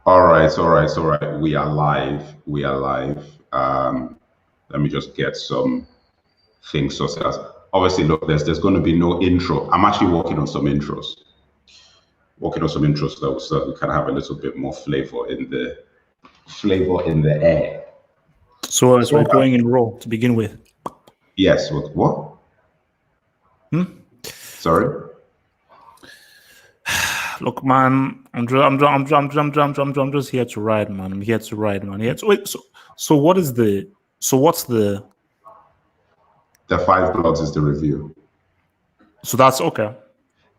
All right. We are live. We are live. Let me just get some things sorted out. Obviously, look, there's going to be no intro. I'm actually working on some intros. So we can have a little bit more flavor in the air. So as So we're going in raw to begin with. yes, what? Sorry. Look, man, I'm just here to ride, man. I'm here to ride, man. Here to, wait, so what's the The Five Bloods is the review. so that's okay.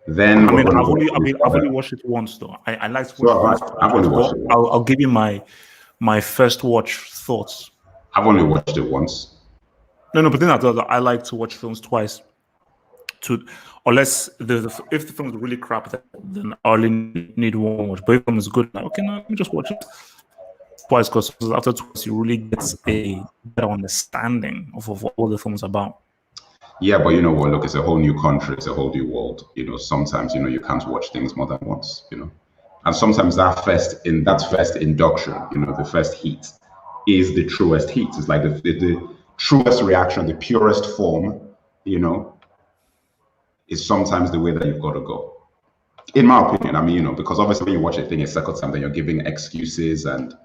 Then I we're mean, going to I've go only to I've, the I've only other. watched it once though. I like to watch So films I've only twice, watched but it once. I'll give you my first watch thoughts. I've only watched it once. No, but then I like to watch films twice. To unless if the film is really crap, then I only need one watch. But if the film is good, like okay, now let me just watch it twice because after twice you really get a better understanding of what the film's about. Yeah, but you know what? Look, it's a whole new country. It's a whole new world. Sometimes you can't watch things more than once. And sometimes that first induction, the first heat, is the truest heat. It's like the truest reaction, the purest form. You know, is sometimes the way that you've got to go. In my opinion, I mean, because obviously when you watch a thing a second time, then you're giving excuses and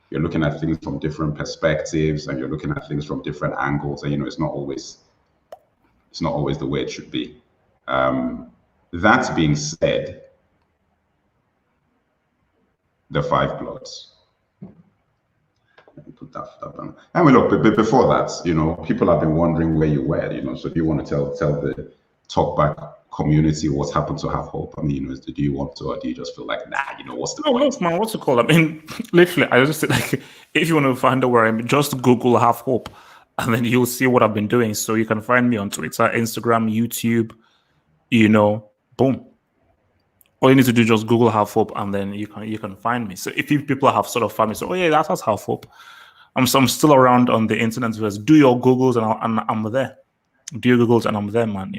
you're looking at things from different perspectives and you're looking at things from different angles, and it's not always the way it should be. That being said, the Five Bloods. Let me put that down. And look, but before that, people have been wondering where you were. So do you want to tell the talkback community what's happened to Have Hope? I mean, do you want to, or do you just feel like, nah, what's the No, point? look, man, what's it called? I mean, literally, I just said like, if you want to find out where I'm, just Google Have Hope, and then you'll see what I've been doing. So you can find me on Twitter, Instagram, YouTube. Boom. All you need to do is just Google Have Hope, and then you can find me. So if people have sort of found me, so oh yeah, that's Have Hope. I'm still around on the internet. Just do your Googles, and I'm there. Do your Googles, and I'm there, man.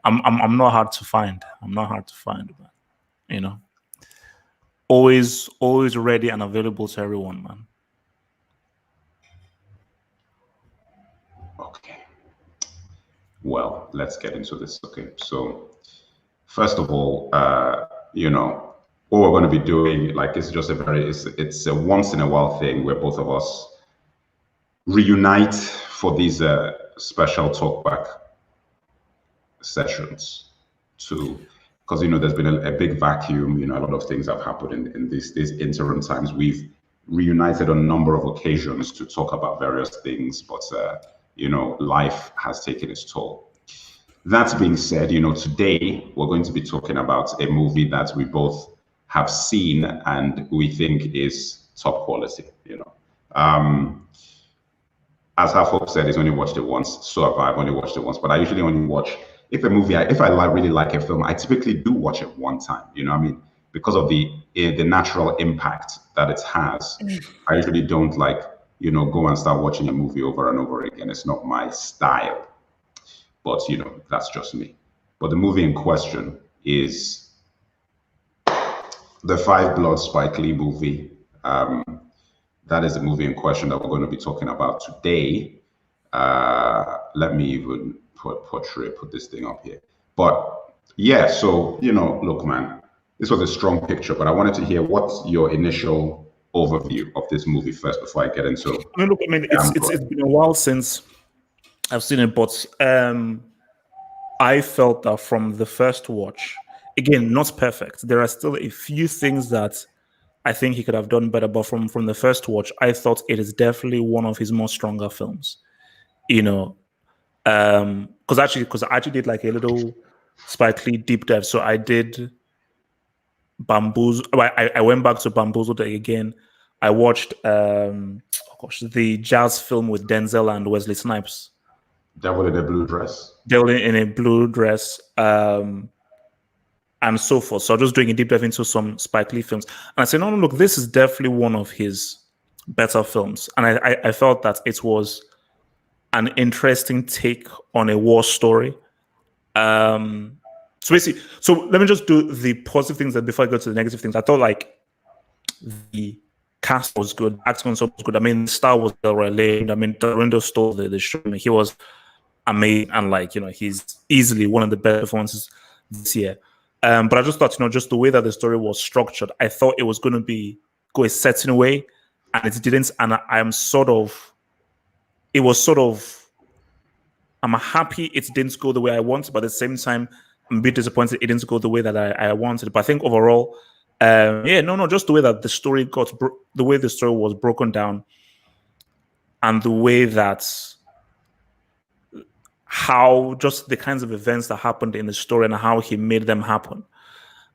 I'm not hard to find. I'm not hard to find, man. Always ready and available to everyone, man. Okay. Well, let's get into this. Okay. So, first of all, what we're going to be doing, like, it's a once in a while thing where both of us reunite for these special talkback sessions because there's been a big vacuum. A lot of things have happened in these interim times. We've reunited on a number of occasions to talk about various things, but life has taken its toll. That being said, today we're going to be talking about a movie that we both have seen and we think is top quality. As Half said, he's only watched it once. So have I. I've only watched it once, but I usually only watch if really like a film. I typically do watch it one time. I mean, because of the natural impact that it has. I usually don't go and start watching a movie over and over again. It's not my style, but that's just me. But the movie in question is the Five Blood Spike Lee movie. That is the movie in question that we're going to be talking about today. Let me even put this thing up here. But yeah, so look, man, this was a strong picture, but I wanted to hear what's your initial overview of this movie first before I get into. I mean, it's been a while since I've seen it, but I felt that from the first watch, again, not perfect. There are still a few things that I think he could have done better, but from the first watch, I thought it is definitely one of his more stronger films. Because I actually did like a little Spike Lee deep dive. So I did Bamboozle. I went back to Bamboozled again. I watched the jazz film with Denzel and Wesley Snipes. Devil in a Blue Dress. Devil in a Blue Dress. And so forth. So I'm just doing a deep dive into some Spike Lee films. And I said, no, look, this is definitely one of his better films. And I felt that it was an interesting take on a war story. So let me just do the positive things before I go to the negative things. I thought the cast was good, acting was good. I mean, the star was Delroy. I mean, Dorinda stole the show. I mean, he was amazing, and like he's easily one of the best performances this year. But I just thought, just the way that the story was structured, I thought it was going to go a certain way, and it didn't. And I'm happy it didn't go the way I wanted, but at the same time, I'm a bit disappointed it didn't go the way that I wanted. But I think overall, just the way that the story the way the story was broken down, and the way that how just the kinds of events that happened in the story and how he made them happen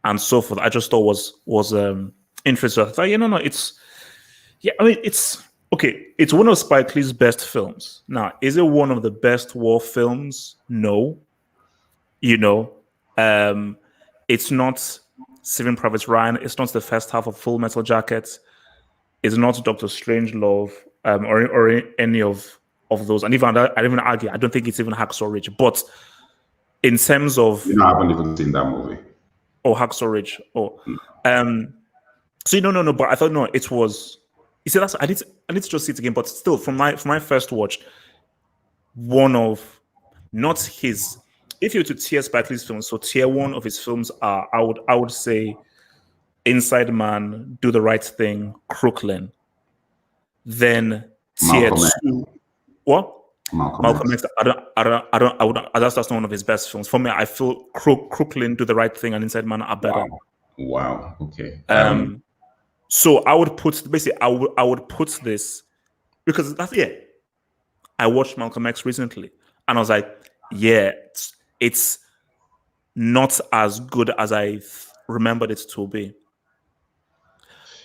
and so forth, I just thought was interesting. I thought, it's okay. It's one of Spike Lee's best films. Now, is it one of the best war films? No. It's not Saving Private Ryan. It's not the first half of Full Metal Jacket. It's not Doctor Strangelove or any of those. And even I didn't even argue. I don't think it's even Hacksaw Ridge. But in terms of, I haven't even seen that movie. Oh, Hacksaw Ridge. Oh, so no. But I thought it was. You see, I need to just see it again. But still, from my first watch, one of not his. If you were to tier Spike Lee's films, so tier one of his films are, I would say, Inside Man, Do the Right Thing, Crooklyn. Then tier two, what? Malcolm X. That's not one of his best films. For me, I feel Crooklyn, Do the Right Thing, and Inside Man are better. Wow. Okay. So I would put I would put this because I watched Malcolm X recently, and I was like, it's not as good as I remembered it to be.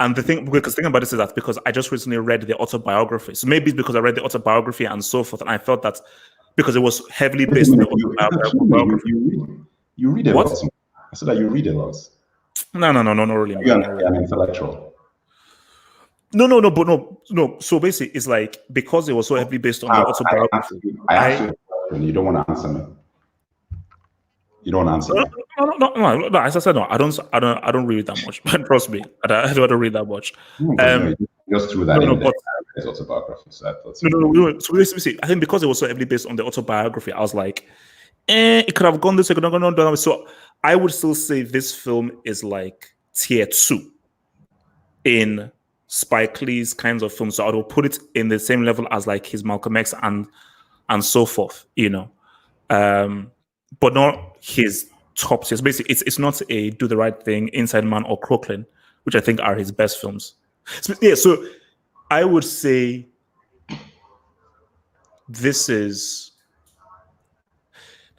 And the thing about this is that because I just recently read the autobiography, so maybe it's because I read the autobiography and so forth, and I felt that because it was heavily based on the autobiography. You read a lot. I said that you read a lot. No, not really. You're an intellectual. No. So basically, it's like because it was so heavily based on the autobiography. I asked you a question. You don't want to answer me. You don't answer me. No. As I said, no. I don't read that much. But trust me, I don't read that much. Just threw that in there. His autobiography. So no. So basically, I think because it was so heavily based on the autobiography, I was like, it could have gone this way, could have gone that way. So I would still say this film is like tier 2 in Spike Lee's kinds of films. So I would put it in the same level as like his Malcolm X and so forth, but not his top tiers. Basically, it's not a Do the Right Thing, Inside Man, or Crooklyn, which I think are his best films. So I would say this is.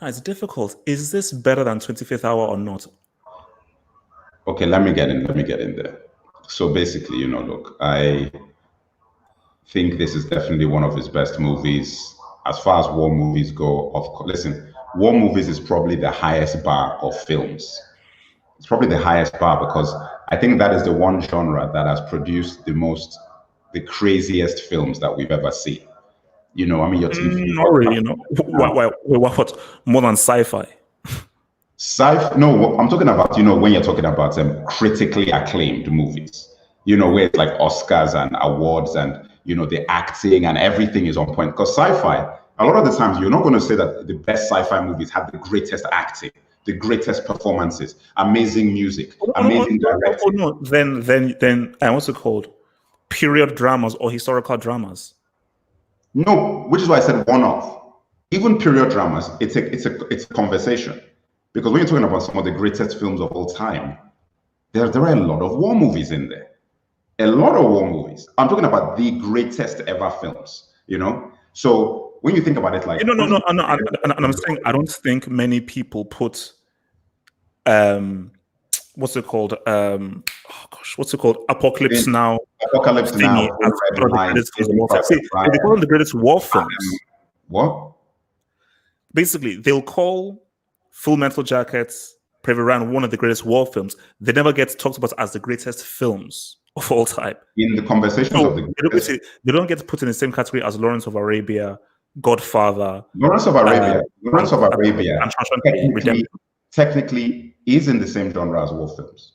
Now it's difficult. Is this better than 25th Hour or not? Okay, let me get in there. So basically, look, I think this is definitely one of his best movies. As far as war movies go, of course, listen, war movies is probably the highest bar of films. It's probably the highest bar because I think that is the one genre that has produced the craziest films that we've ever seen. Your TV. Not really, what more than sci-fi? No, I'm talking about, when you're talking about critically acclaimed movies, where it's like Oscars and awards and, the acting and everything is on point. Because sci-fi, a lot of the times, you're not going to say that the best sci-fi movies have the greatest acting, the greatest performances, amazing music, amazing directing. Then what's it called? Period dramas or historical dramas. No, which is why I said one-off. Even period dramas, it's a conversation. Because when you're talking about some of the greatest films of all time, there are a lot of war movies in there. A lot of war movies. I'm talking about the greatest ever films, So when you think about it like... No. And I'm saying I don't think many people put... what's it called? What's it called? Apocalypse Now. Apocalypse Now. See, they call them the greatest war films. What? Basically, they'll call Full Metal Jacket, Private Ryan one of the greatest war films. They never get talked about as the greatest films of all time. In the conversations of the they don't get put in the same category as Lawrence of Arabia, Godfather. Lawrence of Arabia technically is in the same genre as war films.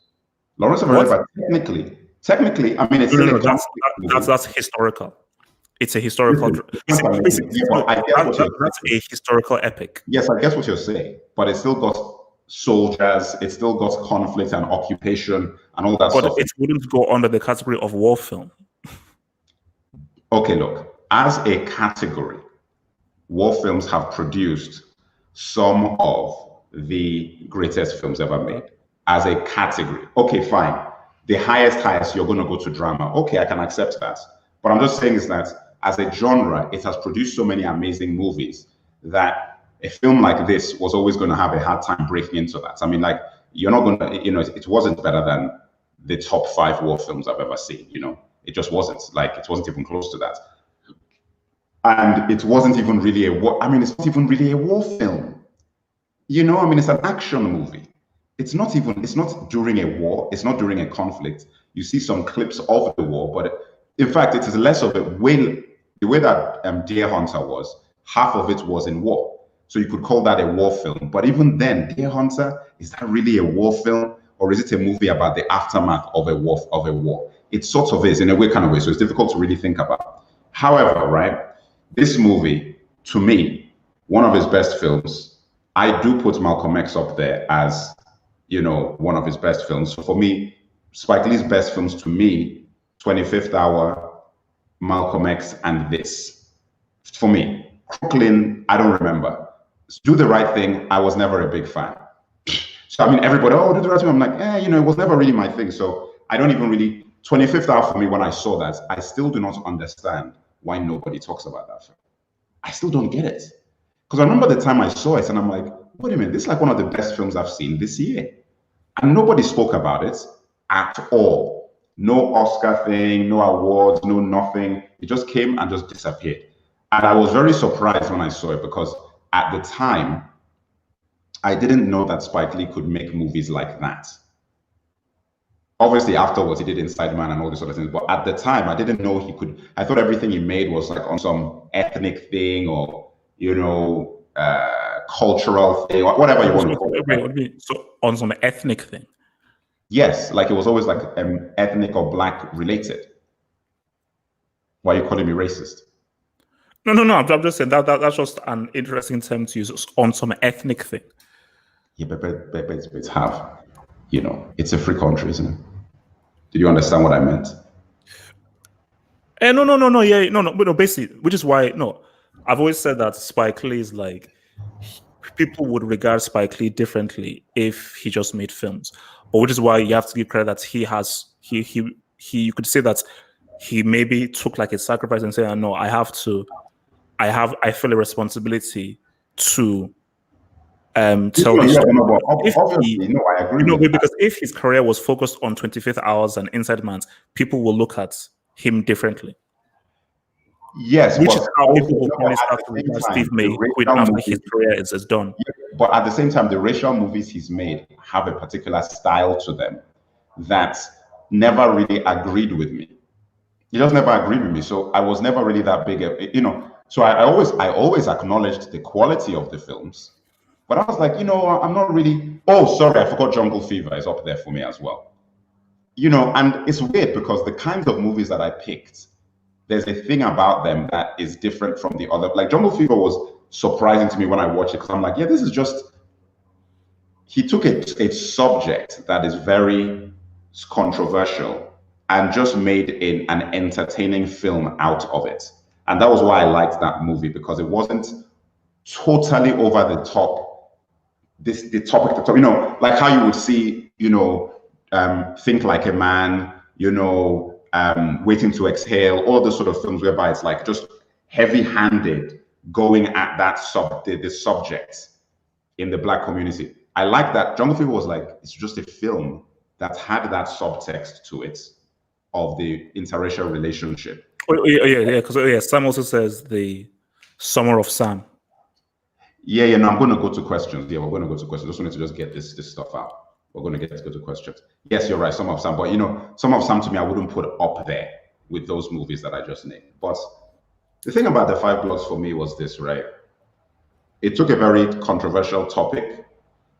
Lawrence of Arabia Technically, I mean, it's still a that's historical. It's a historical. That's a historical epic. Yes, I guess what you're saying, but it still got soldiers, it still got conflict and occupation and all that stuff. But it wouldn't go under the category of war film. Okay, look, as a category, war films have produced some of the greatest films ever made. As a category, okay, fine. The highest, you're going to go to drama. Okay, I can accept that. But I'm just saying is that as a genre, it has produced so many amazing movies that a film like this was always going to have a hard time breaking into that. I mean, like, you're not going to, you know, it wasn't better than the top 5 war films I've ever seen, you know. It just wasn't. Like, it wasn't even close to that. And it wasn't even really a war. I mean, it's not even really a war film. You know, I mean, it's an action movie. It's not during a war. It's not during a conflict. You see some clips of the war, but in fact, it is less of a way. The way that Deer Hunter was, half of it was in war. So you could call that a war film. But even then, Deer Hunter, is that really a war film? Or is it a movie about the aftermath of a war? It sort of is in a way, kind of way. So it's difficult to really think about. However, right, this movie, to me, one of his best films, I do put Malcolm X up there as, you know, one of his best films. So for me, Spike Lee's best films to me, 25th Hour, Malcolm X, and this. For me, Crooklyn, I don't remember. Do the Right Thing, I was never a big fan. So I mean, everybody, do the right thing. I'm like, you know, it was never really my thing. So I don't even really, 25th Hour for me, when I saw that, I still do not understand why nobody talks about that film. I still don't get it. Because I remember the time I saw it and I'm like, wait a minute, this is like one of the best films I've seen this year. And nobody spoke about it at all. No Oscar thing, no awards, no nothing. It just came and just disappeared. And I was very surprised when I saw it because at the time, I didn't know that Spike Lee could make movies like that. Obviously, afterwards, he did Inside Man and all these other things. But at the time, I didn't know he could. I thought everything he made was like on some ethnic thing or, you know, cultural thing or whatever you want to call it. Wait, what do you mean? So on some ethnic thing? Yes, like it was always like ethnic or black related. Why are you calling me racist? No. I'm just saying that's just an interesting term to use on some ethnic thing. Yeah, but it's half. You know, it's a free country, isn't it? Did you understand what I meant? No. Yeah, no. Basically, which is why I've always said that Spike Lee is like, people would regard Spike Lee differently if he just made films, but which is why you have to give credit that he you could say that he maybe took like a sacrifice and say, no, I feel a responsibility to tell the story. No, I agree. Because if his career was focused on 25th Hours and Inside Man, people will look at him differently. Yes, which is how people will only start to regard Steve May after his career is done. Yeah, but at the same time, the racial movies he's made have a particular style to them that never really agreed with me. He just never agreed with me. So I was never really that big, you know. So I always acknowledged the quality of the films, but I was like, you know, I'm not really. Oh, sorry, I forgot Jungle Fever is up there for me as well. You know, and it's weird because the kinds of movies that I picked, there's a thing about them that is different from the other. Like Jungle Fever was surprising to me when I watched it because I'm like, yeah, this is just. He took a subject that is very controversial and just made an entertaining film out of it. And that was why I liked that movie, because it wasn't totally over the top. The topic, you know, like how you would see, you know, Think Like a Man, you know, Waiting to Exhale, all those sort of films whereby it's like just heavy-handed going at that the subject in the Black community. I like that. Jungle Fever was like, it's just a film that had that subtext to it of the interracial relationship. Yeah. Because Sam also says the Summer of Sam. Yeah. No, I'm going to go to questions. Yeah, we're going to go to questions. I just wanted to just get this stuff out. We're going to go to questions. Yes, you're right. Summer of Sam, but you know, Summer of Sam to me, I wouldn't put up there with those movies that I just named. But the thing about The Five Bloods for me was this, right? It took a very controversial topic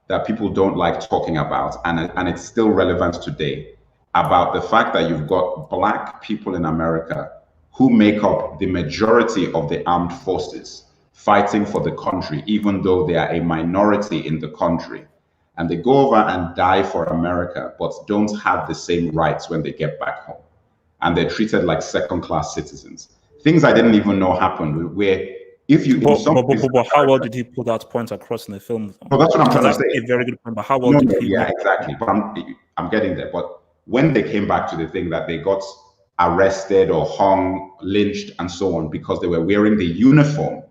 that people don't like talking about, and it's still relevant today. about the fact that you've got Black people in America who make up the majority of the armed forces fighting for the country, even though they are a minority in the country. And they go over and die for America, but don't have the same rights when they get back home. And they're treated like second-class citizens. Things I didn't even know happened, where if you... But how well did he put that point across in the film? Well, that's what I'm trying to say. A very good point, but how well did he... Yeah, exactly. But I'm getting there. But when they came back to the thing that they got arrested or hung, lynched, and so on, because they were wearing the uniform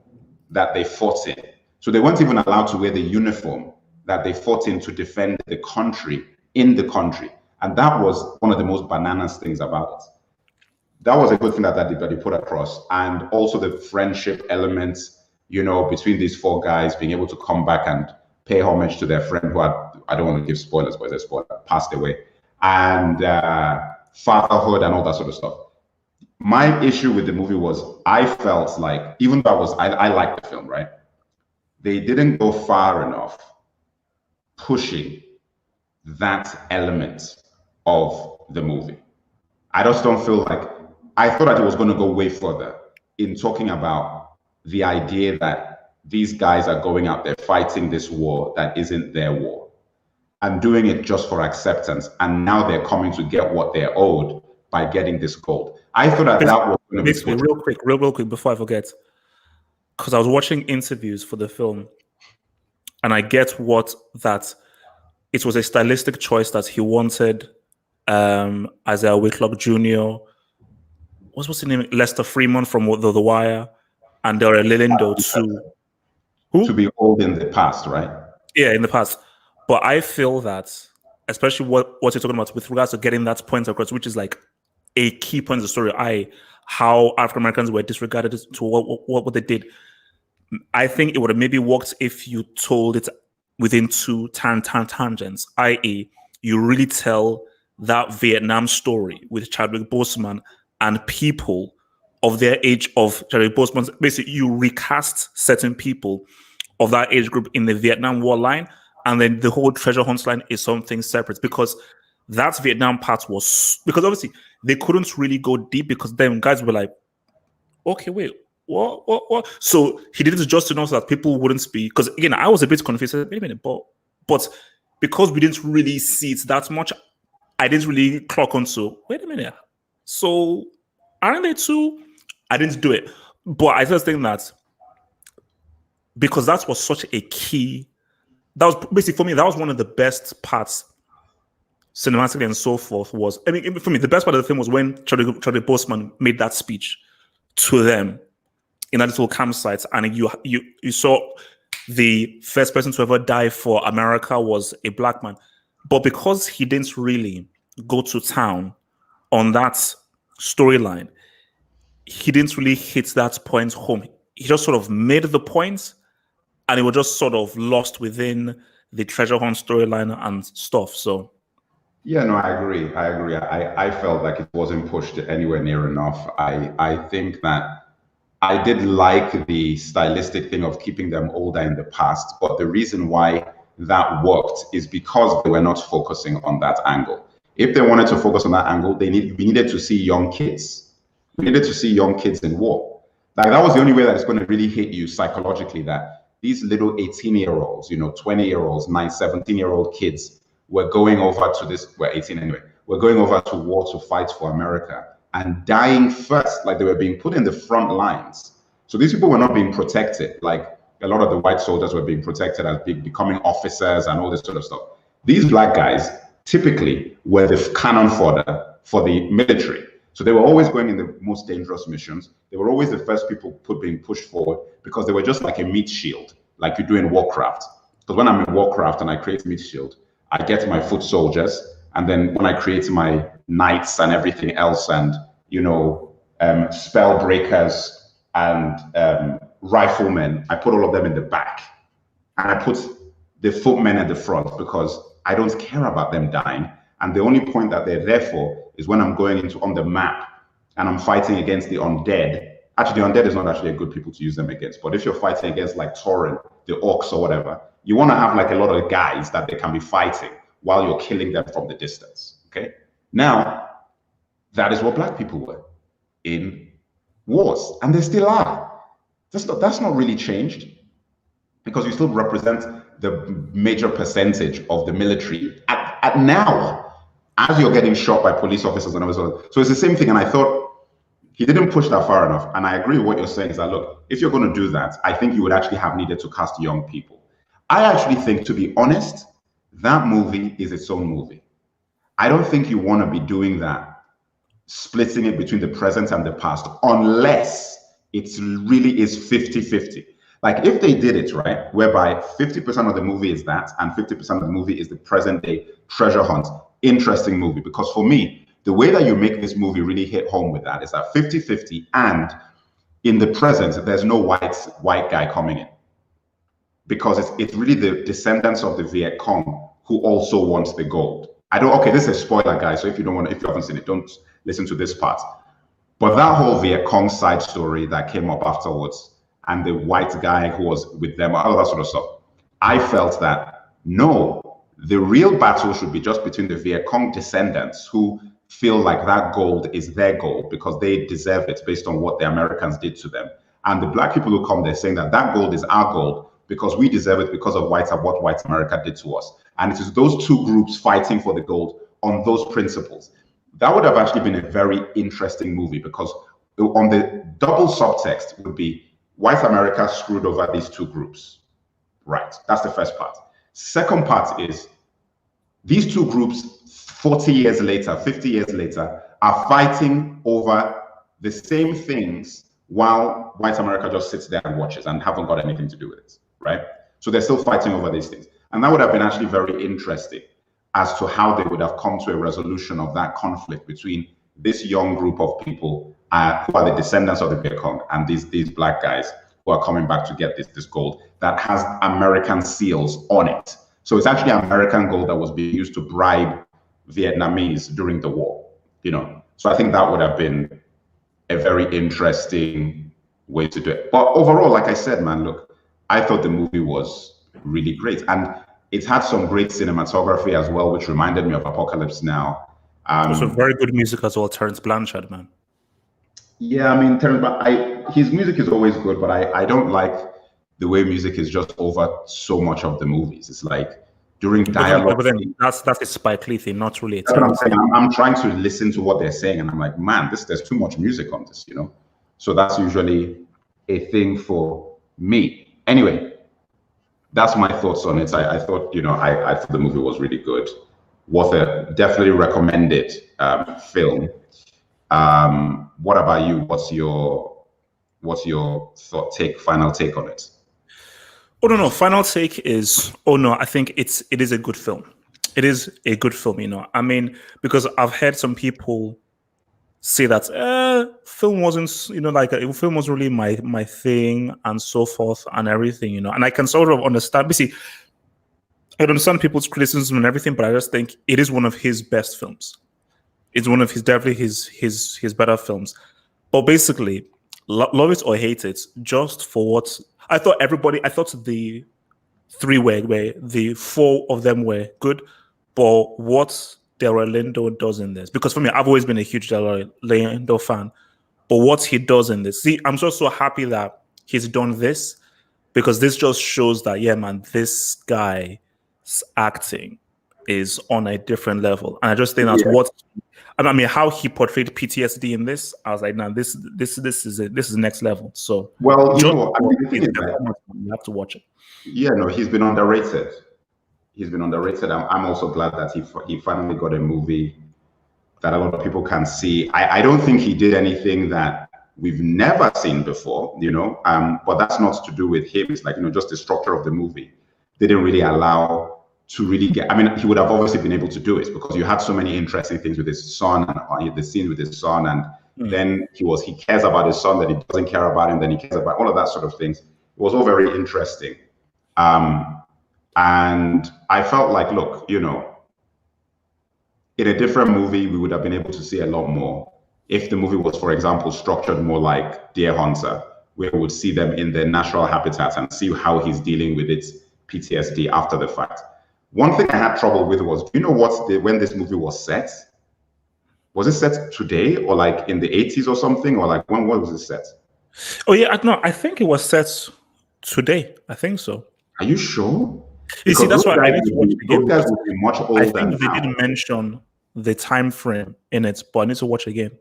that they fought in. So they weren't even allowed to wear the uniform that they fought in to defend the country in the country. And that was one of the most bananas things about it. That was a good thing that they put across. And also the friendship elements, you know, between these four guys being able to come back and pay homage to their friend who had, I don't want to give spoilers, but it's a spoiler, passed away. And fatherhood and all that sort of stuff. My issue with the movie was I felt like, even though I liked the film, right? They didn't go far enough pushing that element of the movie. I just don't feel like, I thought that it was going to go way further in talking about the idea that these guys are going out there fighting this war that isn't their war and doing it just for acceptance. And now they're coming to get what they're owed by getting this gold. I thought that that was going to be real quick before I forget, because I was watching interviews for the film, and I get that it was a stylistic choice that he wanted Isaiah Whitlock Jr., what's his name, Lester Freeman from The Wire, and Delroy Lindo to be old in the past, right? Yeah, in the past. But I feel that, especially what you're talking about with regards to getting that point across, which is like a key point of the story, how African Americans were disregarded to what they did. I think it would have maybe worked if you told it within two tangents, i.e., you really tell that Vietnam story with Chadwick Boseman and people of their age of Chadwick Boseman. Basically, you recast certain people of that age group in the Vietnam War line, and then the whole treasure hunt line is something separate, because that Vietnam part was, because obviously they couldn't really go deep because then guys were like, okay, wait, what? So he did it just enough so that people wouldn't be, because again, I was a bit confused. Wait a minute, but because we didn't really see it that much, I didn't really clock on. So wait a minute, so aren't they too? I didn't do it, but I just think that because that was such a key. That was basically, for me, that was one of the best parts cinematically and so forth. Was, I mean, for me, the best part of the film was when Chadwick Boseman made that speech to them in that little campsite, and you saw the first person to ever die for America was a black man. But because he didn't really go to town on that storyline, he didn't really hit that point home. He just sort of made the point, and it was just sort of lost within the treasure hunt storyline and stuff. So, yeah, no, I agree. I felt like it wasn't pushed anywhere near enough. I think that I did like the stylistic thing of keeping them older in the past, but the reason why that worked is because they were not focusing on that angle. If they wanted to focus on that angle, we needed to see young kids. We needed to see young kids in war. Like, that was the only way that it's going to really hit you psychologically, that these little 18-year-olds, 20-year-olds, 17-year-old kids were going over to this, we're 18 anyway, we're going over to war to fight for America and dying first, like they were being put in the front lines. So these people were not being protected, like a lot of the white soldiers were being protected as becoming officers and all this sort of stuff. These black guys typically were the cannon fodder for the military. So they were always going in the most dangerous missions. They were always the first people being pushed forward because they were just like a meat shield, like you do in Warcraft. Because when I'm in Warcraft and I create meat shield, I get my foot soldiers, and then when I create my knights and everything else, and spell breakers and riflemen, I put all of them in the back, and I put the footmen at the front because I don't care about them dying. And the only point that they're there for is when I'm going on the map and I'm fighting against the undead. Actually, the undead is not actually a good people to use them against. But if you're fighting against like Tauren, the orcs or whatever, you want to have like a lot of guys that they can be fighting while you're killing them from the distance. Okay. Now, that is what black people were in wars, and they still are. That's not really changed, because you still represent the major percentage of the military at now, as you're getting shot by police officers and others. So it's the same thing. And I thought he didn't push that far enough. And I agree with what you're saying, is that, look, if you're going to do that, I think you would actually have needed to cast young people. I actually think, to be honest, that movie is its own movie. I don't think you want to be doing that, splitting it between the present and the past, unless it really is 50-50. Like, if they did it right, whereby 50% of the movie is that and 50% of the movie is the present day treasure hunt, interesting movie. Because for me, the way that you make this movie really hit home with that is that 50-50, and in the present, there's no white guy coming in, because it's really the descendants of the Viet Cong who also wants the gold. Okay, this is a spoiler, guys, so if you haven't seen it, don't listen to this part. But that whole Viet Cong side story that came up afterwards, and the white guy who was with them, all that sort of stuff, I felt that, no, the real battle should be just between the Viet Cong descendants, who feel like that gold is their gold because they deserve it based on what the Americans did to them. And the black people who come there saying that that gold is our gold because we deserve it because of what white America did to us. And it is those two groups fighting for the gold on those principles. That would have actually been a very interesting movie, because on the double subtext would be white America screwed over these two groups. Right, that's the first part. Second part is these two groups 40 years later, 50 years later, are fighting over the same things while white America just sits there and watches and haven't got anything to do with it, right? So they're still fighting over these things. And that would have been actually very interesting as to how they would have come to a resolution of that conflict between this young group of people who are the descendants of the Viet Cong and these black guys who are coming back to get this gold that has American seals on it. So it's actually American gold that was being used to bribe Vietnamese during the war, So I think that would have been a very interesting way to do it. But overall, like I said, man, look, I thought the movie was really great. And it had some great cinematography as well, which reminded me of Apocalypse Now. Also very good music as well, Terrence Blanchard, man. Yeah, I mean, his music is always good, but I don't like the way music is just over so much of the movies. It's like during dialogue. But then that's a Spike Lee thing, not really. That's what I'm saying. I'm trying to listen to what they're saying, and I'm like, man, there's too much music on this, So that's usually a thing for me. Anyway, that's my thoughts on it. I thought, I thought the movie was really good. Worth a definitely recommended film. What about you? What's your final take on it? Oh no, final take is, I think it is a good film. It is a good film, I mean, because I've heard some people say that film wasn't, film was really my thing and so forth and everything, and I can sort of understand. Basically, I understand people's criticism and everything, but I just think it is one of his best films. It's one of definitely his better films. But basically, love it or hate it, just for what I thought the three the four of them were good, but what Delroy Lindo does in this, because for me, I've always been a huge Delroy Lindo fan, but what he does in this, I'm just so happy that he's done this, because this just shows that, yeah, man, this guy's acting is on a different level. And I just think that's how he portrayed PTSD in this, I was like, nah, this is next level. So you have to watch it. Yeah, no, he's been underrated. I'm also glad that he finally got a movie that a lot of people can see. I don't think he did anything that we've never seen before, but that's not to do with him. It's like, just the structure of the movie didn't really allow to really get, he would have obviously been able to do it because you had so many interesting things with his son and the scene with his son, and then he cares about his son, then he doesn't care about him, then he cares about all of that sort of things. It was all very interesting. And I felt like, look, in a different movie, we would have been able to see a lot more if the movie was, for example, structured more like Deer Hunter, where we would see them in their natural habitat and see how he's dealing with its PTSD after the fact. One thing I had trouble with was, when this movie was set, Was it set today or like in the 80s or something? Or like when was it set? Oh yeah, no, I think it was set today. I think so. Are you sure? You see, Because that's why I need to watch it again those guys because will be much I older think they now. didn't mention the time frame in it, but I need to watch again.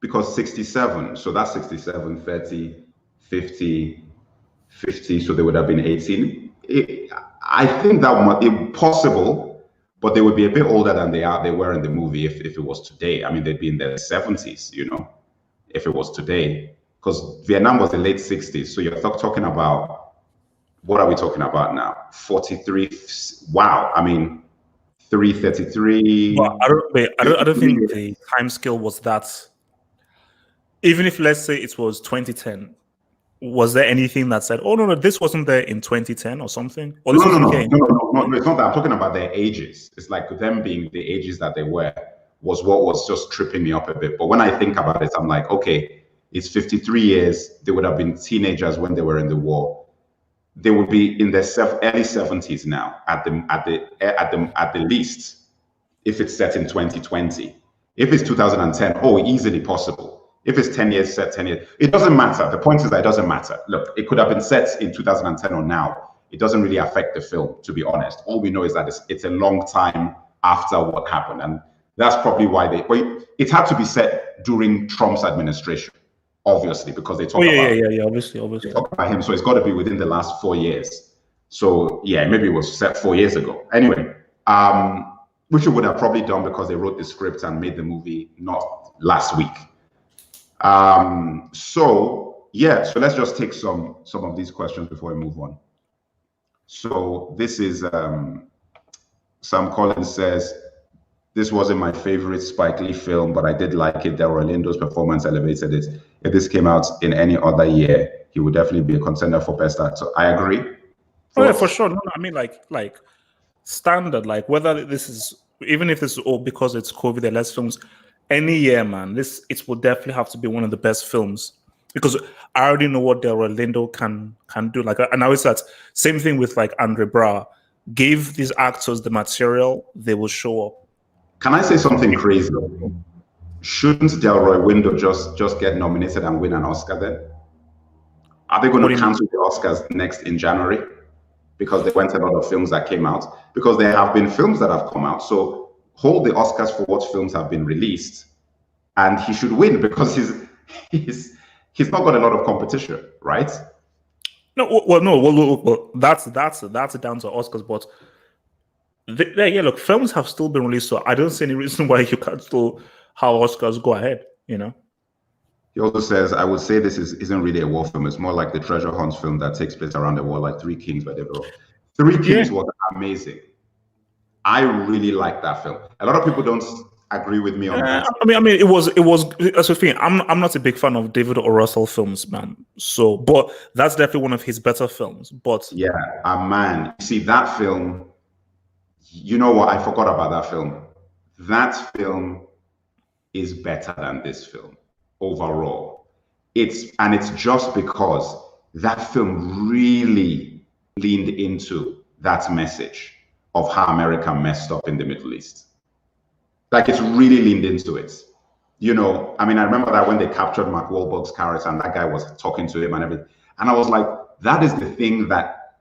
Because 67, so that's 67, 30, 50, 50, so they would have been 18. I think that might be possible, but they would be a bit older than they were in the movie if it was today. I mean, they'd be in their 70s, you know, if it was today. Because Vietnam was the late 60s. So you're talking about, what are we talking about now? 43. Wow. I mean, 333. But I don't think the time scale was that. Even if, let's say, it was 2010, was there anything that said, "Oh no, this wasn't there in 2010" or something? Or this No, wasn't here in 2010? no, it's not that. I'm talking about their ages. It's like them being the ages that they were was what was just tripping me up a bit. But when I think about it, I'm like, okay, it's 53 years. They would have been teenagers when they were in the war. They would be in their early 70s now at the least, if it's set in 2020. If it's 2010, oh, easily possible. If it's 10 years set, 10 years, it doesn't matter. The point is that it doesn't matter. Look, it could have been set in 2010 or now. It doesn't really affect the film, to be honest. All we know is that it's a long time after what happened. And that's probably why it had to be set during Trump's administration, obviously, because they talk obviously. they talk about him. So it's got to be within the last 4 years. So yeah, maybe it was set 4 years ago. Anyway, which it would have probably done because they wrote the script and made the movie not last week. So let's just take some of these questions before we move on. So this is Sam Collins says, this wasn't my favorite Spike Lee film, but I did like it. Delroy Lindo's performance elevated it. If this came out in any other year, he would definitely be a contender for best actor. I agree. Oh yeah, for sure. No, I mean like standard, like whether this is, even if this is all because it's COVID, there are less films. Any year, man, it will definitely have to be one of the best films because I already know what Delroy Lindo can do. Like, and I always said, same thing with like Andre Braugher. Give these actors the material, they will show up. Can I say something crazy? Shouldn't Delroy Lindo just get nominated and win an Oscar then? Are they going to cancel the Oscars next in January because there weren't a lot of films that came out? Because there have been films that have come out. So hold the Oscars for what films have been released, and he should win because he's not got a lot of competition, right? Well, that's down to Oscars, but look, films have still been released, so I don't see any reason why you can't still have Oscars go ahead, you know. He also says, I would say this isn't really a war film. It's more like the treasure hunt film that takes place around the world, like Three Kings, whatever. Three Kings was amazing. I really like that film. A lot of people don't agree with me on that. I mean, it was that's the thing. I'm not a big fan of David O. Russell films, man. So, but that's definitely one of his better films. But yeah, man, see that film. You know what? I forgot about that film. That film is better than this film overall. It's just because that film really leaned into that message of how America messed up in the Middle East. Like, it's really leaned into it. You know, I mean, I remember that when they captured Mark Wahlberg's character and that guy was talking to him and everything. And I was like, that is the thing that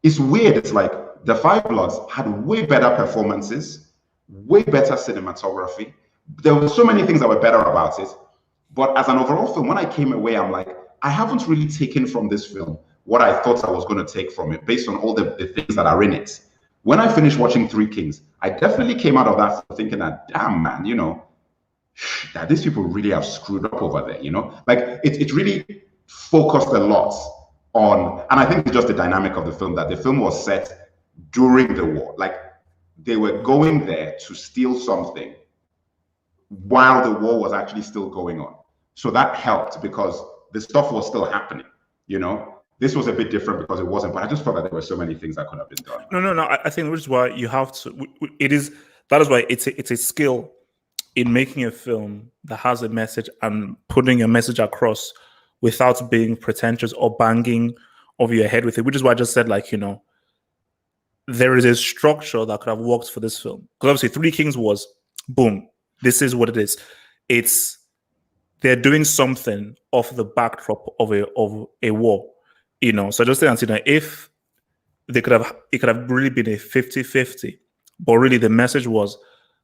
is weird. It's like The Five Bloods had way better performances, way better cinematography. There were so many things that were better about it. But as an overall film, when I came away, I'm like, I haven't really taken from this film what I thought I was going to take from it based on all the things that are in it. When I finished watching Three Kings, I definitely came out of that thinking that, damn, man, you know, that these people really have screwed up over there, you know? Like, it really focused a lot on, and I think it's just the dynamic of the film, that the film was set during the war. Like, they were going there to steal something while the war was actually still going on. So that helped because the stuff was still happening, you know? This was a bit different because it wasn't, but I just thought that there were so many things that could have been done. No. I think which is why you have to. That is why it's a skill in making a film that has a message and putting a message across without being pretentious or banging over your head with it. Which is why I just said, like, you know, there is a structure that could have worked for this film. Because obviously, Three Kings was boom. This is what it is. They're doing something off the backdrop of a war, you know. So I just think that if it could have really been a 50-50, but really the message was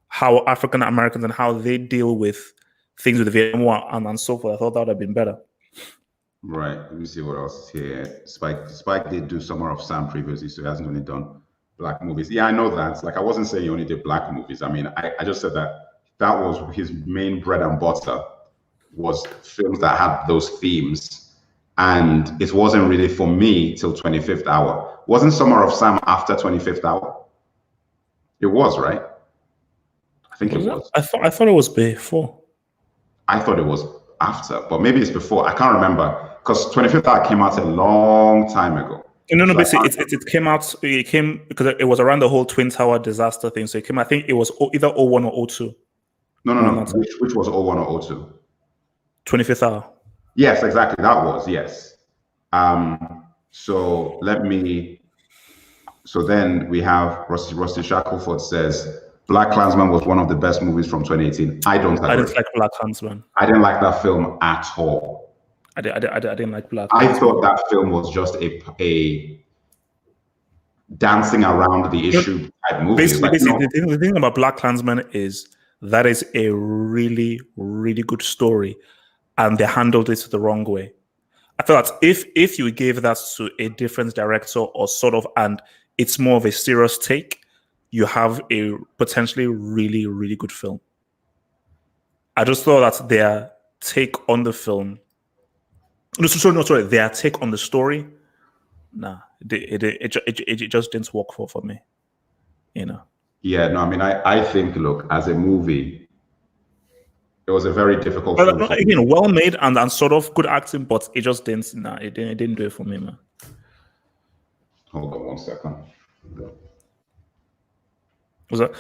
how African Americans and how they deal with things with the Vietnam War and so forth. I thought that would have been better. Right. Let me see what else is here. Spike did do Summer of Sam previously, so he hasn't only done black movies. Yeah, I know that. Like, I wasn't saying he only did black movies. I mean, I just said that was his main bread and butter, was films that had those themes. And it wasn't really for me till 25th Hour. Wasn't Summer of Sam after 25th Hour? It was, right? I think it was. I thought it was before. I thought it was after, but maybe it's before. I can't remember, because 25th Hour came out a long time ago. No, so basically, it came out. It came because it was around the whole Twin Tower disaster thing. So it came. I think it was either 01 or 02. No. Which was 01 or 02? 25th Hour. Yes, exactly. That was, yes. So then we have Rusty Shackelford says Black Klansman was one of the best movies from 2018. I didn't like Black Klansman. I didn't like that film at all. I didn't like Black Klansman. I thought that film was just a dancing around the issue type movie. Basically, the thing about Black Klansman is that is a really, really good story, and they handled it the wrong way. I feel that if you gave that to a different director or sort of, and it's more of a serious take, you have a potentially really, really good film. I just thought that their take on the film, their take on the story, nah, it just didn't work for me, you know. Yeah, no, I mean, I think, look, as a movie, it was a very difficult film. Again, well made and sort of good acting, but it just didn't. Nah, it didn't do it for me, man. Hold on 1 second. Was that?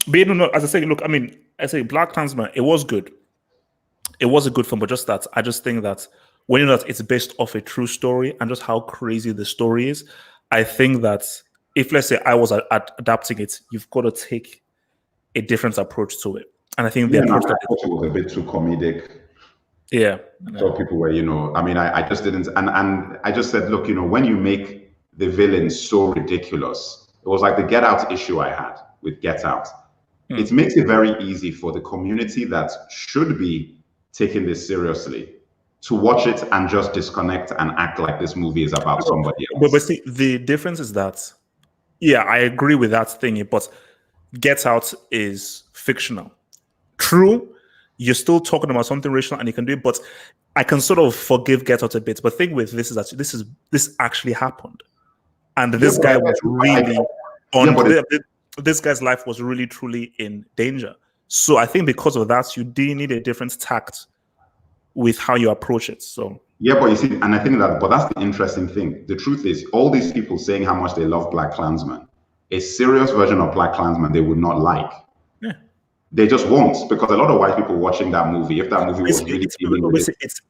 But you know, as I say, look, I mean, I say Black Klansman, it was good. It was a good film, but just that, I just think that when you know that it's based off a true story and just how crazy the story is, I think that if, let's say, I was adapting it, you've got to take a different approach to it. And I think the approach that it was a bit too comedic. Yeah. So people were, you know, I mean, I just didn't, and I just said, look, you know, when you make the villain so ridiculous, it was like the Get Out issue I had with Get Out. It makes it very easy for the community that should be taking this seriously to watch it and just disconnect and act like this movie is about somebody else. But see, the difference is that, yeah, I agree with that thing, but Get Out is fictional. True, you're still talking about something rational and you can do it, but I can sort of forgive Get Out a bit. But the thing with this is that this actually happened. And this guy was really this guy's life was really truly in danger. So I think because of that, you do need a different tact with how you approach it. So yeah, but you see, and I think that, but that's the interesting thing. The truth is, all these people saying how much they love Black Klansman, a serious version of Black Klansman they would not like. Yeah. They just won't, because a lot of white people watching that movie, if that movie was really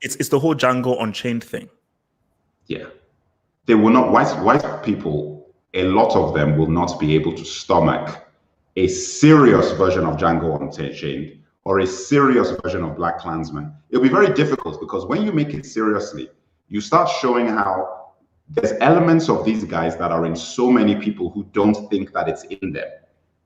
it's the whole Django Unchained thing. Yeah. They will not, white people, a lot of them will not be able to stomach a serious version of Django Unchained or a serious version of Black Klansman. It'll be very difficult, because when you make it seriously, you start showing how there's elements of these guys that are in so many people who don't think that it's in them.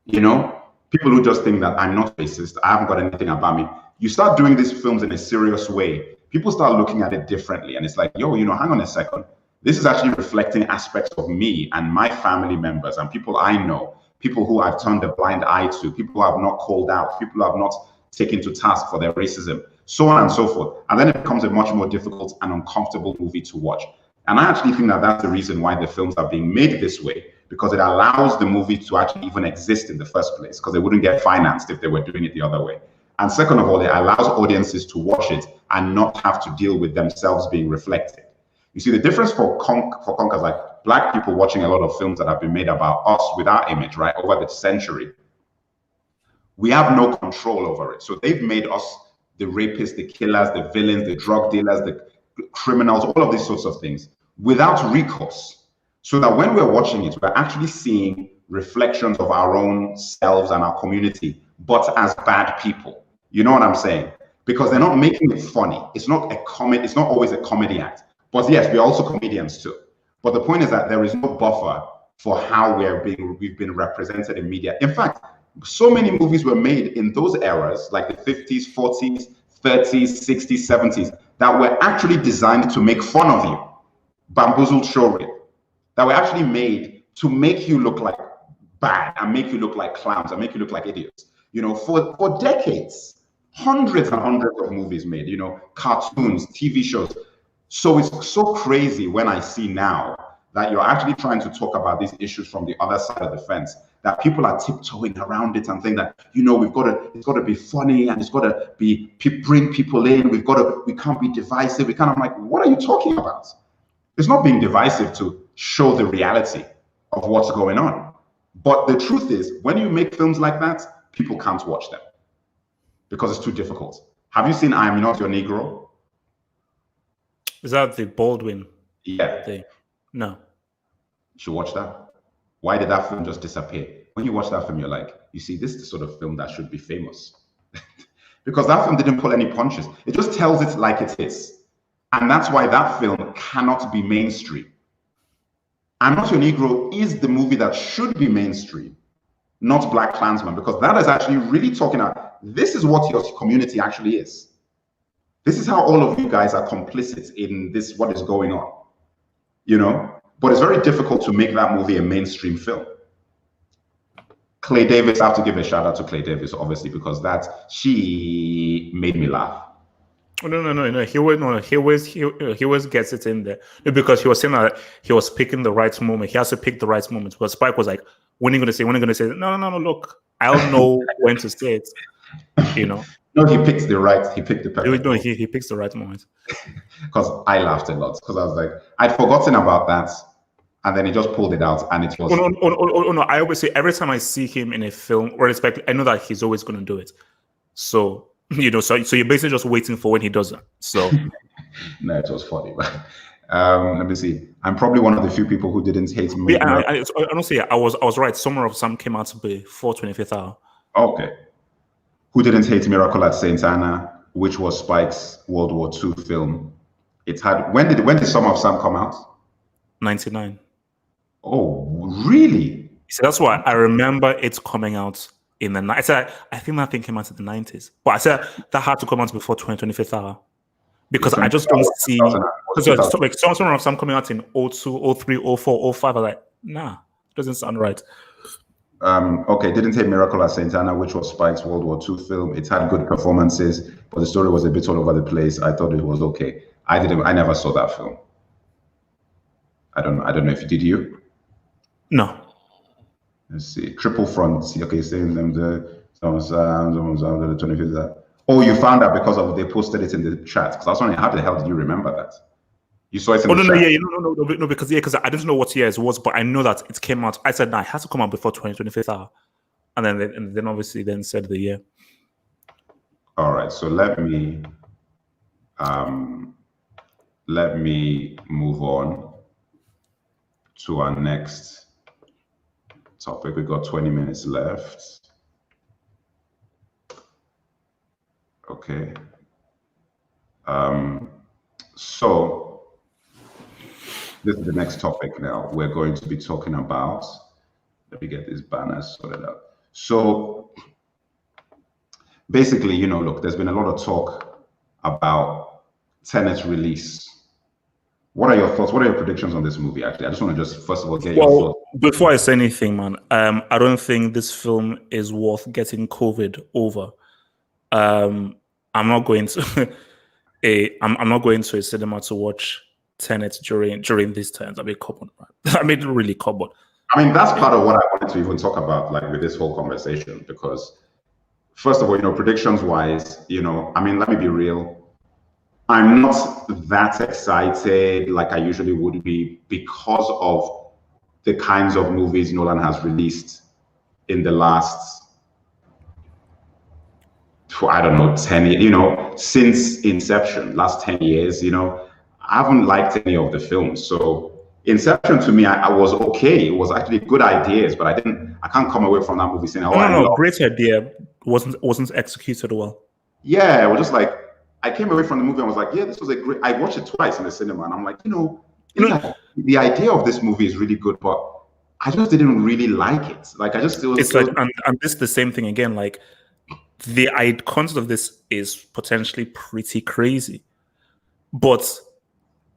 You know, people who just think that I'm not racist, I haven't got anything about me. You start doing these films in a serious way, people start looking at it differently. And it's like, yo, you know, hang on a second. This is actually reflecting aspects of me and my family members and people I know, people who I've turned a blind eye to, people who I've not called out, people who have not taken to task for their racism, so on and so forth. And then it becomes a much more difficult and uncomfortable movie to watch. And I actually think that that's the reason why the films are being made this way, because it allows the movie to actually even exist in the first place, because they wouldn't get financed if they were doing it the other way. And second of all, it allows audiences to watch it and not have to deal with themselves being reflected. You see, the difference for Conk is like Black people watching a lot of films that have been made about us with our image, right, over the century. We have no control over it. So they've made us the rapists, the killers, the villains, the drug dealers, the criminals, all of these sorts of things without recourse. so that when we're watching it, we're actually seeing reflections of our own selves and our community, but as bad people. You know what I'm saying? Because they're not making it funny. It's not a comedy. It's not always a comedy act. But yes, we're also comedians too. But the point is that there is no buffer for how we've been represented in media. In fact, so many movies were made in those eras, like the 50s, 40s, 30s, 60s, 70s, that were actually designed to make fun of you. Bamboozled showreel, that were actually made to make you look like bad and make you look like clowns and make you look like idiots. You know, for decades, hundreds and hundreds of movies made, you know, cartoons, TV shows. So it's so crazy when I see now that you're actually trying to talk about these issues from the other side of the fence, that people are tiptoeing around it and think that, you know, it's got to be funny and it's got to be bring people in. We can't be divisive. I'm like, what are you talking about? It's not being divisive to show the reality of what's going on. But the truth is, when you make films like that, people can't watch them because it's too difficult. Have you seen I Am Not Your Negro? Is that the Baldwin? Yeah. Thing? No. You should watch that. Why did that film just disappear? When you watch that film, you're like, you see, this is the sort of film that should be famous. Because that film didn't pull any punches. It just tells it like it is. And that's why that film cannot be mainstream. I'm Not Your Negro is the movie that should be mainstream, not Black Klansman, because that is actually really talking about, this is what your community actually is. This is how all of you guys are complicit in this, what is going on, you know? But it's very difficult to make that movie a mainstream film. Clay Davis, I have to give a shout out to Clay Davis, obviously, because she made me laugh. No. He always gets it in there. No, because he was saying that he was picking the right moment. He has to pick the right moment. But Spike was like, when are you going to say? When are you going to say? No. Look, I don't know when to say it. You know. No, he picked the perfect. No, he picks the right moment. Because I laughed a lot because I was like, I'd forgotten about that, and then he just pulled it out, and it was. Oh, no! I always say every time I see him in a film or expect, I know that he's always going to do it. So you know, so you're basically just waiting for when he does it. So no, it was funny, but let me see. I'm probably one of the few people who didn't hate me. Yeah, honestly, I was right. Summer of Sam came out before 25th Hour. Okay. Who didn't hate Miracle at St. Anna, which was Spike's World War II film? It had when did Summer of Sam come out? 99. Oh, really? So that's why I remember it coming out in the night. I think that thing came out in the 90s. But I said that had to come out before 25th Hour. Because I just don't see like Summer of Sam coming out in 02, 03, 04, 05. I'm like, nah, it doesn't sound right. Okay, didn't hate Miracle at St. Anna, which was Spike's World War II film. It had good performances, but the story was a bit all over the place. I thought it was okay. I never saw that film. I don't know if you did. You? No. Let's see. Triple Front. Okay, saying them the 25th. Oh, you found out because they posted it in the chat. Because I was wondering, how the hell did you remember that? You saw it in the chat? No, because I didn't know what year it was, but I know that it came out. I said, nah, it has to come out before 25th Hour. And then obviously then said the year. All right, so let me move on to our next topic. We got 20 minutes left. Okay. So this is the next topic now. We're going to be talking about, let me get these banners sorted out. So basically, you know, look, there's been a lot of talk about Tenet's release. What are your thoughts? What are your predictions on this movie, actually? I just want to first of all, get your thoughts. Before I say anything, man, I don't think this film is worth getting COVID over. I'm not going to I'm not going to a cinema to watch Tenet during these times. I mean, come on, man. I mean, really, come on. I mean, that's part of what I wanted to even talk about, like, with this whole conversation, because first of all, you know, predictions wise, you know, I mean, let me be real. I'm not that excited like I usually would be because of the kinds of movies Nolan has released in the last, I don't know, 10 years, you know, since Inception, last 10 years, you know, I haven't liked any of the films. So Inception to me, I was okay. It was actually good ideas, but I can't come away from that movie saying, oh, no, great idea wasn't executed well. Yeah, it was just like, I came away from the movie and was like, yeah, this was a great, I watched it twice in the cinema and I'm like, the idea of this movie is really good, but I just didn't really like it. Like, and this is the same thing again. Like, the concept of this is potentially pretty crazy, but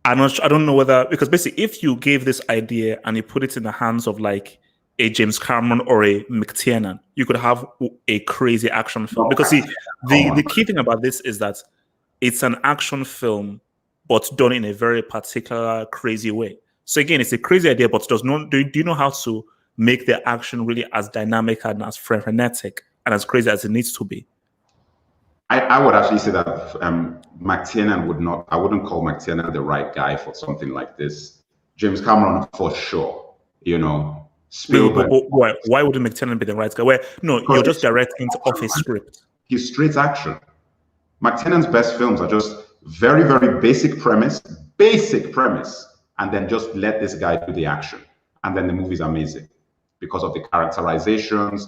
I don't know whether, because basically if you gave this idea and you put it in the hands of like a James Cameron or a McTiernan, you could have a crazy action film. Because see, the key thing about this is that it's an action film, but done in a very particular crazy way. So again, it's a crazy idea, but do you know how to make the action really as dynamic and as frenetic and as crazy as it needs to be? I would actually say that McTiernan I wouldn't call McTiernan the right guy for something like this. James Cameron for sure, Spielberg. Why wouldn't McTiernan be the right guy? You're just directing off a script. He's straight action. McTiernan's best films are just very, very basic premise, and then just let this guy do the action. And then the movie's amazing because of the characterizations.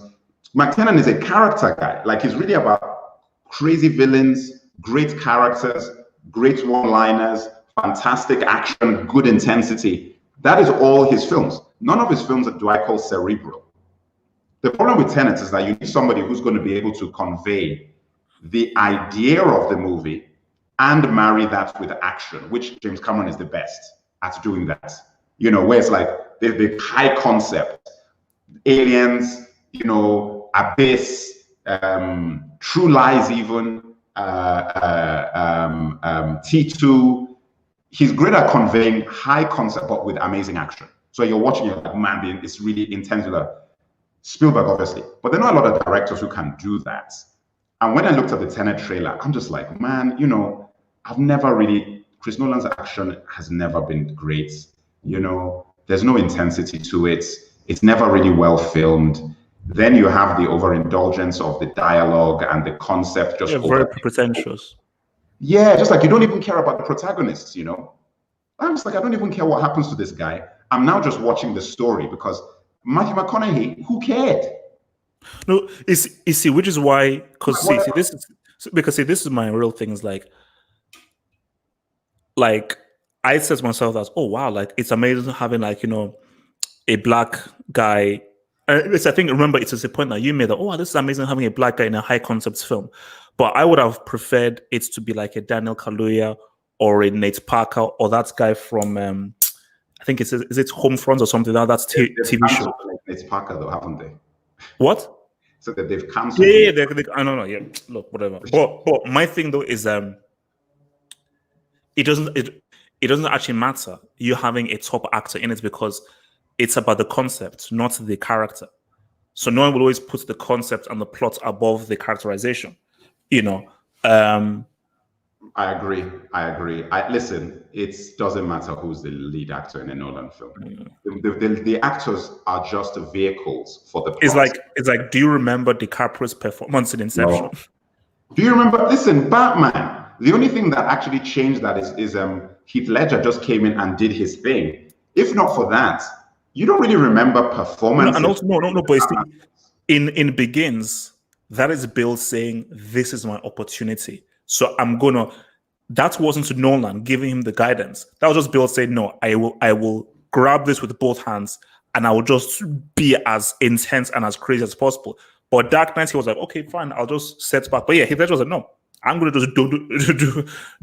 McTiernan is a character guy. Like, he's really about crazy villains, great characters, great one-liners, fantastic action, good intensity. That is all his films. None of his films do I call cerebral. The problem with Tenet is that you need somebody who's going to be able to convey the idea of the movie and marry that with action, which James Cameron is the best at doing that. Where it's like the high concept, aliens, abyss, True Lies, even T2. He's great at conveying high concept, but with amazing action. So you're watching, you're like, man, it's really intense. Spielberg, obviously, but there are not a lot of directors who can do that. And when I looked at the Tenet trailer, I'm just like, man, I've never really, Chris Nolan's action has never been great. There's no intensity to it. It's never really well filmed. Then you have the overindulgence of the dialogue and the concept. Just very pretentious. Yeah, just like you don't even care about the protagonists, I'm just like, I don't even care what happens to this guy. I'm now just watching the story because Matthew McConaughey, who cared? No, you see, which is why, because this is my real thing. Is like I said to myself that, oh wow, like it's amazing having a black guy. I think, remember, it's a point that you made that, oh, this is amazing having a black guy in a high concept film. But I would have preferred it to be like a Daniel Kaluuya or a Nate Parker or that guy from, I think is it Homefront or something. That's TV show. Nate Parker, though, haven't they? What? So that they've cancelled. Yeah, I don't know. Yeah, look, whatever. But my thing though is it doesn't actually matter you having a top actor in it because it's about the concept, not the character. So no one will always put the concept and the plot above the characterization. I agree. Listen, it doesn't matter who's the lead actor in a Nolan film. The actors are just vehicles for the plot. It's like, do you remember DiCaprio's performance in Inception? No. Do you remember? Listen, Batman. The only thing that actually changed that is Heath Ledger just came in and did his thing. If not for that, you don't really remember performance. And also, no. But in Begins, that is Bill saying, "This is my opportunity." So that wasn't Nolan giving him the guidance. That was just Bill saying, no, I will grab this with both hands and I will just be as intense and as crazy as possible. But Dark Knight, he was like, okay, fine, I'll just set back. But yeah, Heath Ledger was like, no, I'm going to just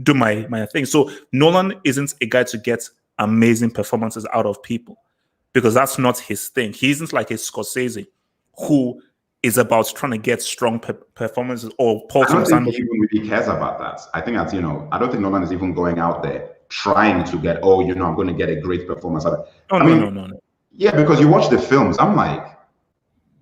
do my thing. So Nolan isn't a guy to get amazing performances out of people because that's not his thing. He isn't like a Scorsese who is about trying to get strong performances or Paul Thomas Anderson. He even really cares about that. I think that, I don't think Nolan is even going out there trying to get, I'm going to get a great performance. No. Yeah, because you watch the films, I'm like,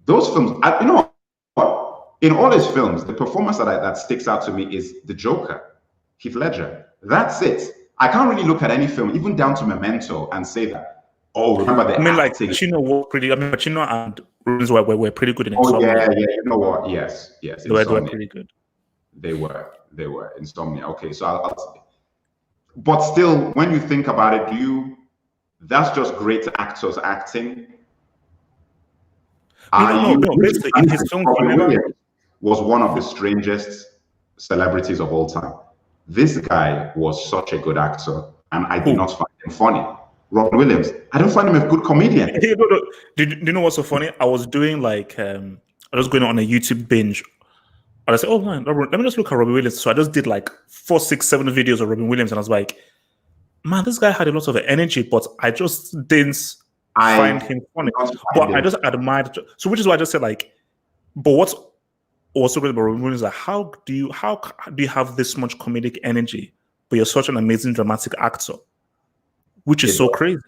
those films, you know what? In all his films, the performance that sticks out to me is the Joker, Heath Ledger. That's it. I can't really look at any film, even down to Memento, and say that, remember the acting. Like Pacino were pretty. Pacino and Rollins were pretty good in it. Yeah. You know what? Yes. They were pretty good. They were Insomnia. Okay, so I'll but still, when you think about it, that's just great actors acting. No. Basically, in his films, Robin Williams was one of the strangest celebrities of all time. This guy was such a good actor, and I did not find him funny. Robin Williams, I don't find him a good comedian. Do you know what's so funny? I was doing like I was going on a YouTube binge, and I said, "Oh man, let me just look at Robin Williams." So I just did like 4, 6, 7 videos of Robin Williams, and I was like, "Man, this guy had a lot of energy, but I just didn't find him funny." But I just admired. So which is why I just said like, but what's also great about Robin Williams is like, how do you have this much comedic energy, but you're such an amazing dramatic actor, which is so crazy.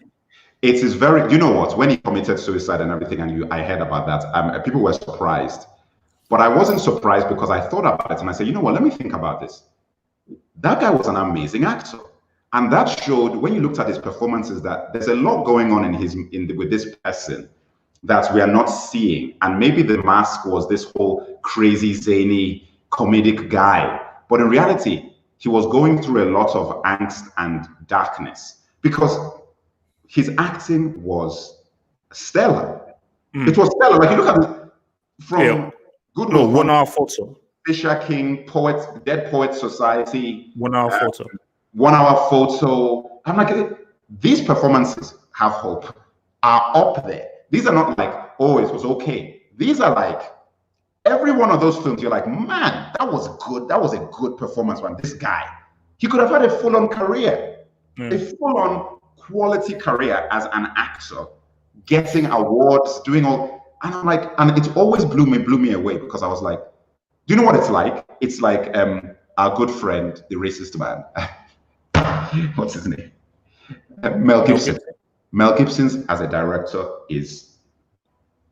It is very, you know what, when he committed suicide and everything, and I heard about that, people were surprised. But I wasn't surprised because I thought about it and I said, you know what, let me think about this. That guy was an amazing actor. And that showed, when you looked at his performances, that there's a lot going on with this person that we are not seeing. And maybe the mask was this whole crazy, zany, comedic guy. But in reality, he was going through a lot of angst and darkness because his acting was stellar. It was stellar. Like, you look at it from Good Will 1 hour photo. Fisher King, Dead Poets Society. 1 hour photo. 1 hour photo. I'm like, these performances have hope, are up there. These are not like, oh, it was okay. These are like, every one of those films, you're like, man, that was good. That was a good performance from this guy. He could have had a full-on career, a full-on quality career as an actor, getting awards, doing all. And I'm like, and it always blew me away because I was like, do you know what it's like? It's like our good friend, the racist man. What's his name? Mel Gibson. Mel Gibson as a director is.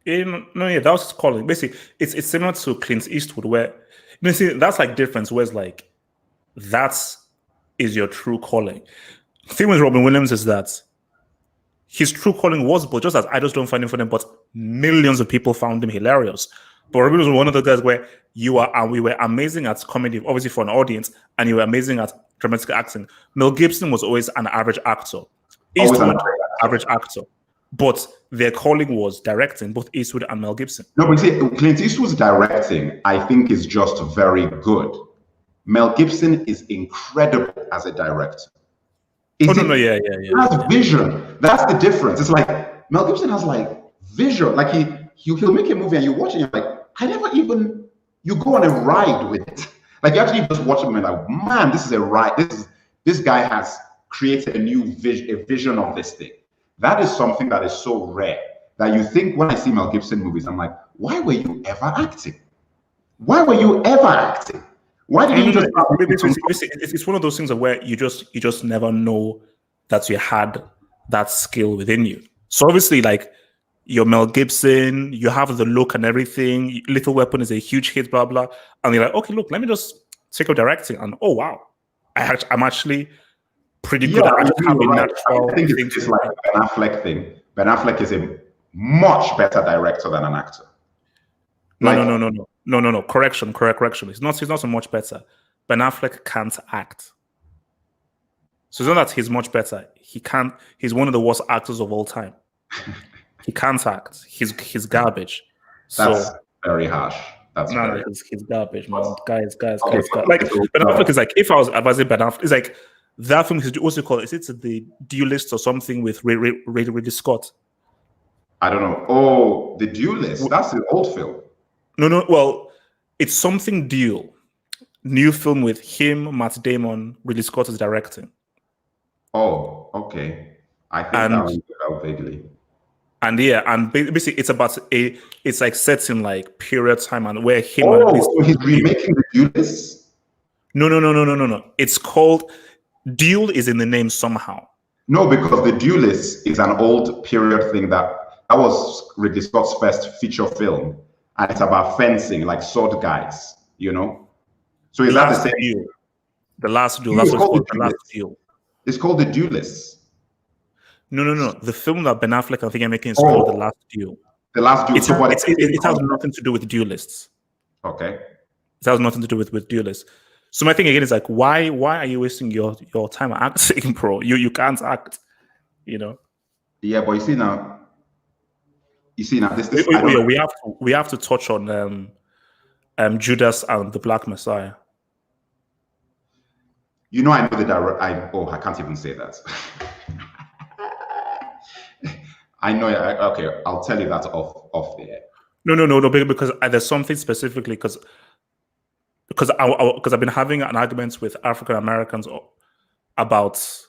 That was his calling. Basically, it's similar to Clint Eastwood, where see that's like difference. Where it's like that's is your true calling. The thing with Robin Williams is that his true calling was, but just as I just don't find him funny, but millions of people found him hilarious. But Robin was one of the guys where we were amazing at comedy, obviously for an audience, and you were amazing at dramatic acting. Mel Gibson was always an average actor. Eastwood, average actor. But their calling was directing, both Eastwood and Mel Gibson. No, but see, Clint Eastwood's directing, I think, is just very good. Mel Gibson is incredible as a director. He has vision. That's the difference. It's like Mel Gibson has like vision. Like he'll make a movie and you watch it and you're like, you go on a ride with it. Like you actually just watch it and you're like, man, this is a ride. This guy has created a new vision of this thing. That is something that is so rare that you think when I see Mel Gibson movies, I'm like, why were you ever acting? Why were you ever acting? Why did you just? It's one of those things where you just never know that you had that skill within you. So obviously, like you're Mel Gibson, you have the look and everything. Little Weapon is a huge hit, blah blah. And you're like, okay, look, let me just take up directing, and oh wow, I'm actually pretty good at having natural. I think it's like a Ben Affleck thing. Ben Affleck is a much better director than an actor. No. Correction. He's not so much better. Ben Affleck can't act. So it's not that he's much better. He's one of the worst actors of all time. He can't act. He's garbage. That's very harsh. He's garbage, man. Guys. Like Ben Affleck is like, if I was advising Ben Affleck, it's like that film is also called, is it The Duelist or something with Ridley Scott? I don't know. Oh, The Duelist. That's the old film. No. Well, it's something Duel. New film with him, Matt Damon, Ridley Scott is directing. Oh, okay. I think that was vaguely. And basically it's about it's like set in like period time and where him so he's remaking The Duelist? No. It's called Duel is in the name somehow. No, because The Duelist is an old period thing that was Ridley Scott's first feature film. And it's about fencing, like sword guys, you know? So is that the same? Duel. The Last Duel. That's what it's called. The Last Duel. It's called The Duelist. No. The film that Ben Affleck, I think, I'm making is called The Last Duel. The Last Duel. It has nothing to do with duelists. Okay. It has nothing to do with duelists. So my thing again is like, why are you wasting your time acting, bro? You can't act, you know? Yeah, but you see now, this Wait, wait, wait, we have to touch on Judas and the Black Messiah. You know, I know the director. I can't even say that. I know. Okay, I'll tell you that off the air. No, because there's something specifically because I've been having an argument with African Americans about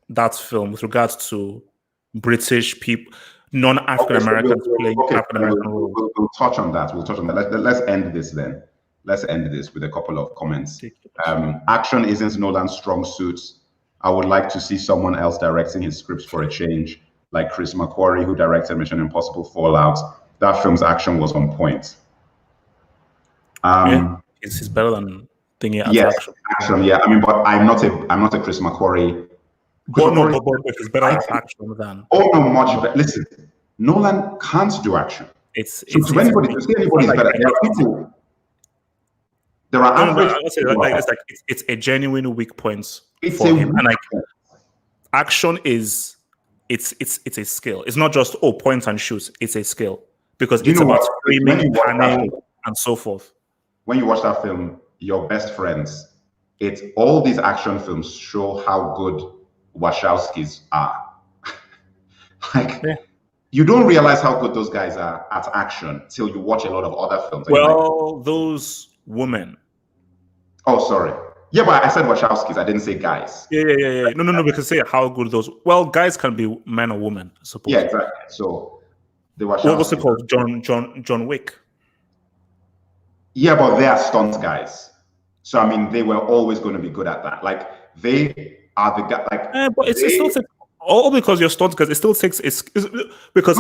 that film with regards to British people, non-African Americans playing African American roles. We'll touch on that. Let's end this then. Let's end this with a couple of comments. Action isn't Nolan's strong suit. I would like to see someone else directing his scripts for a change, like Chris McQuarrie, who directed Mission Impossible Fallout. That film's action was on point. It's better than thingy. Yes, action. Yeah, I mean, but I'm not a Chris McQuarrie. But it's better action than. Oh no, much better. Listen, Nolan can't do action. It's anybody is better. There are people. There are it's a genuine weak point for him, and like action is it's a skill. It's not just point and shoot. It's a skill because it's about framing, panning, and so forth. When you watch that film, Your Best Friends, all these action films show how good Wachowskis are. You don't realize how good those guys are at action till you watch a lot of other films. Well, those women. Oh, sorry. Yeah, but I said Wachowskis. I didn't say guys. Yeah. No, because say how good those. Well, guys can be men or women, I suppose. Yeah, exactly. So the Wachowskis. What was it called? John Wick. Yeah, but they are stunt guys. So I mean, they were always going to be good at that. Like they are the guy. Like, but it still takes all because you're stunt guys. It still takes because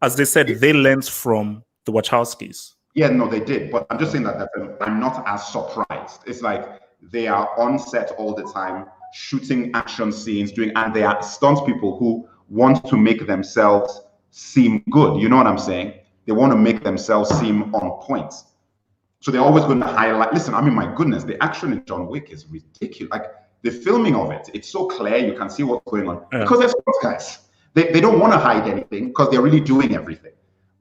as they said, they learned from the Wachowskis. Yeah, no, they did. But I'm just saying that I'm not as surprised. It's like they are on set all the time, shooting action scenes, and they are stunt people who want to make themselves seem good. You know what I'm saying? They want to make themselves seem on point. So they're always going to highlight. Listen, I mean, my goodness, the action in John Wick is ridiculous. Like the filming of it, it's so clear. You can see what's going on because they're stunt guys. They don't want to hide anything because they're really doing everything.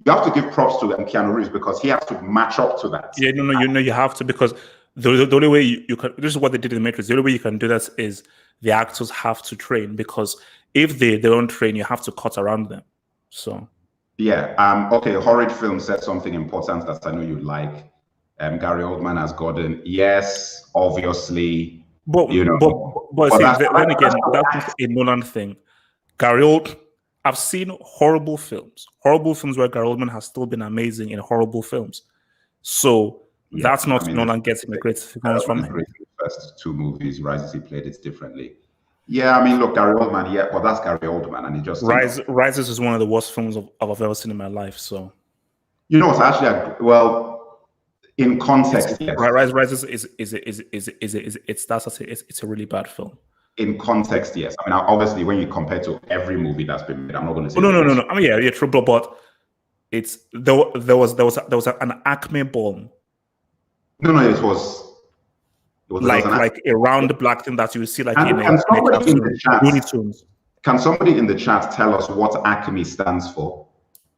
You have to give props to Keanu Reeves because he has to match up to that. Yeah, you have to because the only way you can. This is what they did in The Matrix. The only way you can do that is the actors have to train because if they don't train, you have to cut around them. So yeah. Okay. Horrid Film said something important that I know you like. Gary Oldman as Gordon. Yes, obviously. But then again, that's a Nolan thing. I've seen horrible films where Gary Oldman has still been amazing in horrible films. So that's not Nolan getting a great performance from him. The first two movies, Rises, he played it differently. Yeah, I mean, look, Gary Oldman, yeah, but that's Gary Oldman, and he just Rises is one of the worst films I've ever seen in my life. So, you know, it's actually in context, yes. Rises it's a really bad film. In context, yes. I mean, obviously, when you compare to every movie that's been made, I'm not going to say. No. I mean, yeah, true, but there was an Acme bomb. No, it was like a round black thing that you see like in Looney Tunes. Can somebody in the chat tell us what Acme stands for?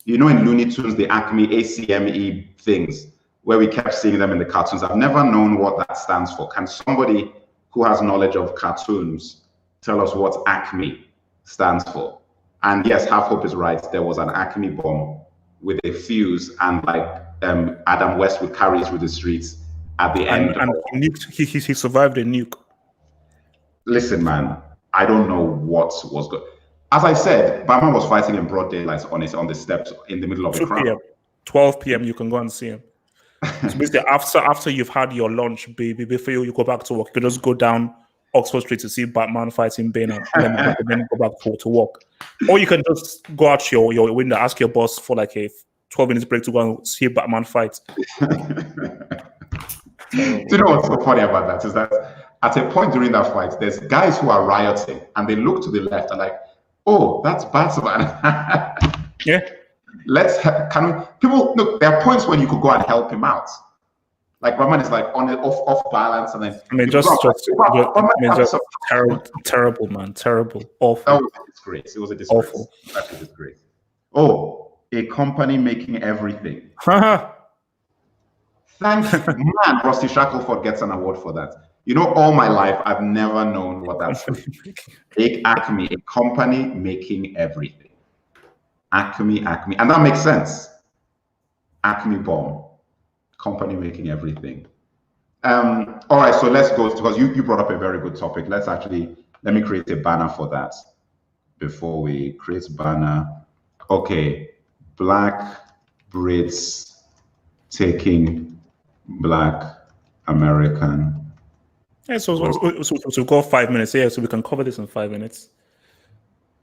You know, in Looney Tunes, the Acme ACME things where we kept seeing them in the cartoons. I've never known what that stands for. Can somebody who has knowledge of cartoons tell us what Acme stands for? And yes, Half Hope is right. There was an Acme bomb with a fuse, and like Adam West would carry it through the streets at the end. And he survived a nuke. Listen, man, I don't know what was good. As I said, Batman was fighting in broad daylight on the steps in the middle of the crowd. 12 p.m. you can go and see him. So basically, after you've had your lunch, baby, before you go back to work, you can just go down Oxford Street to see Batman fighting Bane, and then go back to work. Or you can just go out your window, ask your boss for like a 12-minute break to go and see Batman fight. Do you know what's so funny about that? Is that at a point during that fight, there's guys who are rioting, and they look to the left and like, oh, that's Batman. Yeah. People look, there are points when you could go and help him out. Like Batman is like on the off balance, and then I mean, just terrible, man, terrible, awful. That was a disgrace. It was a disgrace. Awful. That's a disgrace. Oh, a company making everything. Thank you, man. Rusty Shackelford gets an award for that. You know, all my life, I've never known what that's like. Acme, a company making everything. Acme, and that makes sense. Acme bomb, company making everything. All right, so let's go, because you brought up a very good topic. Let me create a banner for that before we create banner. Okay, Black Brits taking Black American. Yeah, so we've got 5 minutes here, so we can cover this in 5 minutes.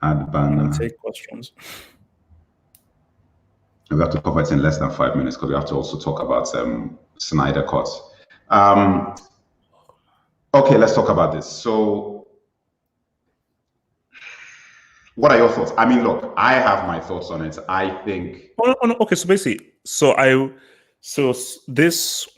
Add banner. And take questions. We have to cover it in less than 5 minutes because we have to also talk about Snyder cuts. Okay, let's talk about this. So, what are your thoughts? I mean, look, I have my thoughts on it. I think. Okay, so basically, so this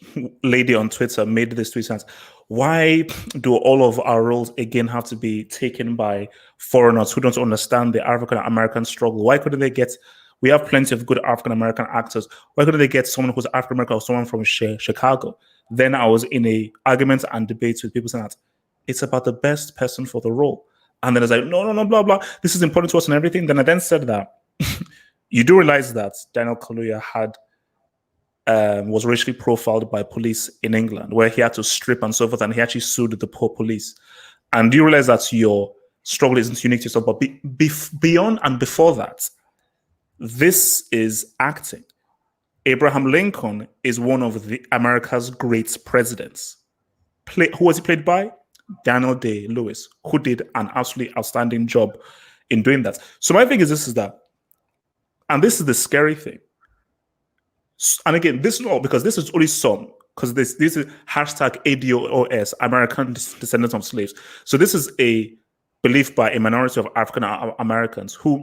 lady on Twitter made this tweet sense. Why do all of our roles again have to be taken by foreigners who don't understand the African American struggle? Why couldn't they get? We have plenty of good African American actors. Why couldn't they get someone who's African American or someone from Chicago? Then I was in a argument and debates with people saying that it's about the best person for the role. And then I was like, no, blah, blah. This is important to us and everything. Then I said that you do realize that Daniel Kaluuya was racially profiled by police in England, where he had to strip and so forth, and he actually sued the poor police. And do you realize that your struggle isn't unique to yourself? But beyond and before that, this is acting. Abraham Lincoln is one of America's great presidents. Who was he played by? Daniel Day-Lewis, who did an absolutely outstanding job in doing that. So my thing is that, and this is the scary thing. And again, this is all because this is only some, because this is hashtag ADOS, American Descendants of Slaves. So this is a belief by a minority of African Americans who,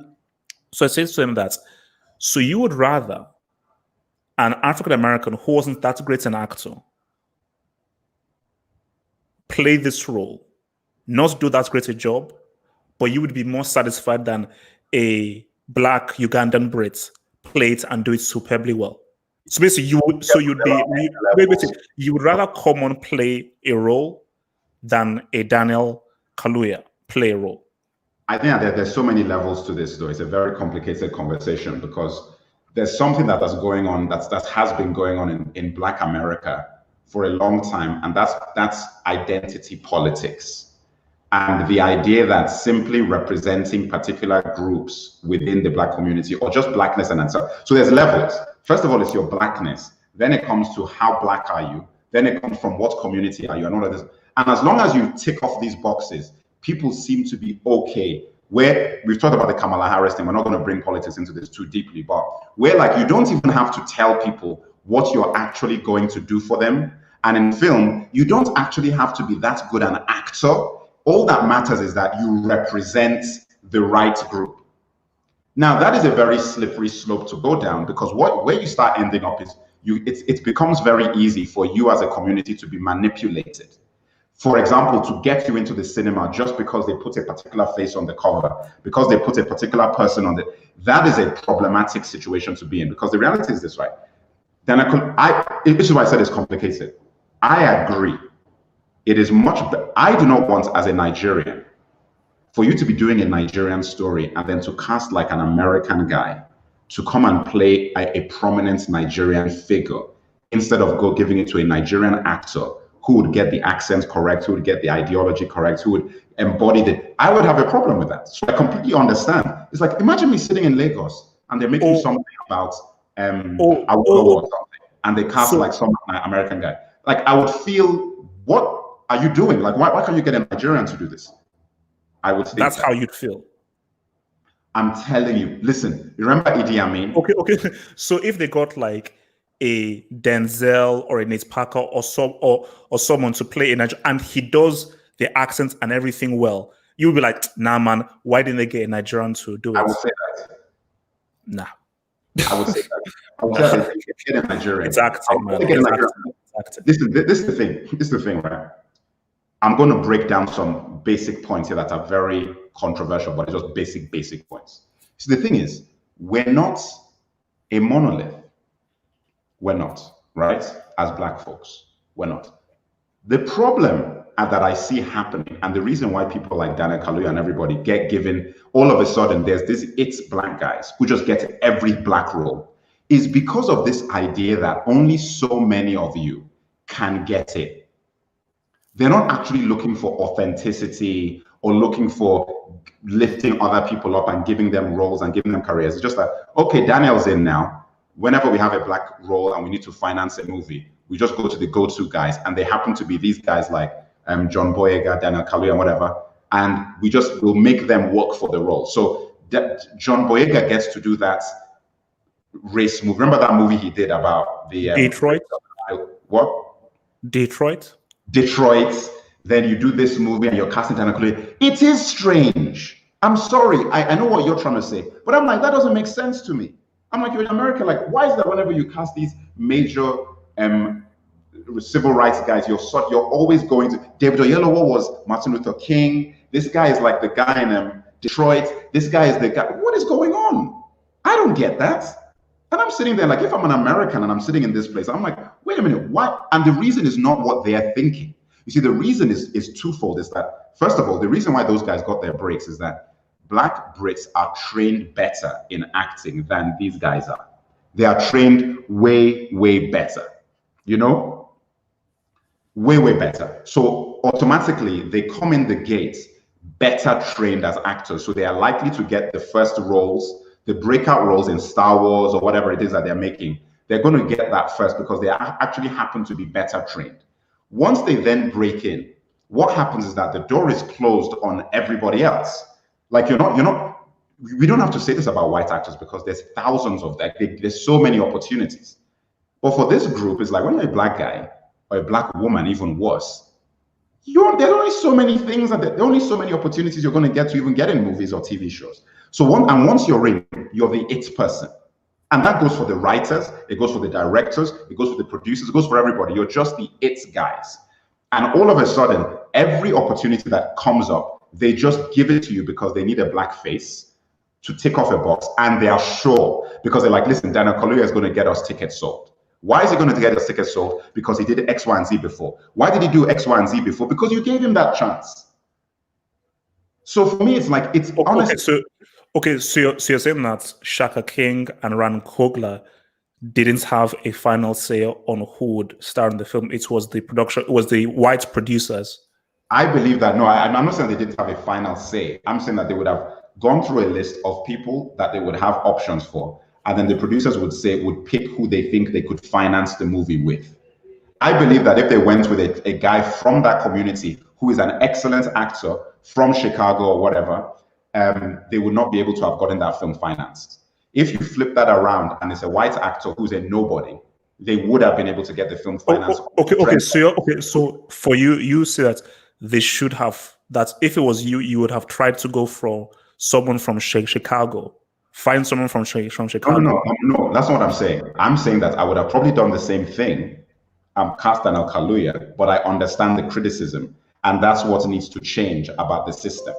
so I say to them that, so you would rather an African American who wasn't that great an actor play this role, not do that great a job, but you would be more satisfied than a Black Ugandan Brit play it and do it superbly well. So basically, you would rather come on play a role than a Daniel Kaluuya play a role. I think that there's so many levels to this, though. It's a very complicated conversation because there's something that is going on that has been going on in Black America for a long time, and that's identity politics. And the idea that simply representing particular groups within the Black community or just Blackness and so there's levels. First of all, it's your Blackness. Then it comes to how Black are you? Then it comes from what community are you and all of this. And as long as you tick off these boxes, people seem to be okay. Where we've talked about the Kamala Harris thing, we're not going to bring politics into this too deeply, but where like you don't even have to tell people what you're actually going to do for them. And in film, you don't actually have to be that good an actor. All that matters is that you represent the right group. Now, that is a very slippery slope to go down because where you start ending up is it becomes very easy for you as a community to be manipulated. For example, to get you into the cinema just because they put a particular face on the cover, because they put a particular person on that is a problematic situation to be in because the reality is this, right? Then this is why I said it's complicated. I agree. It is I do not want, as a Nigerian, for you to be doing a Nigerian story and then to cast like an American guy to come and play a prominent Nigerian figure instead of giving it to a Nigerian actor who would get the accent correct, who would get the ideology correct, who would embody it. I would have a problem with that. So I completely understand. It's like, imagine me sitting in Lagos and they're making something about or something, and they cast like some American guy. Like I would feel, what are you doing? Like why can't you get a Nigerian to do this? I would think that's how you'd feel. I'm telling you. Listen, remember Idi Amin? Okay. So if they got like a Denzel or a Nate Parker or someone to play in and he does the accents and everything well, you'll be like, nah, man, why didn't they get a Nigerian to do it? I would say that. Nah. I would say that. I would say that they get a Nigerian. It's acting, man. acting. This is the thing. This is the thing, right? I'm going to break down some basic points here that are very controversial, but it's just basic points. So the thing is, we're not a monolith. We're not, right? As Black folks, we're not. The problem that I see happening, and the reason why people like Daniel Kaluuya and everybody get given, all of a sudden, there's it's Black guys who just get every Black role, is because of this idea that only so many of you can get it. They're not actually looking for authenticity or looking for lifting other people up and giving them roles and giving them careers. It's just like, okay, Daniel's in now. Whenever we have a Black role and we need to finance a movie, we just go to the go-to guys, and they happen to be these guys like John Boyega, Daniel Kaluuya, and whatever, and we just will make them work for the role. So John Boyega gets to do that race movie. Remember that movie he did about the Detroit? What? Detroit. Then you do this movie and you're casting Daniel Kaluuya. It is strange. I'm sorry. I know what you're trying to say, but I'm like, that doesn't make sense to me. I'm like, you're in America. Like, why is that whenever you cast these major civil rights guys, you're always going to David Oyelowo was Martin Luther King. This guy is like the guy in Detroit. This guy is the guy. What is going on? I don't get that. And I'm sitting there like, if I'm an American and I'm sitting in this place, I'm like, wait a minute, what? And the reason is not what they're thinking. You see, the reason is twofold. Is that, first of all, the reason why those guys got their breaks is that Black Brits are trained better in acting than these guys are. They are trained way better, you know? Way better. So automatically, they come in the gates better trained as actors. So they are likely to get the first roles, the breakout roles in Star Wars or whatever it is that they're making. They're going to get that first because they actually happen to be better trained. Once they then break in, what happens is that the door is closed on everybody else. Like we don't have to say this about white actors because there's thousands of them. There's so many opportunities. But for this group, it's like when you're a Black guy or a Black woman, even worse, there's only so many things and there are only so many opportunities you're going to get to even get in movies or TV shows. So once you're in, you're the it person. And that goes for the writers, it goes for the directors, it goes for the producers, it goes for everybody. You're just the it guys. And all of a sudden, every opportunity that comes up, they just give it to you because they need a Black face to tick off a box. And they are sure because they're like, listen, Daniel Kaluuya is going to get us tickets sold. Why is he going to get us tickets sold? Because he did X, Y, and Z before. Why did he do X, Y, and Z before? Because you gave him that chance. So for me, it's like, it's honestly. So you're saying that Shaka King and Ryan Coogler didn't have a final say on who would star in the film. It was the production, it was the white producers. I believe that, no, I'm not saying they didn't have a final say. I'm saying that they would have gone through a list of people that they would have options for. And then the producers would pick who they think they could finance the movie with. I believe that if they went with a guy from that community who is an excellent actor from Chicago or whatever, they would not be able to have gotten that film financed. If you flip that around and it's a white actor who's a nobody, they would have been able to get the film financed. So for you say that they should have, that if it was you would have tried to go for someone from Chicago, find someone from Chicago. No, that's not what I'm saying. I'm saying that I would have probably done the same thing. I'm cast Daniel Kaluuya, but I understand the criticism, and that's what needs to change about the system.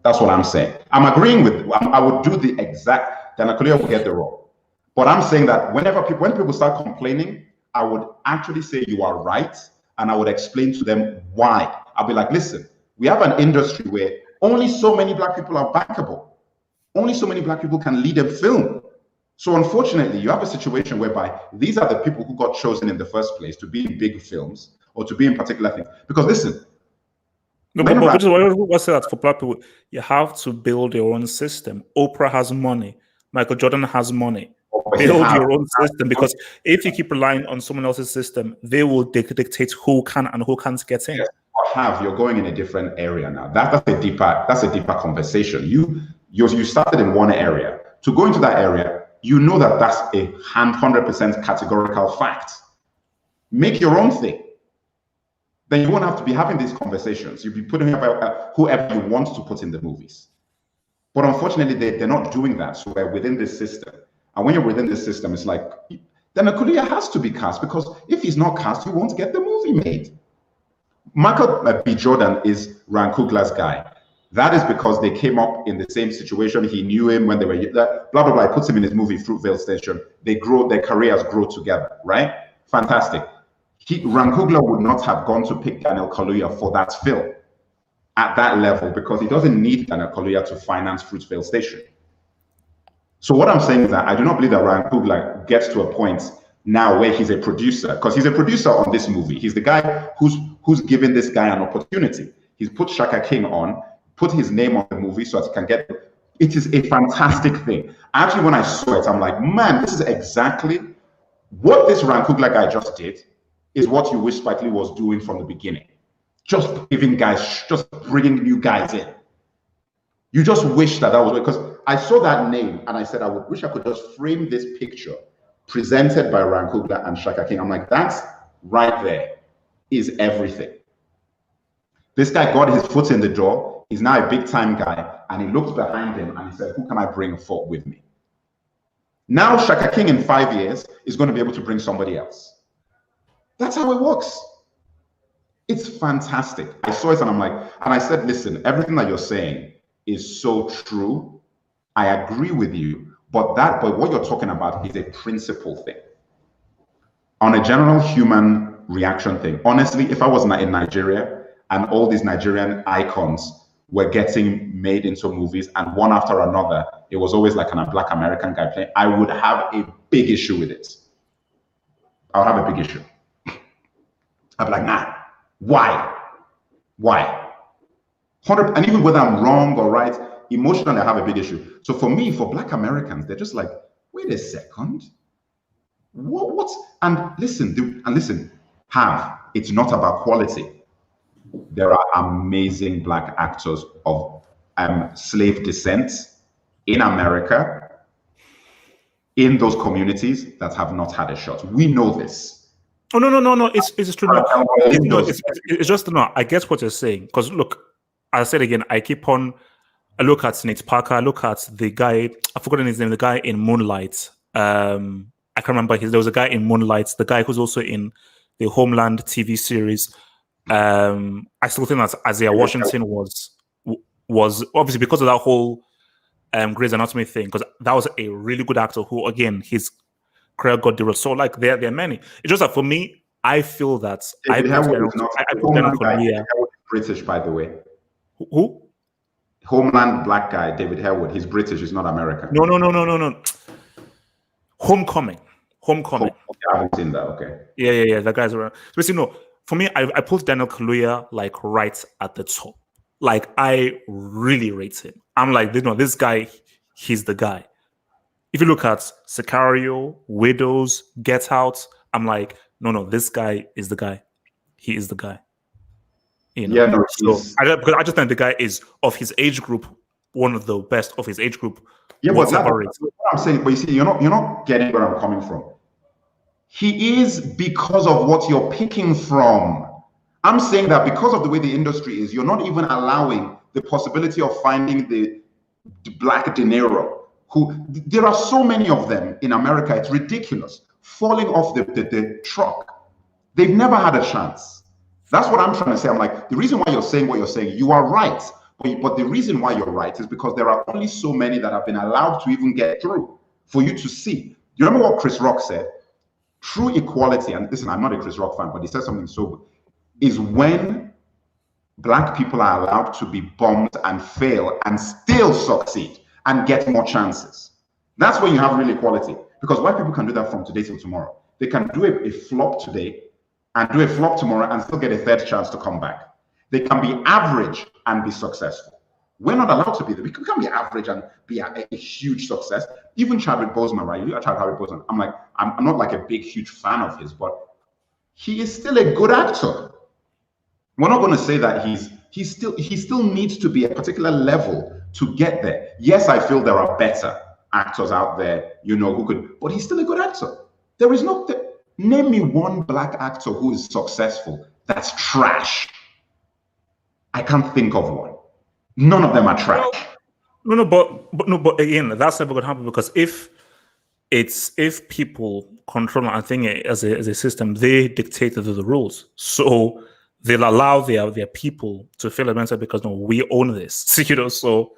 That's what I'm saying. I'm agreeing with. I would do the exact. Daniel Kaluuya will get the role, but I'm saying that when people start complaining, I would actually say you are right, and I would explain to them why. I'll be like, listen, we have an industry where only so many Black people are backable. Only so many Black people can lead a film. So unfortunately, you have a situation whereby these are the people who got chosen in the first place to be in big films or to be in particular things. Because listen, what's that for Black people? You have to build your own system. Oprah has money. Michael Jordan has money. Build your own system, because if you keep relying on someone else's system, they will dictate who can and who can't get in. Yes, you're going in a different area now. That's a deeper conversation. You started in one area. To go into that area, you know that's a 100% categorical fact. Make your own thing. Then you won't have to be having these conversations. You'll be putting whoever you want to put in the movies. But unfortunately, they're not doing that. So we're within this system. And when you're within this system, it's like then Kaluuya has to be cast, because if he's not cast, he won't get the movie made. Michael B. Jordan is Ryan Coogler's guy. That is because they came up in the same situation. He knew him when they were blah blah blah. He puts him in his movie Fruitvale Station. They grow, their careers grow together, right? Fantastic. Ryan Coogler would not have gone to pick Daniel Kaluuya for that film at that level, because he doesn't need Daniel Kaluuya to finance Fruitvale Station. So what I'm saying is that I do not believe that Ryan Coogler gets to a point now where he's a producer, because he's a producer on this movie. He's the guy who's given this guy an opportunity. He's put Shaka King on, put his name on the movie so that he can get it. It is a fantastic thing. Actually, when I saw it, I'm like, man, this is exactly what this Ryan Coogler guy just did, is what you wish Spike Lee was doing from the beginning. Just giving guys, just bringing new guys in. You just wish that was, because I saw that name and I said, I would wish I could just frame this picture presented by Ryan Coogler and Shaka King. I'm like, that's right there is everything. This guy got his foot in the door. He's now a big time guy, and he looked behind him and he said, who can I bring forth with me? Now Shaka King in 5 years is going to be able to bring somebody else. That's how it works. It's fantastic. I saw it and I'm like, and I said, listen, everything that you're saying is so true. I agree with you, but what you're talking about is a principle thing. On a general human reaction thing, honestly, if I was in Nigeria and all these Nigerian icons were getting made into movies and one after another, it was always like a Black American guy playing, I would have a big issue with it. I'll have a big issue. I'd be like, nah, why? 100, and even whether I'm wrong or right, emotionally, I have a big issue. So for me, for Black Americans, they're just like, wait a second. What? And listen, it's not about quality. There are amazing Black actors of slave descent in America, in those communities that have not had a shot. We know this. Oh no! It's true. It's just no. I guess what you're saying, because look, I said again, I look at Nate Parker. I look at the guy. I've forgotten his name. The guy in Moonlight. I can't remember his. There was a guy in Moonlight. The guy who's also in the Homeland TV series. I still think that Isaiah Washington was obviously because of that whole Grey's Anatomy thing, because that was a really good actor who, again, his career got derailed. So like there are many. It's just that for me, I feel that I put British, by the way. Who? Homeland black guy, David Harewood. He's British. He's not American. No. Homecoming. Okay, I haven't seen that. Okay. Yeah. That guy's around. So basically, no. For me, I put Daniel Kaluuya like right at the top. Like I really rate him. I'm like, this guy, he's the guy. If you look at Sicario, Widows, Get Out, I'm like, no, this guy is the guy. He is the guy. You know? Yeah, no. So I just think the guy is of his age group, one of the best of his age group. Yeah, but that's what I'm saying. But you see, you're not getting where I'm coming from. He is because of what you're picking from. I'm saying that because of the way the industry is, you're not even allowing the possibility of finding the Black De Niro. There are so many of them in America, it's ridiculous, falling off the truck. They've never had a chance. That's what I'm trying to say. I'm like, the reason why you're saying what you're saying, you are right. But the reason why you're right is because there are only so many that have been allowed to even get through for you to see. You remember what Chris Rock said? True equality, and listen, I'm not a Chris Rock fan, but he said something so good, is when Black people are allowed to be bombed and fail and still succeed and get more chances. That's when you have real equality. Because white people can do that from today till tomorrow. They can do a flop today and do a flop tomorrow and still get a third chance to come back. They can be average and be successful. We're not allowed to be there. We can't be average and be a huge success. Even Chadwick Boseman, right? You look at Chadwick Boseman. I'm like, I'm not like a big, huge fan of his, but he is still a good actor. We're not going to say that he still needs to be a particular level to get there. Yes, I feel there are better actors out there, who could, but he's still a good actor. There is no, name me one Black actor who is successful that's trash. I can't think of one. None of them are trash. No, but again, that's never going to happen, because if it's if people control, I think as a system, they dictate the rules. So they'll allow their people to feel mental because no, we own this. You know, so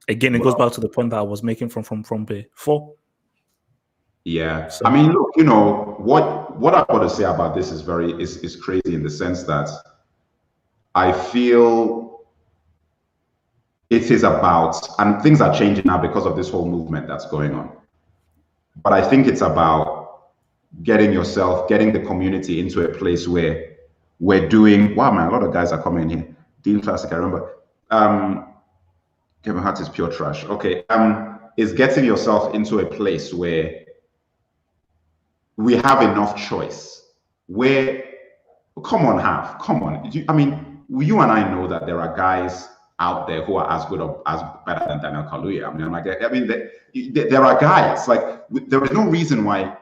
again, it goes back to the point that I was making from before. Yeah. So, I mean, look, you know, what I want to say about this is is crazy in the sense that I feel it is about, and things are changing now because of this whole movement that's going on. But I think it's about getting the community into a place where we're doing, wow, man, a lot of guys are coming in here. Dean Classic, I remember. Kevin Hart is pure trash. Okay. Is getting yourself into a place where we have enough choice. Where, come on. I mean, you and I know that there are guys out there who are as good or as better than Daniel Kaluuya. There are guys, like, there is no reason why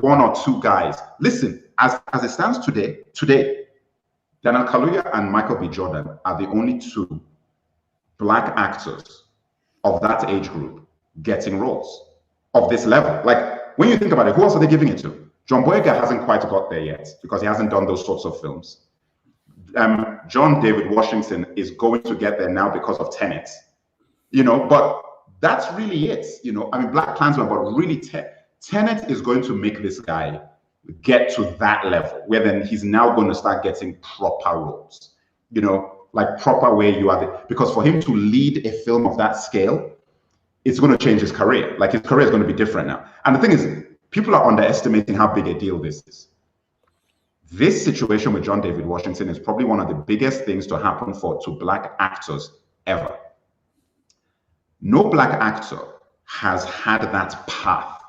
one or two guys, listen, as it stands today, Daniel Kaluuya and Michael B. Jordan are the only two Black actors of that age group getting roles of this level. Like, when you think about it, who else are they giving it to? John Boyega hasn't quite got there yet because he hasn't done those sorts of films. John David Washington is going to get there now because of Tenet, you know, but that's really it, you know. I mean, Black Klansman, but really Tenet is going to make this guy get to that level where then he's now going to start getting proper roles, you know, like proper where you are, because for him to lead a film of that scale, it's going to change his career. Like, his career is going to be different now. And the thing is, people are underestimating how big a deal this is. This situation with John David Washington is probably one of the biggest things to happen to Black actors ever. No Black actor has had that path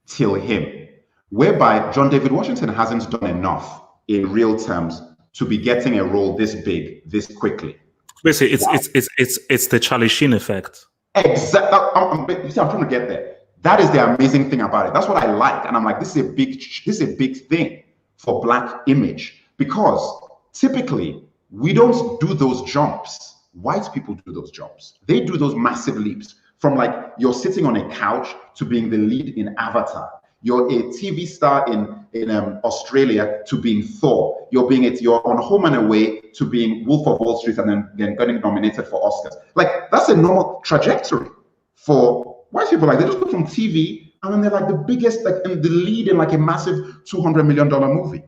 till him, whereby John David Washington hasn't done enough in real terms to be getting a role this big, this quickly. Basically, it's the Charlie Sheen effect. Exactly. I'm trying to get there. That is the amazing thing about it. That's what I like, and I'm like, this is a big thing for Black image, because typically we don't do those jumps. White people do those jumps. They do those massive leaps from, like, you're sitting on a couch to being the lead in Avatar. You're a TV star in Australia to being Thor. You're on Home and Away to being Wolf of Wall Street, and then getting nominated for Oscars. Like, that's a normal trajectory for white people. Like, they just go from TV and then they're like the biggest, like, in the lead in like a massive $200 million movie.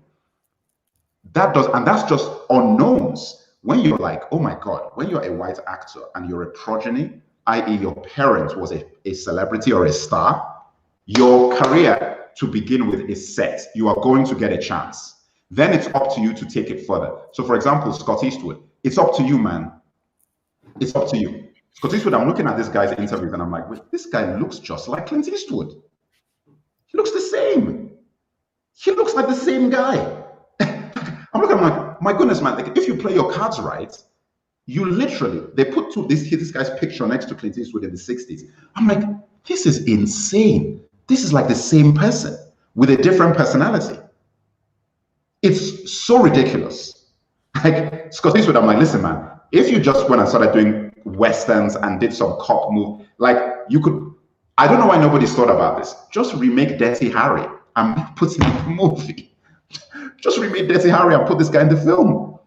That's just unknowns. When you're like, oh my God, when you're a white actor and you're a progeny, i.e. your parent was a celebrity or a star, your career to begin with is set. You are going to get a chance. Then it's up to you to take it further. So, for example, Scott Eastwood, it's up to you, man. It's up to you. Scott Eastwood, I'm looking at this guy's interviews and I'm like, wait, this guy looks just like Clint Eastwood. He looks the same. He looks like the same guy. I'm looking, I'm like, my goodness, man, like, if you play your cards right, you literally, they put this guy's picture next to Clint Eastwood in the 60s. I'm like, this is insane. This is like the same person with a different personality. It's so ridiculous. Like, Scott Eastwood, I'm like, listen, man, if you just went and started doing Westerns and did some cop move, like, you could, I don't know why nobody's thought about this. Just remake Dirty Harry and put him in the movie. Just remake Dirty Harry and put this guy in the film.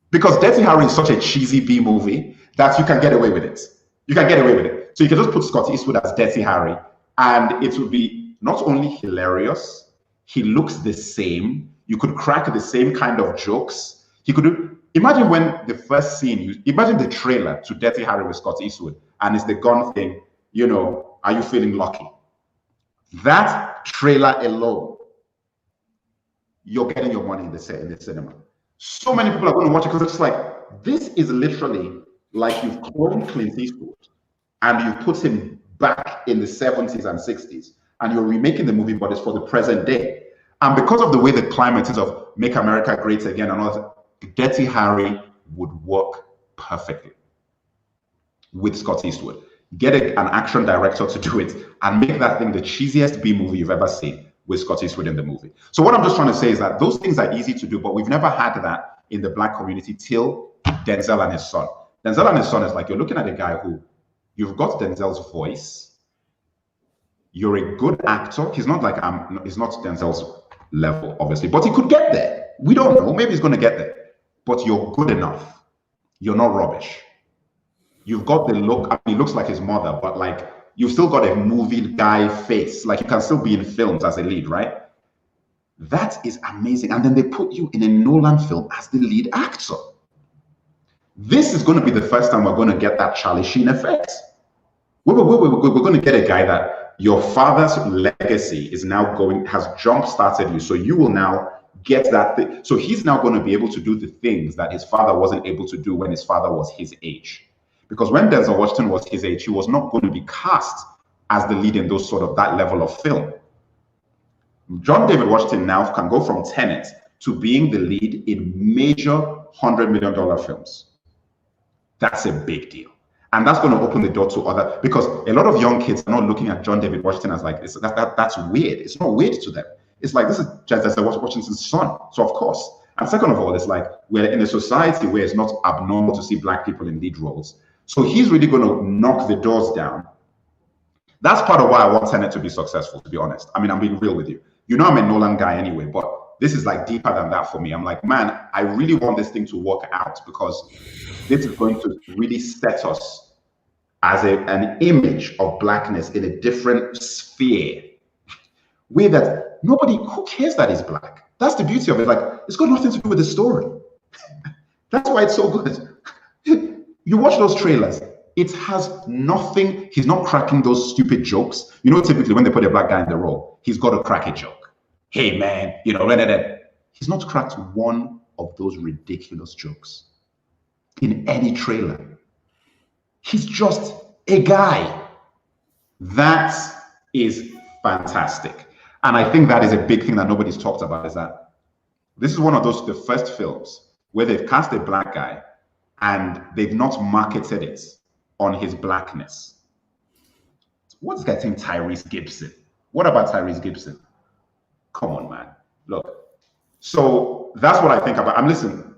Because Dirty Harry is such a cheesy B movie that you can get away with it. You can get away with it. So you can just put Scott Eastwood as Dirty Harry, and it would be not only hilarious, he looks the same. You could crack the same kind of jokes. He could do, imagine when the first scene, imagine the trailer to Dirty Harry with Scott Eastwood, and it's the gun thing, you know, are you feeling lucky? That trailer alone, you're getting your money in the cinema. So many people are going to watch it because it's like, this is literally like you've cloned Clint Eastwood and you've put him back in the 70s and 60s, and you're remaking the movie, but it's for the present day. And because of the way the climate is of Make America Great Again and all that, Dirty Harry would work perfectly with Scott Eastwood. Get an action director to do it and make that thing the cheesiest B movie you've ever seen with Scott Eastwood in the movie. So what I'm just trying to say is that those things are easy to do, but we've never had that in the Black community till Denzel and his son. Denzel and his son is like, you're looking at a guy who, you've got Denzel's voice, you're a good actor. He's not like he's not Denzel's level, obviously, but he could get there. We don't know. Maybe he's going to get there. But you're good enough. You're not rubbish. You've got the look. I mean, he looks like his mother, but like you've still got a movie guy face. Like you can still be in films as a lead, right? That is amazing. And then they put you in a Nolan film as the lead actor. This is going to be the first time we're going to get that Charlie Sheen effect. We're going to get a guy that your father's legacy is now has jump-started you. So you will now get that thing. So he's now going to be able to do the things that his father wasn't able to do when his father was his age. Because when Denzel Washington was his age, he was not going to be cast as the lead in those sort of that level of film. John David Washington now can go from Tenet to being the lead in major $100 million films. That's a big deal. And that's going to open the door to other, because a lot of young kids are not looking at John David Washington as like, that's weird. It's not weird to them. It's like, this is Denzel Washington's son. So of course. And second of all, it's like, we're in a society where it's not abnormal to see Black people in lead roles. So he's really going to knock the doors down. That's part of why I want Tenet to be successful, to be honest. I mean, I'm being real with you. You know I'm a Nolan guy anyway, but this is like deeper than that for me. I'm like, man, I really want this thing to work out, because this is going to really set us as an image of Blackness in a different sphere. Where that who cares that he's Black? That's the beauty of it. Like, it's got nothing to do with the story. That's why it's so good. You watch those trailers, it has nothing. He's not cracking those stupid jokes. You know, typically when they put a Black guy in the role, he's got to crack a joke. Hey, man, you know, he's not cracked one of those ridiculous jokes in any trailer. He's just a guy. That is fantastic. And I think that is a big thing that nobody's talked about, is that this is one of the first films where they've cast a Black guy and they've not marketed it on his Blackness. What's this guy named Tyrese Gibson? What about Tyrese Gibson? Come on, man. Look. So that's what I think about. Listen,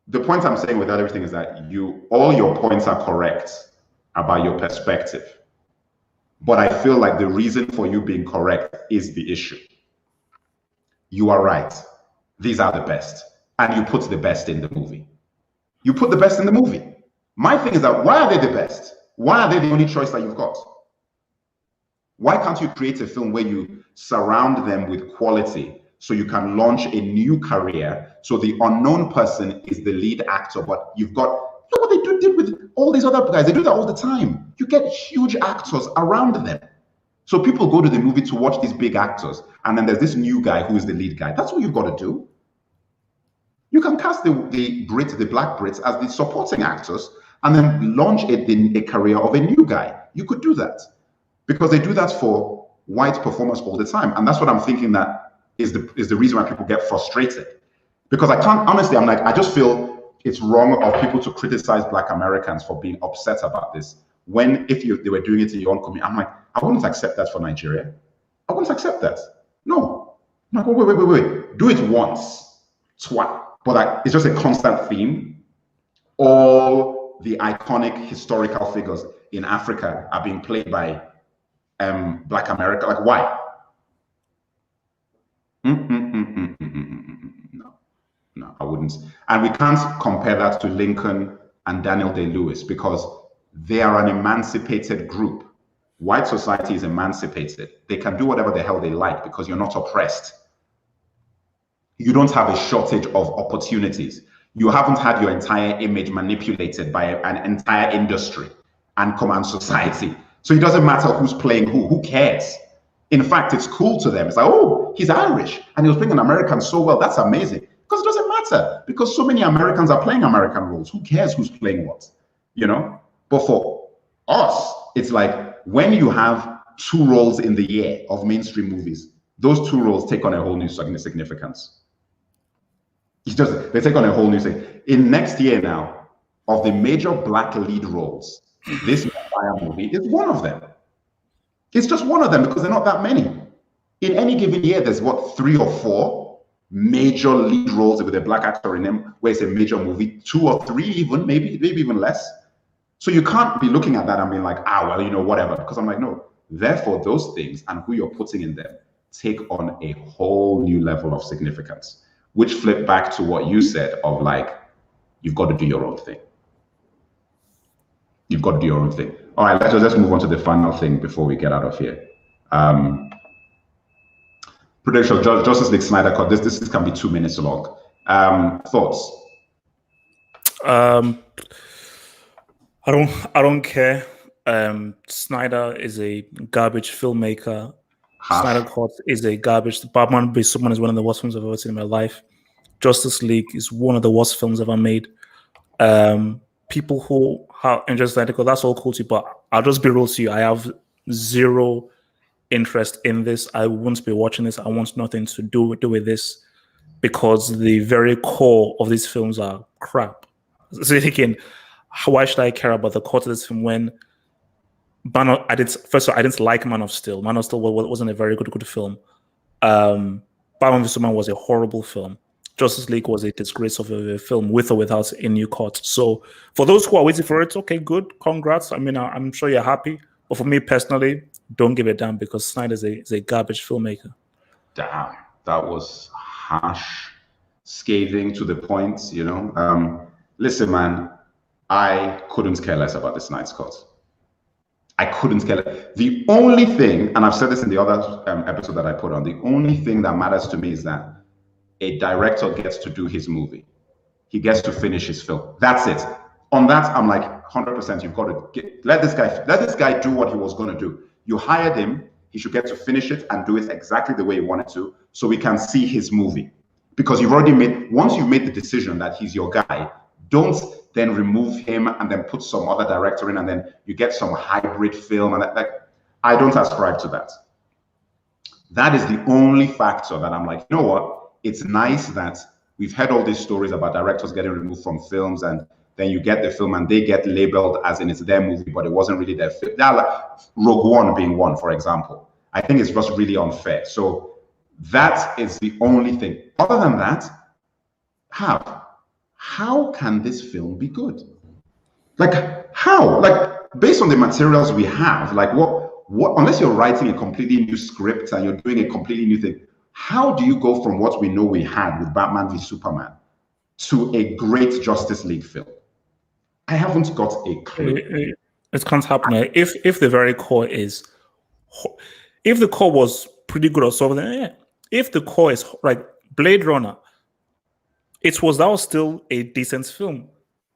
the point I'm saying with that everything is that all your points are correct about your perspective. But I feel like the reason for you being correct is the issue. You are right. These are the best. And you put the best in the movie. You put the best in the movie. My thing is that, why are they the best? Why are they the only choice that you've got? Why can't you create a film where you surround them with quality so you can launch a new career? So the unknown person is the lead actor, but you've got, look what they did with all these other guys. They do that all the time. You get huge actors around them. So people go to the movie to watch these big actors, and then there's this new guy who is the lead guy. That's what you've got to do. You can cast the Black Brits as the supporting actors, and then launch a career of a new guy. You could do that, because they do that for white performers all the time. And that's what I'm thinking that is the reason why people get frustrated. Because I can't, honestly, I'm like, I just feel it's wrong of people to criticize Black Americans for being upset about this. When, if they were doing it in your own community, I'm like, I wouldn't accept that for Nigeria. I wouldn't accept that. No. I'm like, wait. Do it once, twice. But it's just a constant theme. All the iconic historical figures in Africa are being played by Black America. Like, why? No, I wouldn't. And we can't compare that to Lincoln and Daniel Day-Lewis, because they are an emancipated group. White society is emancipated. They can do whatever the hell they like because you're not oppressed. You don't have a shortage of opportunities. You haven't had your entire image manipulated by an entire industry and command society. So it doesn't matter who's playing who cares? In fact, it's cool to them. It's like, oh, he's Irish and he was playing an American so well. That's amazing. Because it doesn't matter, because so many Americans are playing American roles. Who cares who's playing what? You know? But for us, it's like when you have 2 roles in the year of mainstream movies, those 2 roles take on a whole new significance. They take on a whole new thing. In next year now, of the major Black lead roles, this entire movie is one of them. It's just one of them, because they're not that many. In any given year, there's what, 3 or 4 major lead roles with a Black actor in them, where it's a major movie, 2 or 3 even, maybe even less. So you can't be looking at that and being like, well, you know, whatever. Because I'm like, no, Therefore, those things and who you're putting in them take on a whole new level of significance, which flip back to what you said of like, you've got to do your own thing. You've got to do your own thing. All right, let's move on to the final thing before we get out of here. Prediction, Justice League Snyder Cut. This can be 2 minutes long. Thoughts? I don't care. Snyder is a garbage filmmaker. Snyder Cut is a garbage. Batman v Superman is one of the worst films I've ever seen in my life. Justice League is one of the worst films ever made. People who enjoy Snyder Cut, that's all cool too, but I'll just be real to you. I have zero interest in this. I won't be watching this. I want nothing to do with this because the very core of these films are crap. So again, why should I care about the core of this film when I didn't like Man of Steel. Man of Steel wasn't a very good film. Batman v Superman was a horrible film. Justice League was a disgrace of a film with or without a new cut. So for those who are waiting for it, okay, good, congrats. I mean, I'm sure you're happy. But for me personally, don't give a damn because Snyder is a garbage filmmaker. Damn, that was harsh, scathing to the point, you know. Listen, man, I couldn't care less about the Snyder Cut. I couldn't care less. The only thing, and I've said this in the other episode that I put on, the only thing that matters to me is that a director gets to do his movie. He gets to finish his film. That's it. On that, I'm like 100%. You've got to let this guy do what he was going to do. You hired him. He should get to finish it and do it exactly the way he wanted to, so we can see his movie. Because you've already once you've made the decision that he's your guy, don't then remove him and then put some other director in, and then you get some hybrid film. And I don't ascribe to that. That is the only factor that I'm like, you know what? It's nice that we've heard all these stories about directors getting removed from films, and then you get the film and they get labeled as in it's their movie, but it wasn't really their film. Like Rogue One being one, for example. I think it's just really unfair. So that is the only thing. Other than that, how can this film be good? Like how? Like based on the materials we have, like what unless you're writing a completely new script and you're doing a completely new thing, how do you go from what we know we had with Batman v Superman to a great Justice League film? I haven't got a clue. It can't happen. If the very core is, if the core was pretty good or something, yeah. If the core is like Blade Runner, that was still a decent film.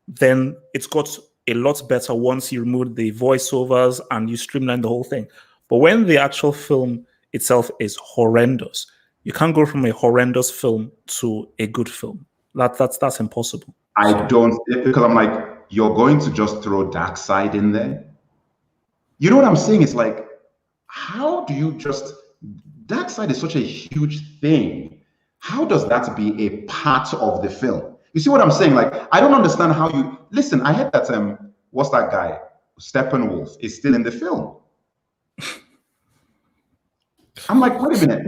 Then it's got a lot better once you remove the voiceovers and you streamline the whole thing. But when the actual film itself is horrendous, you can't go from a horrendous film to a good film. That's impossible. I don't, because I'm like, you're going to just throw Darkseid in there. You know what I'm saying? It's like, how do you just, Darkseid is such a huge thing. How does that be a part of the film? You see what I'm saying? Like, I don't understand how you, listen, I heard that, what's that guy? Steppenwolf is still in the film. I'm like, wait a minute.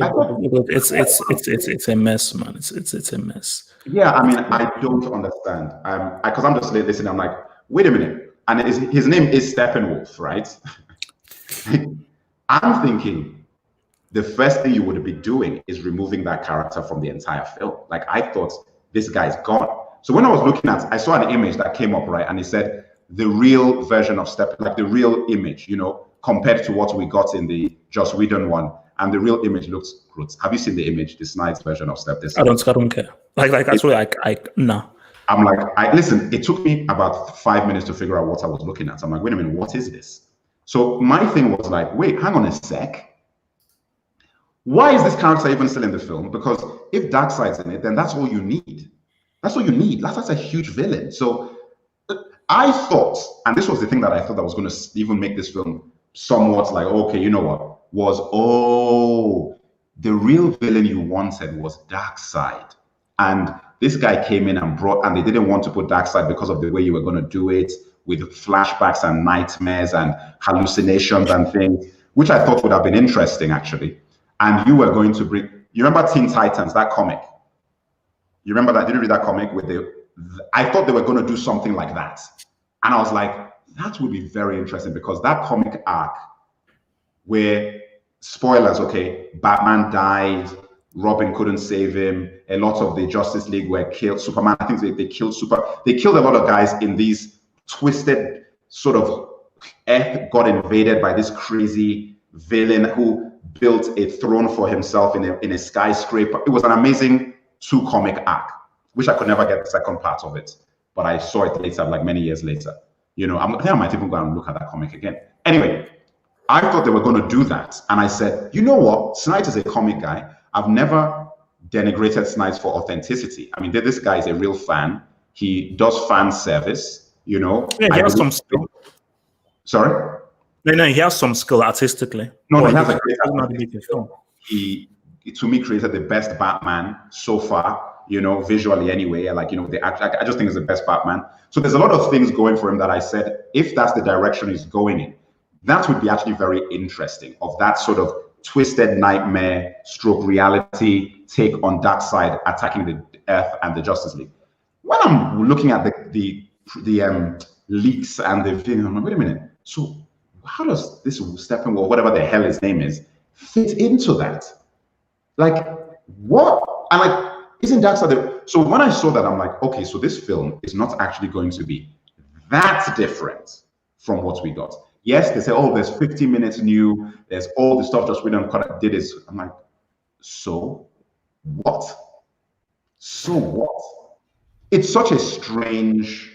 It's a mess, man. It's a mess. Yeah, I mean, I don't understand. Because I'm just listening. I'm like, wait a minute. And his name is Steppenwolf, right? I'm thinking the first thing you would be doing is removing that character from the entire film. Like, I thought this guy's gone. So when I was looking at, I saw an image that came up, right? And it said the real version of like the real image, you know, compared to what we got in the Joss Whedon one. And the real image looks good. Have you seen the image, the Snyder's version of Step? I don't care. Like that's why no. I'm like, listen, it took me about 5 minutes to figure out what I was looking at. I'm like, wait a minute, what is this? So my thing was like, wait, hang on a sec. Why is this character even still in the film? Because if Darkseid's in it, then that's all you need. That's all you need. That's a huge villain. So I thought, and this was the thing that I thought that was going to even make this film somewhat like, okay, you know what? The real villain you wanted was Darkseid. And this guy came in and they didn't want to put Darkseid because of the way you were going to do it with flashbacks and nightmares and hallucinations and things, which I thought would have been interesting, actually. And you were going to bring, you remember Teen Titans, that comic? You remember that? Did you read that comic I thought they were going to do something like that. And I was like, that would be very interesting because that comic arc where, spoilers, okay, Batman died, Robin couldn't save him, a lot of the Justice League were killed, Superman, I think they killed they killed a lot of guys in these twisted sort of, Earth got invaded by this crazy villain who built a throne for himself in a skyscraper. It was an amazing 2-comic arc. Wish I could never get the second part of it, but I saw it later, like many years later. You know, I think I might even go and look at that comic again. Anyway, I thought they were going to do that. And I said, you know what? Snyder is a comic guy. I've never denigrated Snyder for authenticity. I mean, this guy is a real fan. He does fan service, you know. Yeah, he has some skill. Sorry? No, he has some skill artistically. No, he has a great film. He, to me, created the best Batman so far, you know, visually anyway. Like, you know, I just think it's the best Batman. So there's a lot of things going for him that I said, if that's the direction he's going in, that would be actually very interesting, of that sort of twisted nightmare stroke reality take on Darkseid attacking the Earth and the Justice League. When I'm looking at the leaks and the thing, I'm like, wait a minute. So how does this Steppenwolf, whatever the hell his name is, fit into that? Like, what? And like, isn't Darkseid? So when I saw that, I'm like, okay, so this film is not actually going to be that different from what we got. Yes, they say, oh, there's 50 minutes new. There's all the stuff just we don't did is. I'm like, so what? So what? It's such a strange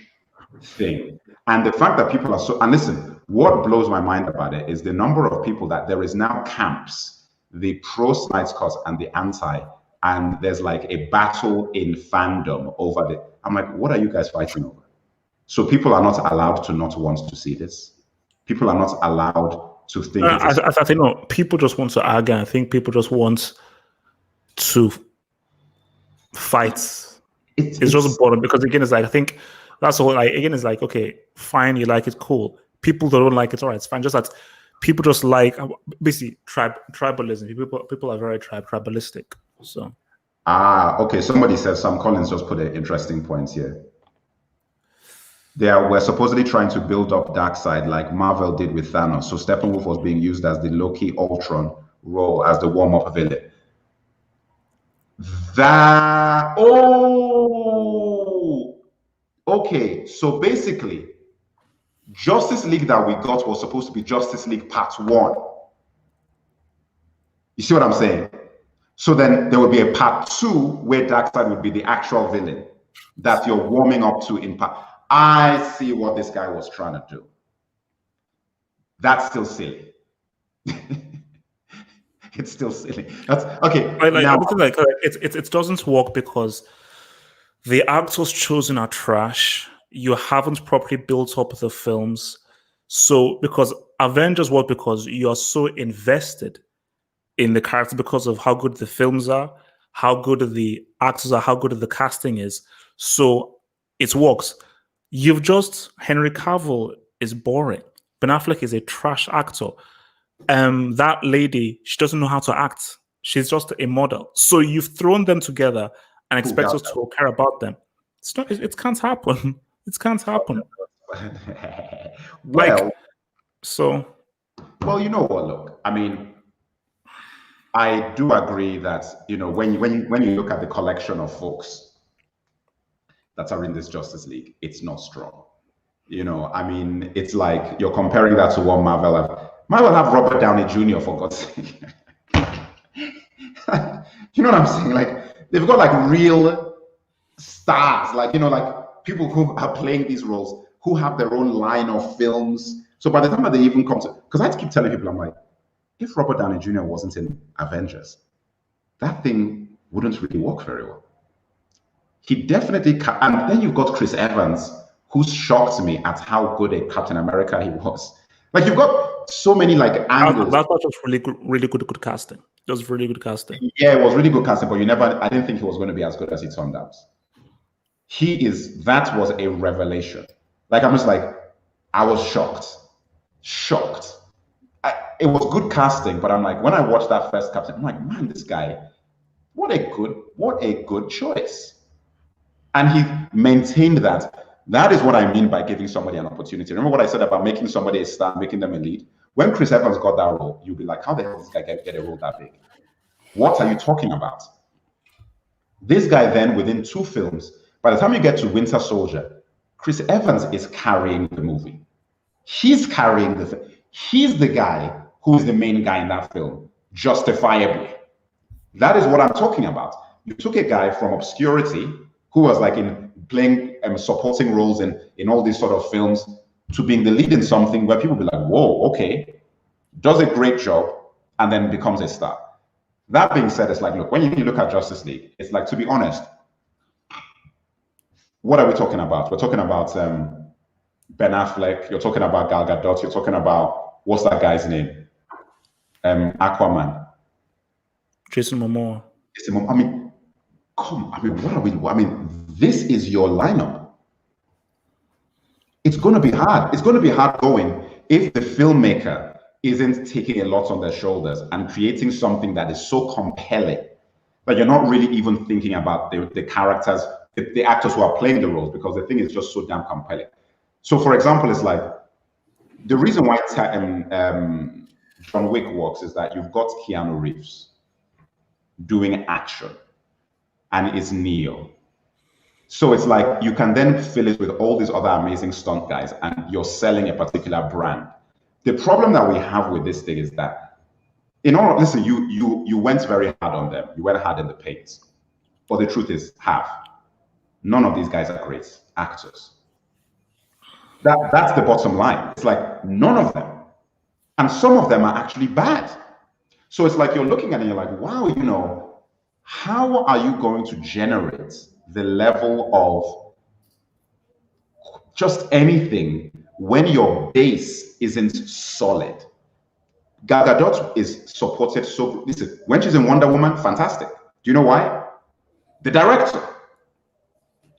thing. And the fact that people are so, and listen, what blows my mind about it is the number of people that there is now camps, the pro Snyder's Cut and the anti, and there's like a battle in fandom over the, I'm like, what are you guys fighting over? So people are not allowed to not want to see this. People are not allowed to think. I think no, people just want to argue. I think people just want to fight. It's just boring because again, it's like I think that's the whole. Like again, it's like okay, fine, you like it, cool. People that don't like it, all right, it's fine. Just that people just like basically tribalism. People are very tribalistic. So okay. Somebody says Sam Collins just put an interesting point here. We're supposedly trying to build up Darkseid like Marvel did with Thanos. So Steppenwolf was being used as the Loki Ultron role as the warm-up villain. Okay. So basically, Justice League that we got was supposed to be Justice League Part 1. You see what I'm saying? So then there would be a Part 2 where Darkseid would be the actual villain that you're warming up to in Part. I see what this guy was trying to do. That's still silly. It's still silly. That's okay. It doesn't work because the actors chosen are trash. You haven't properly built up the films. So because Avengers work because you are so invested in the character because of how good the films are, how good the actors are, how good the casting is. So it works. Henry Cavill is boring. Ben Affleck is a trash actor. That lady, she doesn't know how to act. She's just a model. So you've thrown them together and expect us to care about them. It's not. It can't happen. It can't happen. Well, you know what? Look, I mean, I do agree that when you look at the collection of folks that are in this Justice League, it's not strong. I mean, it's like you're comparing that to what Marvel have. Marvel have Robert Downey Jr. for God's sake. You know what I'm saying? Like they've got like real stars, like like people who are playing these roles who have their own line of films. So by the time that they even come to, because I keep telling people, I'm like, if Robert Downey Jr. wasn't in Avengers, that thing wouldn't really work very well. He definitely can. And then you've got Chris Evans, who shocked me at how good a Captain America he was. Like you've got so many like angles. That was just really good casting. It was really good casting. Yeah, it was really good casting, but I didn't think he was going to be as good as he turned out. That was a revelation. Like I'm just like, I was shocked. It was good casting, but I'm like, when I watched that first Captain, I'm like, man, this guy, what a good choice. And he maintained that. That is what I mean by giving somebody an opportunity. Remember what I said about making somebody a star, making them a lead? When Chris Evans got that role, you'll be like, how the hell did this guy get a role that big? What are you talking about? This guy then, within 2 films, by the time you get to Winter Soldier, Chris Evans is carrying the movie. He's carrying he's the guy who is the main guy in that film, justifiably. That is what I'm talking about. You took a guy from obscurity who was like in playing supporting roles in all these sort of films to being the lead in something where people be like, whoa, okay, does a great job and then becomes a star. That being said, it's like, look, when you look at Justice League, it's like, to be honest, what are we talking about? We're talking about Ben Affleck, you're talking about Gal Gadot, you're talking about, what's that guy's name? Aquaman. Jason Momoa. I mean, what are we, this is your lineup. It's going to be hard. It's going to be hard going if the filmmaker isn't taking a lot on their shoulders and creating something that is so compelling that you're not really even thinking about the characters, the actors who are playing the roles, because the thing is just so damn compelling. So, for example, it's like the reason why John Wick works is that you've got Keanu Reeves doing action, and it's Neo. So it's like you can then fill it with all these other amazing stunt guys, and you're selling a particular brand. The problem that we have with this thing is that, listen, you went very hard on them. You went hard in the paint. But the truth is, none of these guys are great actors. That's the bottom line. It's like none of them. And some of them are actually bad. So it's like you're looking at it and you're like, wow, how are you going to generate the level of just anything when your base isn't solid? Gal Gadot is supported so. Listen, when she's in Wonder Woman, fantastic. Do you know why? The director,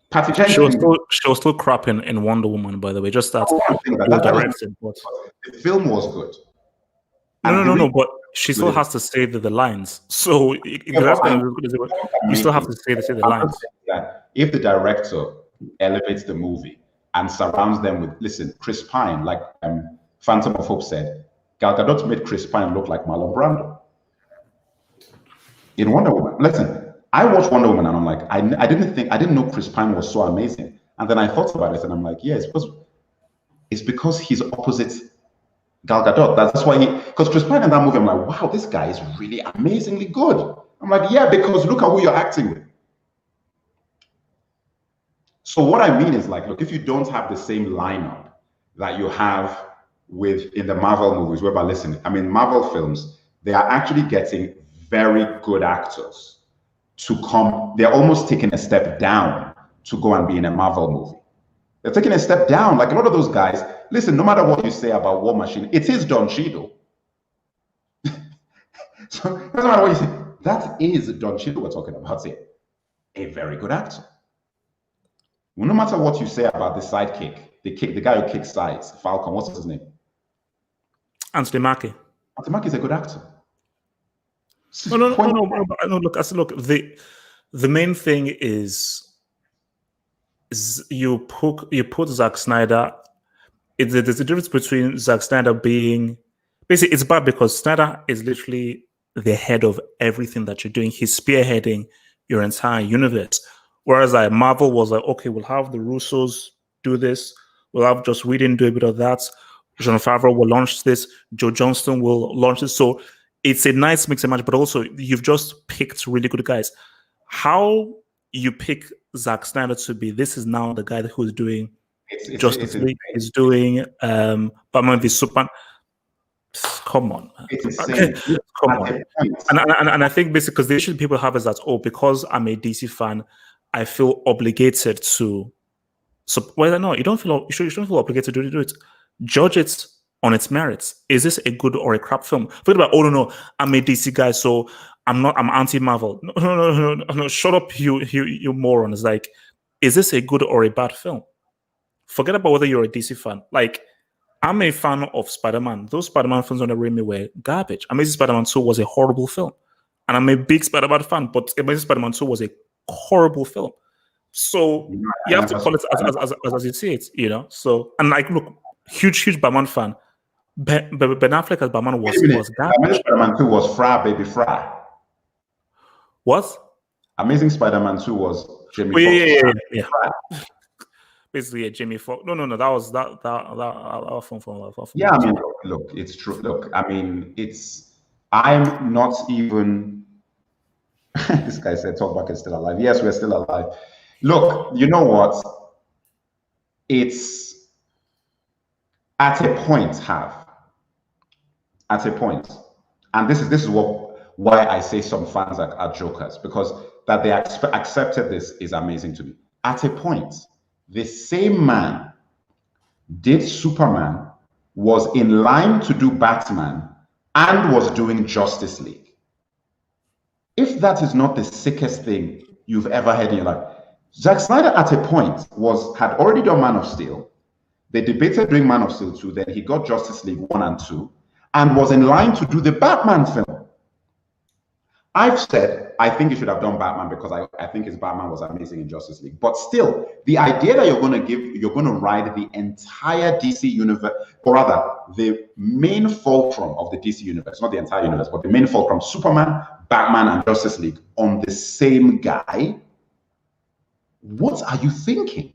Patty Jenkins. She was still crap in Wonder Woman, by the way. Just that. The film was good. No. But she still has to say the lines. So you still have to say the lines. That if the director elevates the movie and surrounds them with, listen, Chris Pine, like Phantom of Hope said, Gal Gadot made Chris Pine look like Marlon Brando in Wonder Woman. Listen, I watched Wonder Woman and I'm like, I didn't know Chris Pine was so amazing. And then I thought about it and I'm like, yeah, it's because he's opposite Gal Gadot. That's why because Chris Pine in that movie, I'm like, wow, this guy is really amazingly good. I'm like, yeah, because look at who you're acting with. So what I mean is like, look, if you don't have the same lineup that you have in the Marvel movies, whereby, listen, Marvel films, they are actually getting very good actors to come. They're almost taking a step down to go and be in a Marvel movie. They're taking a step down. Like a lot of those guys, listen, no matter what you say about War Machine, it is Don Cheadle. So no matter what you say, that is Don Cheadle we're talking about here. A very good actor. Well, no matter what you say about the sidekick, the guy who kicks sides, Falcon, what's his name? Anthony Mackie. Anthony Mackie is a good actor. No. Look, the main thing is you put Zack Snyder. There's a difference between Zack Snyder being basically, it's bad because Snyder is literally the head of everything that you're doing. He's spearheading your entire universe. Whereas like Marvel was like, okay, we'll have the Russos do this. We'll have Joss Whedon do a bit of that. Jon Favreau will launch this. Joe Johnston will launch this. So it's a nice mix and match, but also you've just picked really good guys. How you pick Zack Snyder to be, this is now the guy who's doing Justice League, is doing Batman v Superman. Come on. Come on. And I think basically because the issue people have is that, because I'm a DC fan, I feel obligated to. So, well, no, you shouldn't feel obligated to do it. Judge it on its merits. Is this a good or a crap film? Forget about, no, I'm a DC guy, so I'm anti-Marvel. No, shut up, you moron. It's like, is this a good or a bad film? Forget about whether you're a DC fan. Like, I'm a fan of Spider-Man. Those Spider-Man films on the Raimi were garbage. Amazing Spider-Man 2 was a horrible film. And I'm a big Spider-Man fan, but Amazing Spider-Man 2 was a horrible film. So you have to call it as you see it, So, and like, look, huge Batman fan. Ben Affleck as Batman Wait a minute. was that. Amazing Spider-Man 2 was Fra, baby Fra. What? Amazing Spider-Man 2 was Jamie Oh, Foxx. yeah. Basically, Jamie Foxx. No, that was that from. Yeah, I mean, look, it's true. Look, I mean, I'm not even. This guy said TALKBACK is still alive. Yes, we're still alive. Look, you know what? It's at a point, at a point, and this is why I say some fans are jokers, because that they accepted this is amazing to me. At a point, the same man did Superman, was in line to do Batman, and was doing Justice League. If that is not the sickest thing you've ever heard in your life, Zack Snyder at a point had already done Man of Steel. They debated doing Man of Steel 2, then he got Justice League 1 and 2, and was in line to do the Batman film. I've said I think he should have done Batman because I think his Batman was amazing in Justice League. But still, the idea that you're going to ride the entire DC universe, or rather, the main fulcrum of the DC universe, not the entire universe, but the main fulcrum, Superman, Batman, and Justice League, on the same guy. What are you thinking?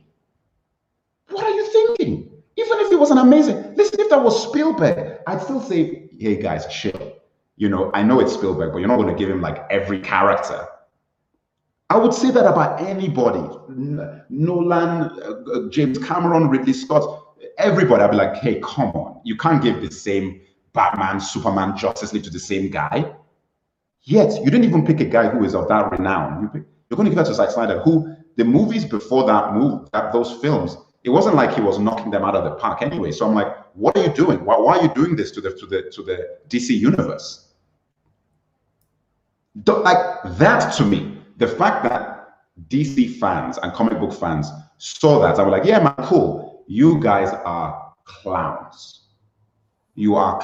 What are you thinking? Even if it was an amazing, listen, if that was Spielberg, I'd still say, hey guys, chill. You know, I know it's Spielberg, but you're not going to give him like every character. I would say that about anybody. Nolan, James Cameron, Ridley Scott, everybody. I'd be like, hey, come on. You can't give the same Batman, Superman, Justice League to the same guy. Yet, you didn't even pick a guy who is of that renown. You're going to give that to Zack Snyder, who the movies before that those films, it wasn't like he was knocking them out of the park anyway. So I'm like, what are you doing? Why are you doing this to the DC universe? Like that, to me, the fact that DC fans and comic book fans saw that, I was like, yeah, man, cool. You guys are clowns. You're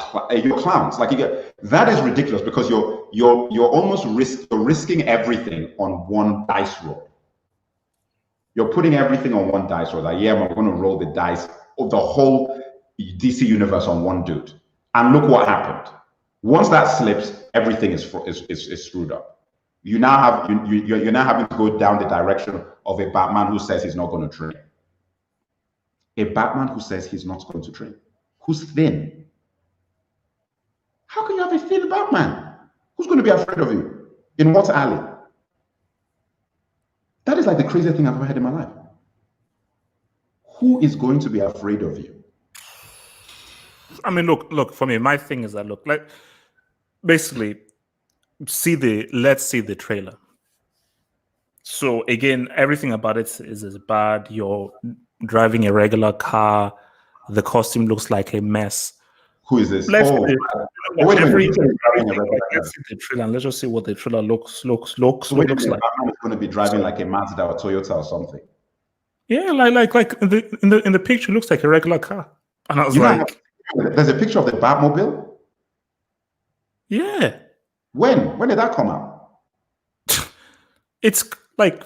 clowns. Like that is ridiculous, because you're almost risking everything on one dice roll. You're putting everything on one dice roll. Like, yeah, we're going to roll the dice of the whole DC universe on one dude. And look what happened. Once that slips, everything is screwed up. You're now having to go down the direction of a Batman who says he's not going to train. A Batman who says he's not going to train. Who's thin? How can you have a thin Batman? Who's going to be afraid of you? In what alley? That is like the craziest thing I've ever heard in my life. Who is going to be afraid of you? I mean, look, for me, my thing is that, look, like, basically, let's see the trailer. So again, everything about it is bad. You're driving a regular car. The costume looks like a mess. Who is this? Let's see the trailer and let's just see what the trailer looks like. Batman is going to be driving like a Mazda or Toyota or something. Yeah, like in the picture, it looks like a regular car. And I was there's a picture of the Batmobile. Yeah. When did that come out? It's like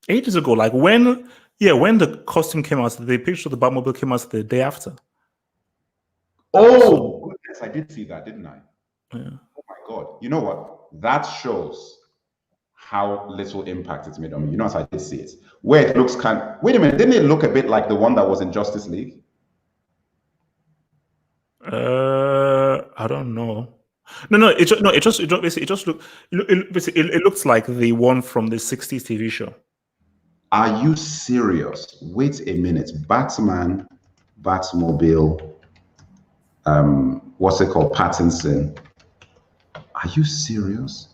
ages ago. Like when the costume came out, the picture of the Batmobile came out the day after. Oh, goodness, I did see that, didn't I? Yeah. Oh my God. You know what? That shows how little impact it's made on me. You know, as I did see it. Where it looks wait a minute, didn't it look a bit like the one that was in Justice League? I don't know. No. It looks like the one from the '60s TV show. Are you serious? Wait a minute. Batman, Batmobile, what's it called? Pattinson. Are you serious?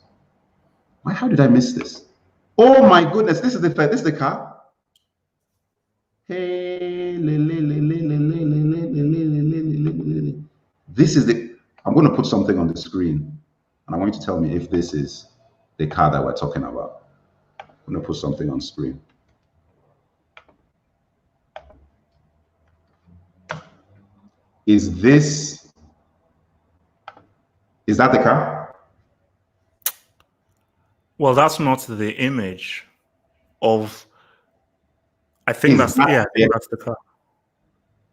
Why? How did I miss this? Oh my goodness! This is the car. Hey, this is the. I'm going to put something on the screen, and I want you to tell me if this is the car that we're talking about. I'm going to put something on screen. Is that the car? Well, that's not the image of. I think that's the car.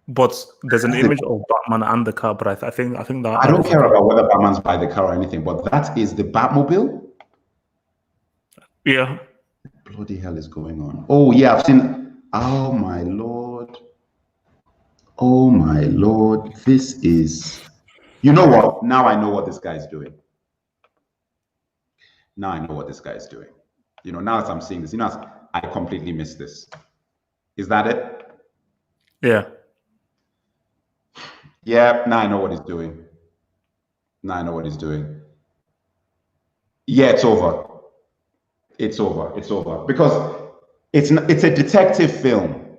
But there's an image of Batman and the car. But I think that I don't care about whether Batman's by the car or anything. But that is the Batmobile. Yeah. What bloody hell is going on? Oh yeah, I've seen. Oh my lord. Oh my lord. This is. You know what? Now I know what this guy is doing. Now I know what this guy is doing. You know, now as I'm seeing this, you know, I completely missed this. Is that it? Yeah. Yeah, now I know what he's doing. Now I know what he's doing. Yeah, it's over. It's over. It's over. Because it's a detective film.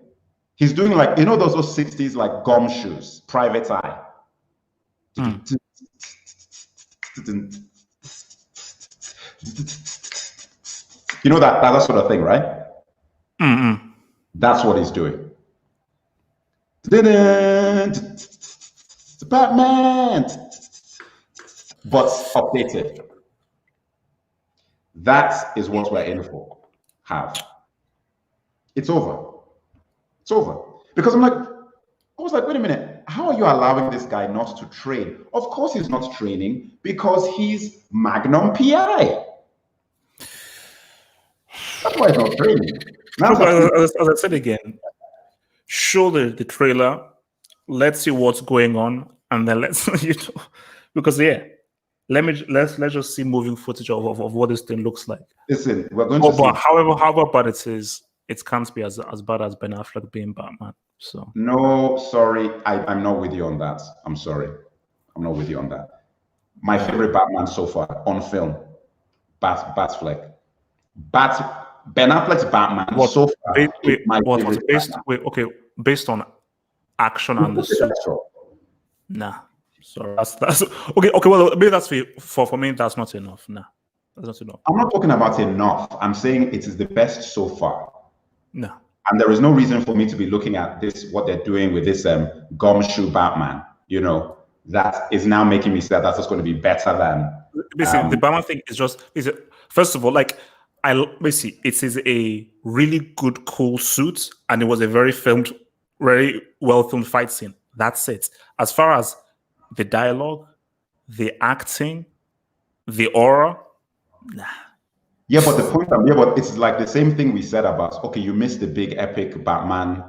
He's doing like, you know, those 60s like gumshoes, Private Eye. You know that sort of thing, right? That's what he's doing. Batman, but updated. That is what we're in for. It's over. It's over. Because I was like, wait a minute, how are you allowing this guy not to train? Of course he's not training because he's Magnum PI. That's why he's not training. Now, as I said again, show the trailer, let's see what's going on, and then let's because let's just see moving footage of what this thing looks like. Listen, we're going to see. But however bad it is, it can't be as bad as Ben Affleck being Batman. So no, sorry, I'm not with you on that. I'm sorry, I'm not with you on that. My favorite Batman so far on film, Batfleck. Ben Affleck's Batman so far. Based on action and the suit. Nah, sorry, that's okay. Well, maybe that's for me. That's not enough. Nah, that's not enough. I'm not talking about enough. I'm saying it is the best so far. No. And there is no reason for me to be looking at this, what they're doing with this gumshoe Batman, you know, that is now making me say that's just going to be better than. Basically, the Batman thing is first of all, like, it is a really good, cool suit, and it was a very well filmed fight scene. That's it. As far as the dialogue, the acting, the aura, nah. Yeah, but the point, but it's like the same thing we said about, okay, you missed the big epic Batman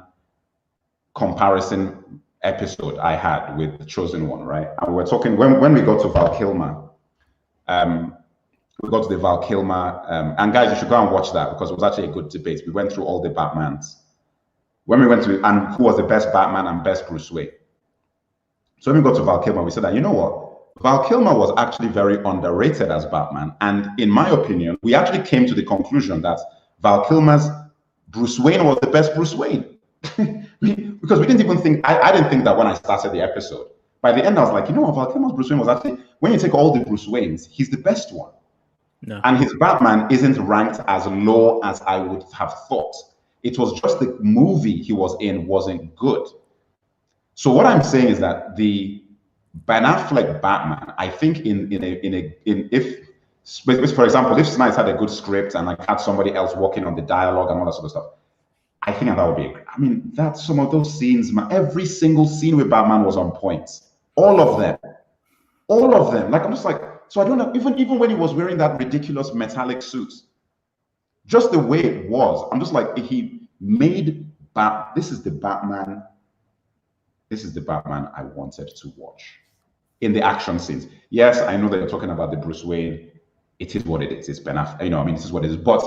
comparison episode I had with the Chosen One, right? And we're talking, when we got to Val Kilmer, we got to the Val Kilmer, and guys, you should go and watch that because it was actually a good debate. We went through all the Batmans. When we went to, and who was the best Batman and best Bruce Wayne. So when we got to Val Kilmer, we said that, you know what? Val Kilmer was actually very underrated as Batman. And in my opinion, we actually came to the conclusion that Val Kilmer's Bruce Wayne was the best Bruce Wayne. Because we didn't even think, I didn't think that when I started the episode. By the end, I was like, you know what, Val Kilmer's Bruce Wayne was actually, when you take all the Bruce Waynes, he's the best one. No. And his Batman isn't ranked as low as I would have thought. It was just the movie he was in wasn't good. So what I'm saying is that the Ben Affleck Batman, I think if for example, if Snyder had a good script and like had somebody else working on the dialogue and all that sort of stuff, I think that would be. I mean, that some of those scenes, every single scene with Batman was on point. All of them. Like I'm just like, so I don't know. Even when he was wearing that ridiculous metallic suit, just the way it was, I'm just like, he made this is the Batman. This is the Batman I wanted to watch. In the action scenes. Yes, I know that you're talking about the Bruce Wayne. It is what it is. It's Ben Affleck. You know, I mean, this is what it is. But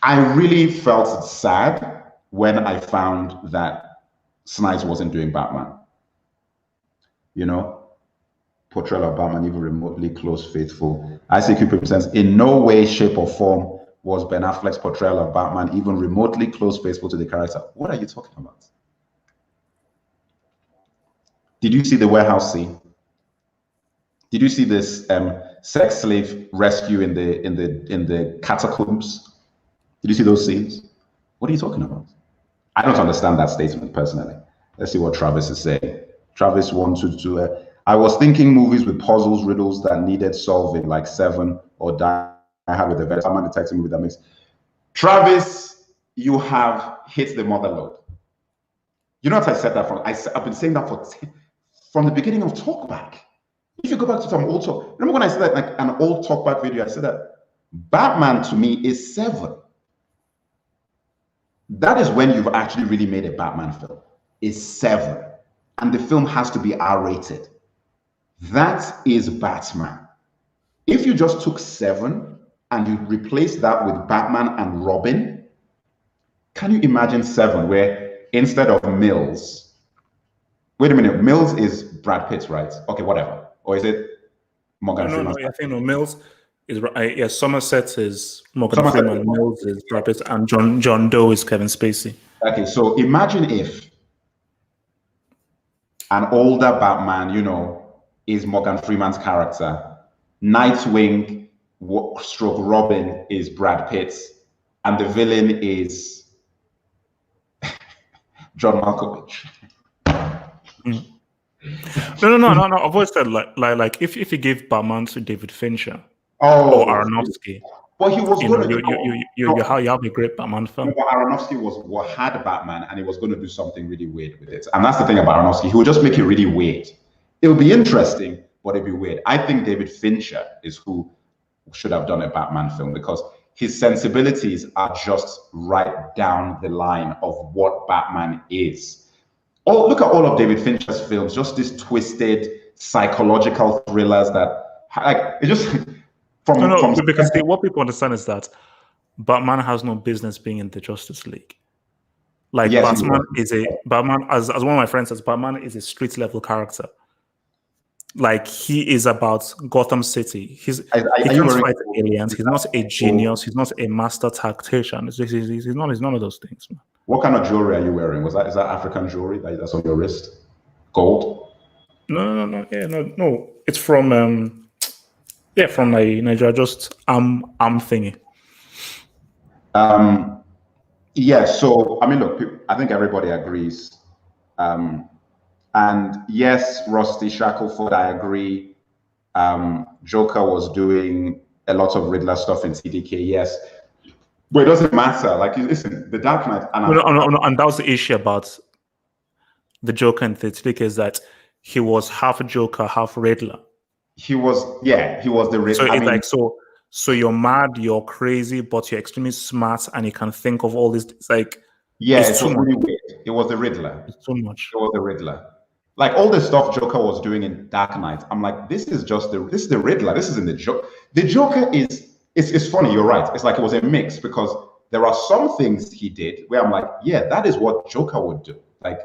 I really felt sad when I found that Snyder wasn't doing Batman. You know, portrayal of Batman even remotely close, faithful. ICQ presents in no way, shape, or form was Ben Affleck's portrayal of Batman even remotely close, faithful to the character. What are you talking about? Did you see the warehouse scene? Did you see this sex slave rescue in the catacombs? Did you see those scenes? What are you talking about? I don't understand that statement personally. Let's see what Travis is saying. Travis 122. I was thinking movies with puzzles, riddles that needed solving, like Seven or Die Hard with the best Batman detective movie that makes. Travis, you have hit the mother lode. You know what I said that from? I've been saying that from the beginning of Talkback. If you go back to some old talk, remember when I said that, like an old Talkback video, I said that Batman to me is 7. That is when you've actually really made a Batman film. Is 7. And the film has to be R-rated. That is Batman. If you just took 7 and you replaced that with Batman and Robin, can you imagine 7 where instead of Mills, wait a minute, Mills is Brad Pitt, right? Okay, whatever. Or is it Morgan Freeman? No, I think no, Mills is Somerset is Morgan Freeman, Mills is Brad Pitt, and John Doe is Kevin Spacey. Okay, so imagine if an older Batman, is Morgan Freeman's character, Nightwing stroke Robin is Brad Pitt, and the villain is John Malkovich. No. I've always said like if you give Batman to David Fincher or Aronofsky, well, he was you have a great Batman film. But Aronofsky had Batman, and he was going to do something really weird with it. And that's the thing about Aronofsky; he will just make it really weird. It'll be interesting, but it'll be weird. I think David Fincher is who should have done a Batman film because his sensibilities are just right down the line of what Batman is. Oh, look at all of David Fincher's films, just these twisted psychological thrillers that, like, it just because what people understand is that Batman has no business being in the Justice League. Like, yes, Batman, as one of my friends says, Batman is a street level character. Like, he is about Gotham City. He can't fight aliens. He's not a genius. He's not a master tactician. He's none of those things, man. What kind of jewelry are you wearing? Is that African jewelry that's on your wrist? Gold? No. Yeah, no. It's from from Nigeria. Just thingy. Yeah. So I mean, look, I think everybody agrees. And yes, Rusty Shackelford, I agree. Joker was doing a lot of Riddler stuff in CDK. Yes. But it doesn't matter. Like, listen, the Dark Knight. And that was the issue about the Joker in CDK is that he was half Joker, half Riddler. He was the Riddler. So you're mad, you're crazy, but you're extremely smart, and you can think of all this. It's like, it's too really weird. It was the Riddler. It's too much. It was the Riddler. Like all the stuff Joker was doing in Dark Knight, I'm like, this is the Riddler. This isn't the Joker. The Joker is. It's funny, you're right. It's like it was a mix because there are some things he did where I'm like, yeah, that is what Joker would do. Like,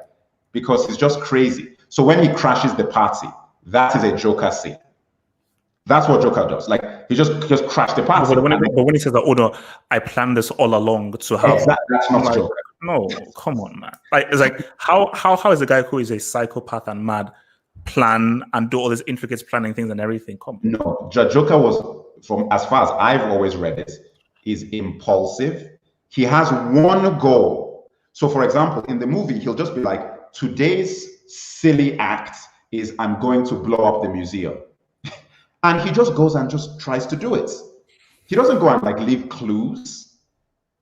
because he's just crazy. So when he crashes the party, that is a Joker scene. That's what Joker does. Like, he just crashed the party. But when he says that, oh no, I planned this all along to have. Exactly. That's not like, Joker. No, come on, man. Like, it's like how is a guy who is a psychopath and mad plan and do all these intricate planning things and everything? Come on. No, Joker was, from as far as I've always read it, is impulsive. He has one goal. So, for example, in the movie, he'll just be like, today's silly act is I'm going to blow up the museum. And he just goes and just tries to do it. He doesn't go and like leave clues.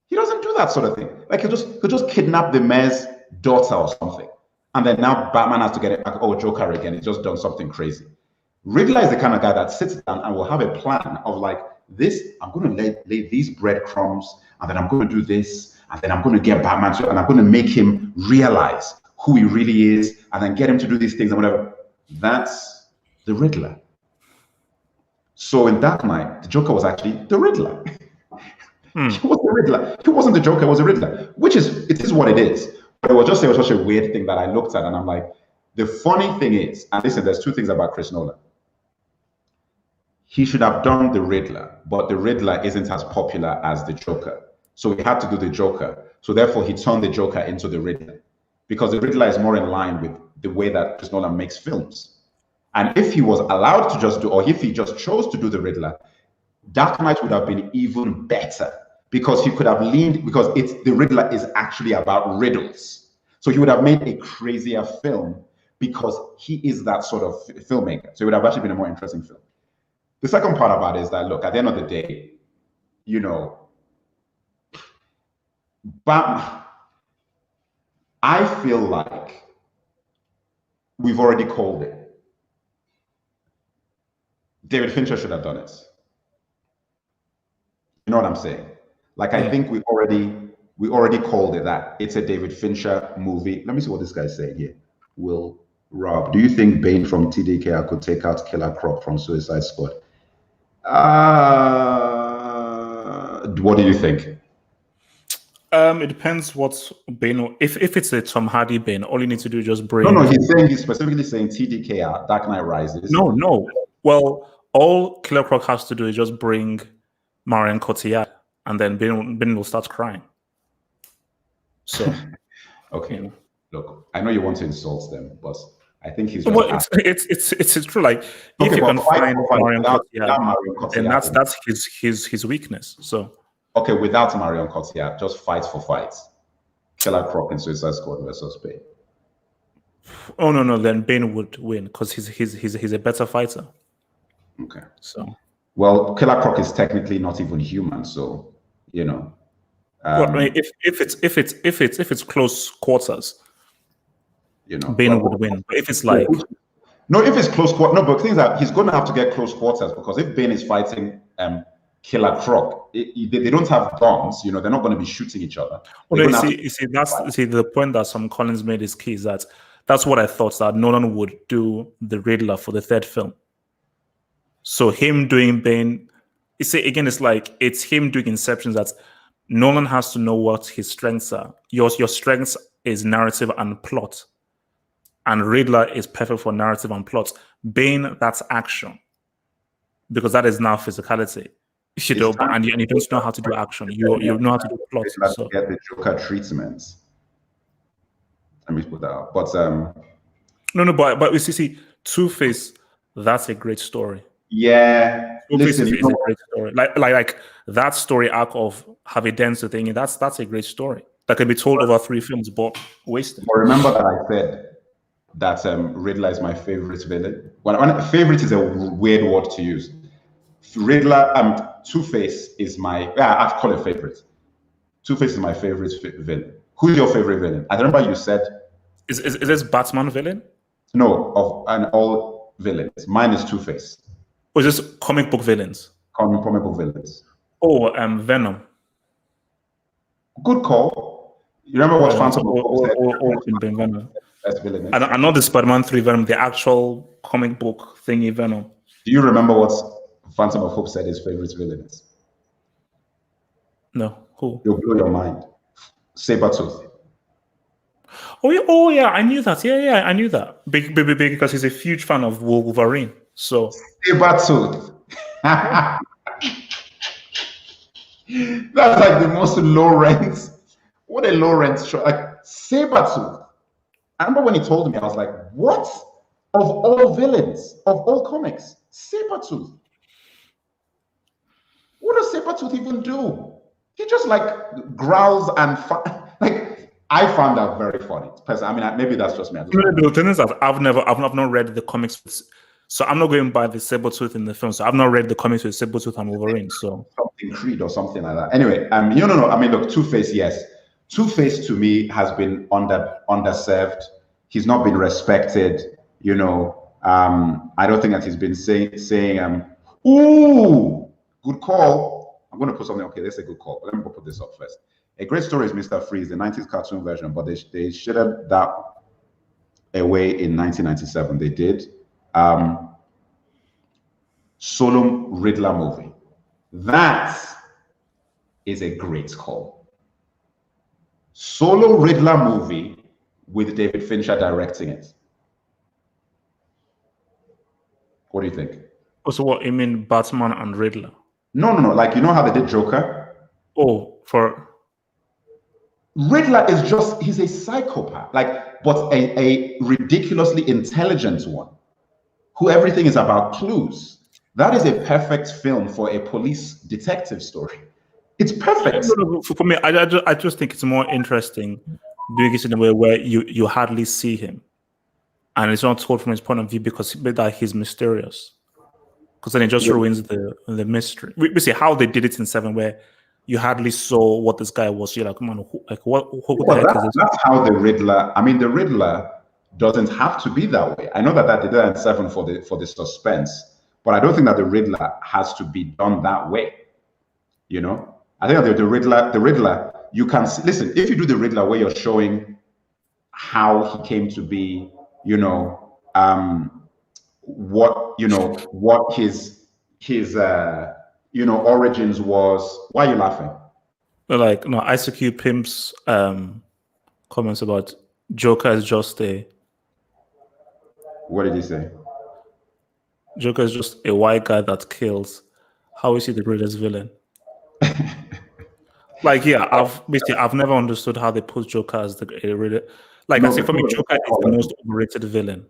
He doesn't do that sort of thing. Like he'll just kidnap the mayor's daughter or something. And then now Batman has to get it back. Oh, Joker again. He's just done something crazy. Riddler is the kind of guy that sits down and will have a plan of like this. I'm going to lay these breadcrumbs, and then I'm going to do this, and then I'm going to get Batman to, and I'm going to make him realize who he really is, and then get him to do these things and whatever. That's the Riddler. So in Dark Knight, the Joker was actually the Riddler. He was the Riddler. He wasn't the Joker. It was the Riddler, it is what it is. But it was such a weird thing that I looked at, and I'm like, the funny thing is, and listen, there's two things about Chris Nolan. He should have done the Riddler, but the Riddler isn't as popular as the Joker. So he had to do the Joker. So therefore, he turned the Joker into the Riddler, because the Riddler is more in line with the way that Chris Nolan makes films. And if he was allowed to just do, or if he just chose to do the Riddler, Dark Knight would have been even better, because he could have leaned, because the Riddler is actually about riddles. So he would have made a crazier film because he is that sort of filmmaker. So it would have actually been a more interesting film. The second part about it is that, look, at the end of the day, Batman, I feel like we've already called it. David Fincher should have done it. You know what I'm saying? Like, I think we already called it that. It's a David Fincher movie. Let me see what this guy's saying here. Will Rob, do you think Bane from TDK could take out Killer Croc from Suicide Squad? What do you think? It depends what Bane. If it's a Tom Hardy Bane, all you need to do is just bring. No, he's specifically saying TDK, Dark Knight Rises. No. Well, all Killer Croc has to do is just bring Marion Cotillard, and then Bane will start crying. So, okay. Look, I know you want to insult them, but I think he's. Well, it's true. Like, if you can find Marion Cotillard, then that's his weakness. So. Okay, without Marion Cotillard, just fight for fights. Killer Croc and Suicide Squad versus Bane. Oh no, then Bane would win because he's a better fighter. Okay. So. Well, Killer Croc is technically not even human, so you know. Well, I mean, if it's close quarters, you know, Bane would win. But if it's like if it's close quarters, no, but things that he's going to have to get close quarters because if Bane is fighting Killer Croc, they don't have guns, you know, they're not going to be shooting each other. Well, you see, the point that some Collins made is key. Is that's what I thought, that Nolan would do the Riddler for the third film. So him doing Bane, you see, again, it's him doing Inception. That Nolan has to know what his strengths are. Your strengths is narrative and plot, and Riddler is perfect for narrative and plot. Bane, that's action, because that is now physicality. You know, and you don't know how to do action. You know how to do plot. So. Get the Joker treatment. Let me put that out. But but you see, Two-Face, that's a great story. Yeah, Two-Face is a great story. Like that story arc of Harvey Dent thing. That's a great story that can be told over 3 films, but wasted. But remember that I said that Riddler is my favorite villain. When favorite is a weird word to use. Riddler, Two-Face is my. I'd call it favorite. Two-Face is my favorite villain. Who's your favorite villain? I remember you said. Is this Batman villain? No, all villains. Mine is Two-Face. Or is this comic book villains? Comic book villains. Oh, Venom. Good call. You remember what Phantom said? Venom. And not the Spider-Man 3 Venom, the actual comic book thingy Venom. Do you remember what Phantom of Hope said his favorite villain is? No. Who? You'll blow your mind. Sabretooth. Oh yeah, I knew that. Yeah, I knew that. Big because he's a huge fan of Wolverine. So Sabretooth. That's like the most low rent. What a low rent show. Like Sabretooth. I remember when he told me, I was like, what? Of all villains, of all comics, Sabretooth. What does Sabretooth even do? He just like growls and like I found that very funny. I mean, maybe that's just me. The thing is that I've not read the comics, so I'm not going by the Sabretooth in the film. So I've not read the comics with Sabretooth and Wolverine. So something Creed or something like that. Anyway, no. I mean, look, Two-Face, yes. Two-Face to me has been underserved. He's not been respected. You know, I don't think that he's been saying, ooh, good call. I'm going to put something. Okay, that's a good call. Let me put this up first. A great story is Mr. Freeze, the 90s cartoon version, but they shitted that away in 1997. They did. Solo Riddler movie. That is a great call. Solo Riddler movie with David Fincher directing it. What do you think? Also, what you mean, Batman and Riddler? No. Like, you know how they did Joker? Oh, for Riddler is he's a psychopath, like, but a ridiculously intelligent one, who everything is about clues. That is a perfect film for a police detective story. It's perfect. For me, I just think it's more interesting doing it in a way where you hardly see him, and it's not told from his point of view because he's mysterious. Because then it just ruins the mystery. We see how they did it in 7, where you hardly saw what this guy was. You're like, man, who the Well, heck is this? that's how the Riddler. I mean, the Riddler doesn't have to be that way. I know that they did that in Seven for the suspense, but I don't think that the Riddler has to be done that way. You know, I think that the Riddler, you can listen. If you do the Riddler where you're showing how he came to be, you know, what his origins was. Why are you laughing? Like, no, ICQ Pimp's comments about Joker is just a. What did he say? Joker is just a white guy that kills. How is he the greatest villain? Like, yeah, I've never understood how they put Joker as I say, for me, Joker is the most overrated villain.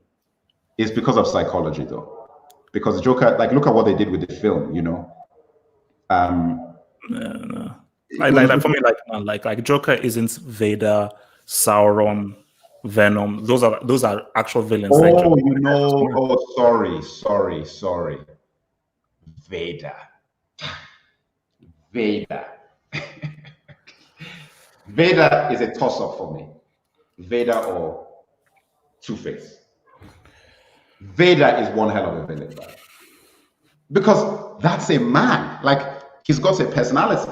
It's because of psychology, though. Because Joker, like, look at what they did with the film. You know. No. For me, like Joker isn't Vader, Sauron, Venom. Those are actual villains. Sorry. Vader. Vader is a toss-up for me. Vader or Two-Face. Vader is one hell of a villain, right? Because that's a man. Like, he's got a personality.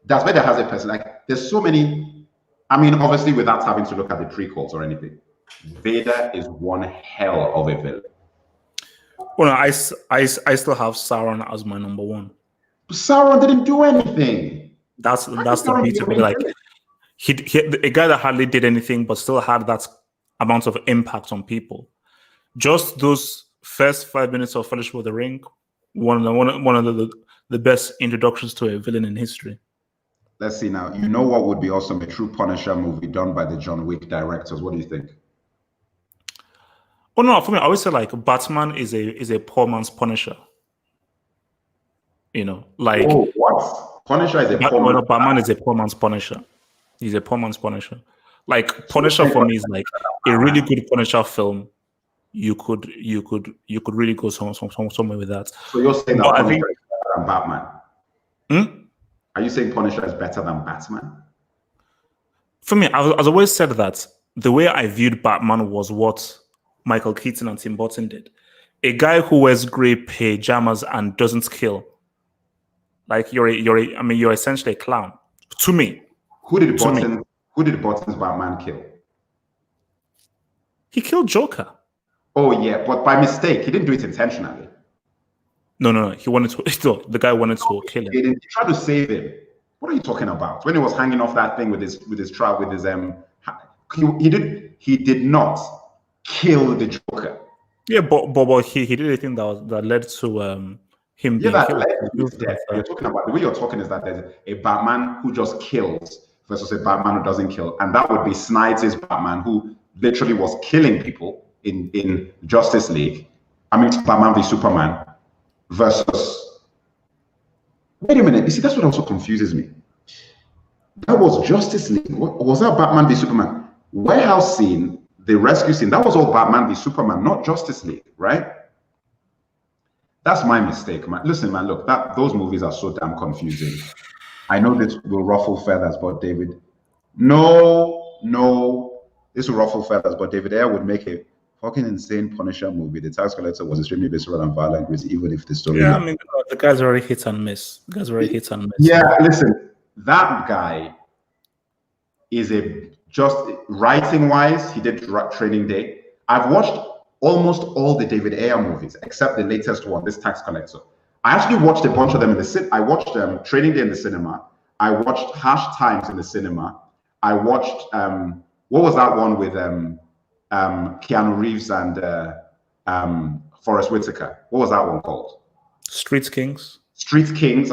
Darth Vader has a personality. Like, there's so many. I mean, obviously, without having to look at the prequels or anything, Vader is one hell of a villain. Well, no, I still have Sauron as my number one. Sauron didn't do anything. That's the beauty of it. Like, he a guy that hardly did anything, but still had that amount of impact on people. Just those first 5 minutes of Fellowship of the Ring, one of the best introductions to a villain in history. Let's see now. You know what would be awesome? A true Punisher movie done by the John Wick directors. What do you think? Oh no, for me, I always say like Batman is a poor man's Punisher. You know, like what? Punisher is a poor man's Batman is a poor man's Punisher. He's a poor man's Punisher. Like Punisher for me is like a really good Punisher film. You could really go somewhere with that. So you're saying that Punisher is better than Batman? Are you saying Punisher is better than Batman? For me, I've always said that the way I viewed Batman was what Michael Keaton and Tim Burton did. A guy who wears grey pajamas and doesn't kill. Like you're essentially a clown. To me. Who did Burton's Batman kill? He killed Joker. Oh yeah, but by mistake. He didn't do it intentionally. No. He wanted to. The guy wanted to kill him. He tried to save him. What are you talking about? When he was hanging off that thing with his he did not kill the Joker. Yeah, but he did a thing that led to him being killed. You're talking about the way you're talking is that there's a Batman who just kills versus a Batman who doesn't kill, and that would be Snyder's Batman who literally was killing people in Justice League. I mean, Batman v Superman versus. Wait a minute. You see, that's what also confuses me. That was Justice League. Was that Batman v Superman? Warehouse scene, the rescue scene, that was all Batman v Superman, not Justice League, right? That's my mistake, man. Listen, man, look, those movies are so damn confusing. I know this will ruffle feathers, but David, no, this will ruffle feathers, but David Ayer would make a fucking insane Punisher movie. The Tax Collector was extremely visceral and violent, even if the story. Yeah, I mean, the guy's already hit and miss. Yeah, listen, that guy is just writing wise, he did Training Day. I've watched almost all the David Ayer movies except the latest one, this Tax Collector. I actually watched a bunch of them in the cinema. I watched Training Day in the cinema. I watched Harsh Times in the cinema. I watched what was that one with Keanu Reeves and Forrest Whitaker? What was that one called? Street Kings.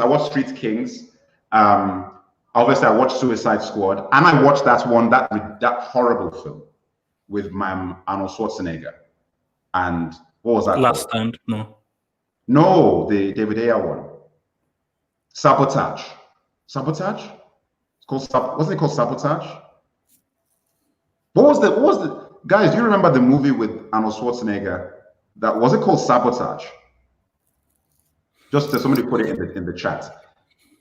I watched Street Kings. Obviously, I watched Suicide Squad, and I watched that horrible film with Arnold Schwarzenegger. And what was that? Last called? Stand? No, the David Ayer one. Sabotage. Sabotage? Wasn't it called Sabotage? What was the guys? Do you remember the movie with Arnold Schwarzenegger? That was it called Sabotage? Just somebody put it in the chat.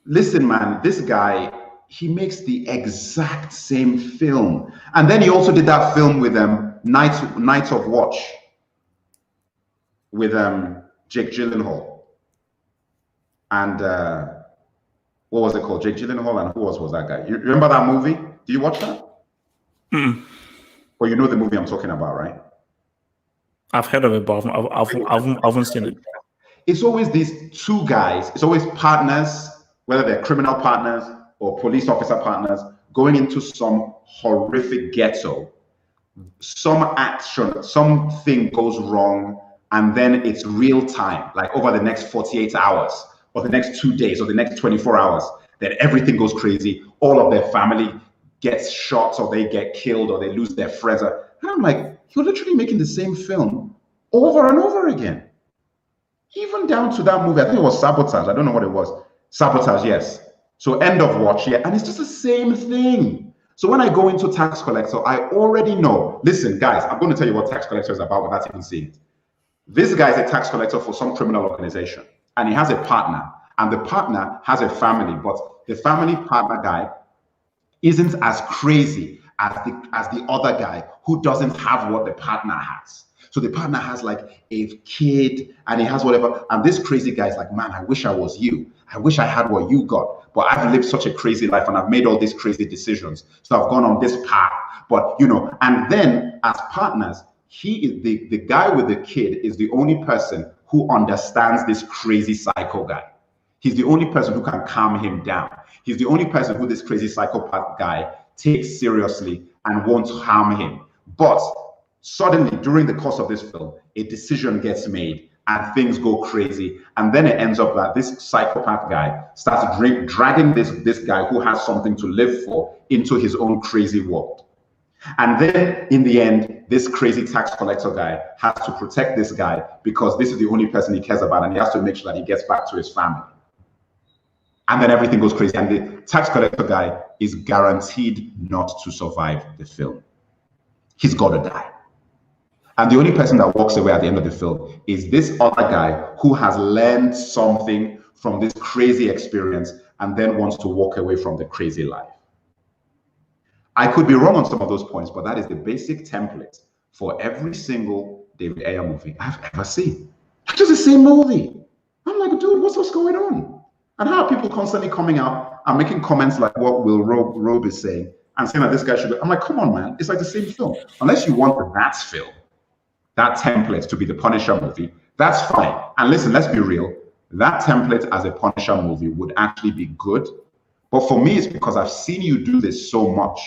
Listen, man, this guy, he makes the exact same film. And then he also did that film with Night of Watch with Jake Gyllenhaal. And what was it called? Jake Gyllenhaal, and who else was that guy? You remember that movie? Do you watch that? Well, you know the movie I'm talking about, right? I've heard of it, but I haven't seen it. It's always these two guys. It's always partners, whether they're criminal partners or police officer partners, going into some horrific ghetto. Some action, something goes wrong, and then it's real time, like over the next 48 hours, or the next 2 days, or the next 24 hours. Then everything goes crazy. All of their family gets shot, or they get killed, or they lose their friends. And I'm like, you're literally making the same film over and over again. Even down to that movie, I think it was Sabotage. I don't know what it was. Sabotage, yes. So End of Watch, yeah. And it's just the same thing. So when I go into Tax Collector, I already know. Listen, guys, I'm going to tell you what Tax Collector is about without even seeing it. This guy is a tax collector for some criminal organization, and he has a partner, and the partner has a family, but the family partner guy isn't as crazy as the other guy who doesn't have what the partner has. So the partner has like a kid and he has whatever. And this crazy guy is like, man, I wish I was you. I wish I had what you got. But I've lived such a crazy life and I've made all these crazy decisions. So I've gone on this path. But, you know, and then as partners, he is the guy with the kid is the only person who understands this crazy psycho guy. He's the only person who can calm him down. He's the only person who this crazy psychopath guy takes seriously and won't harm him. But suddenly, during the course of this film, a decision gets made and things go crazy. And then it ends up that this psychopath guy starts dragging this guy who has something to live for into his own crazy world. And then in the end, this crazy tax collector guy has to protect this guy because this is the only person he cares about, and he has to make sure that he gets back to his family. And then everything goes crazy. And the tax collector guy is guaranteed not to survive the film. He's got to die. And the only person that walks away at the end of the film is this other guy who has learned something from this crazy experience and then wants to walk away from the crazy life. I could be wrong on some of those points, but that is the basic template for every single David Ayer movie I've ever seen. It's just the same movie. I'm like, dude, what's going on? And how are people constantly coming out and making comments like what Will Robe is saying and saying that this guy should go? I'm like, come on, man. It's like the same film. Unless you want that film, that template to be the Punisher movie, that's fine. And listen, let's be real. That template as a Punisher movie would actually be good. But for me, it's because I've seen you do this so much.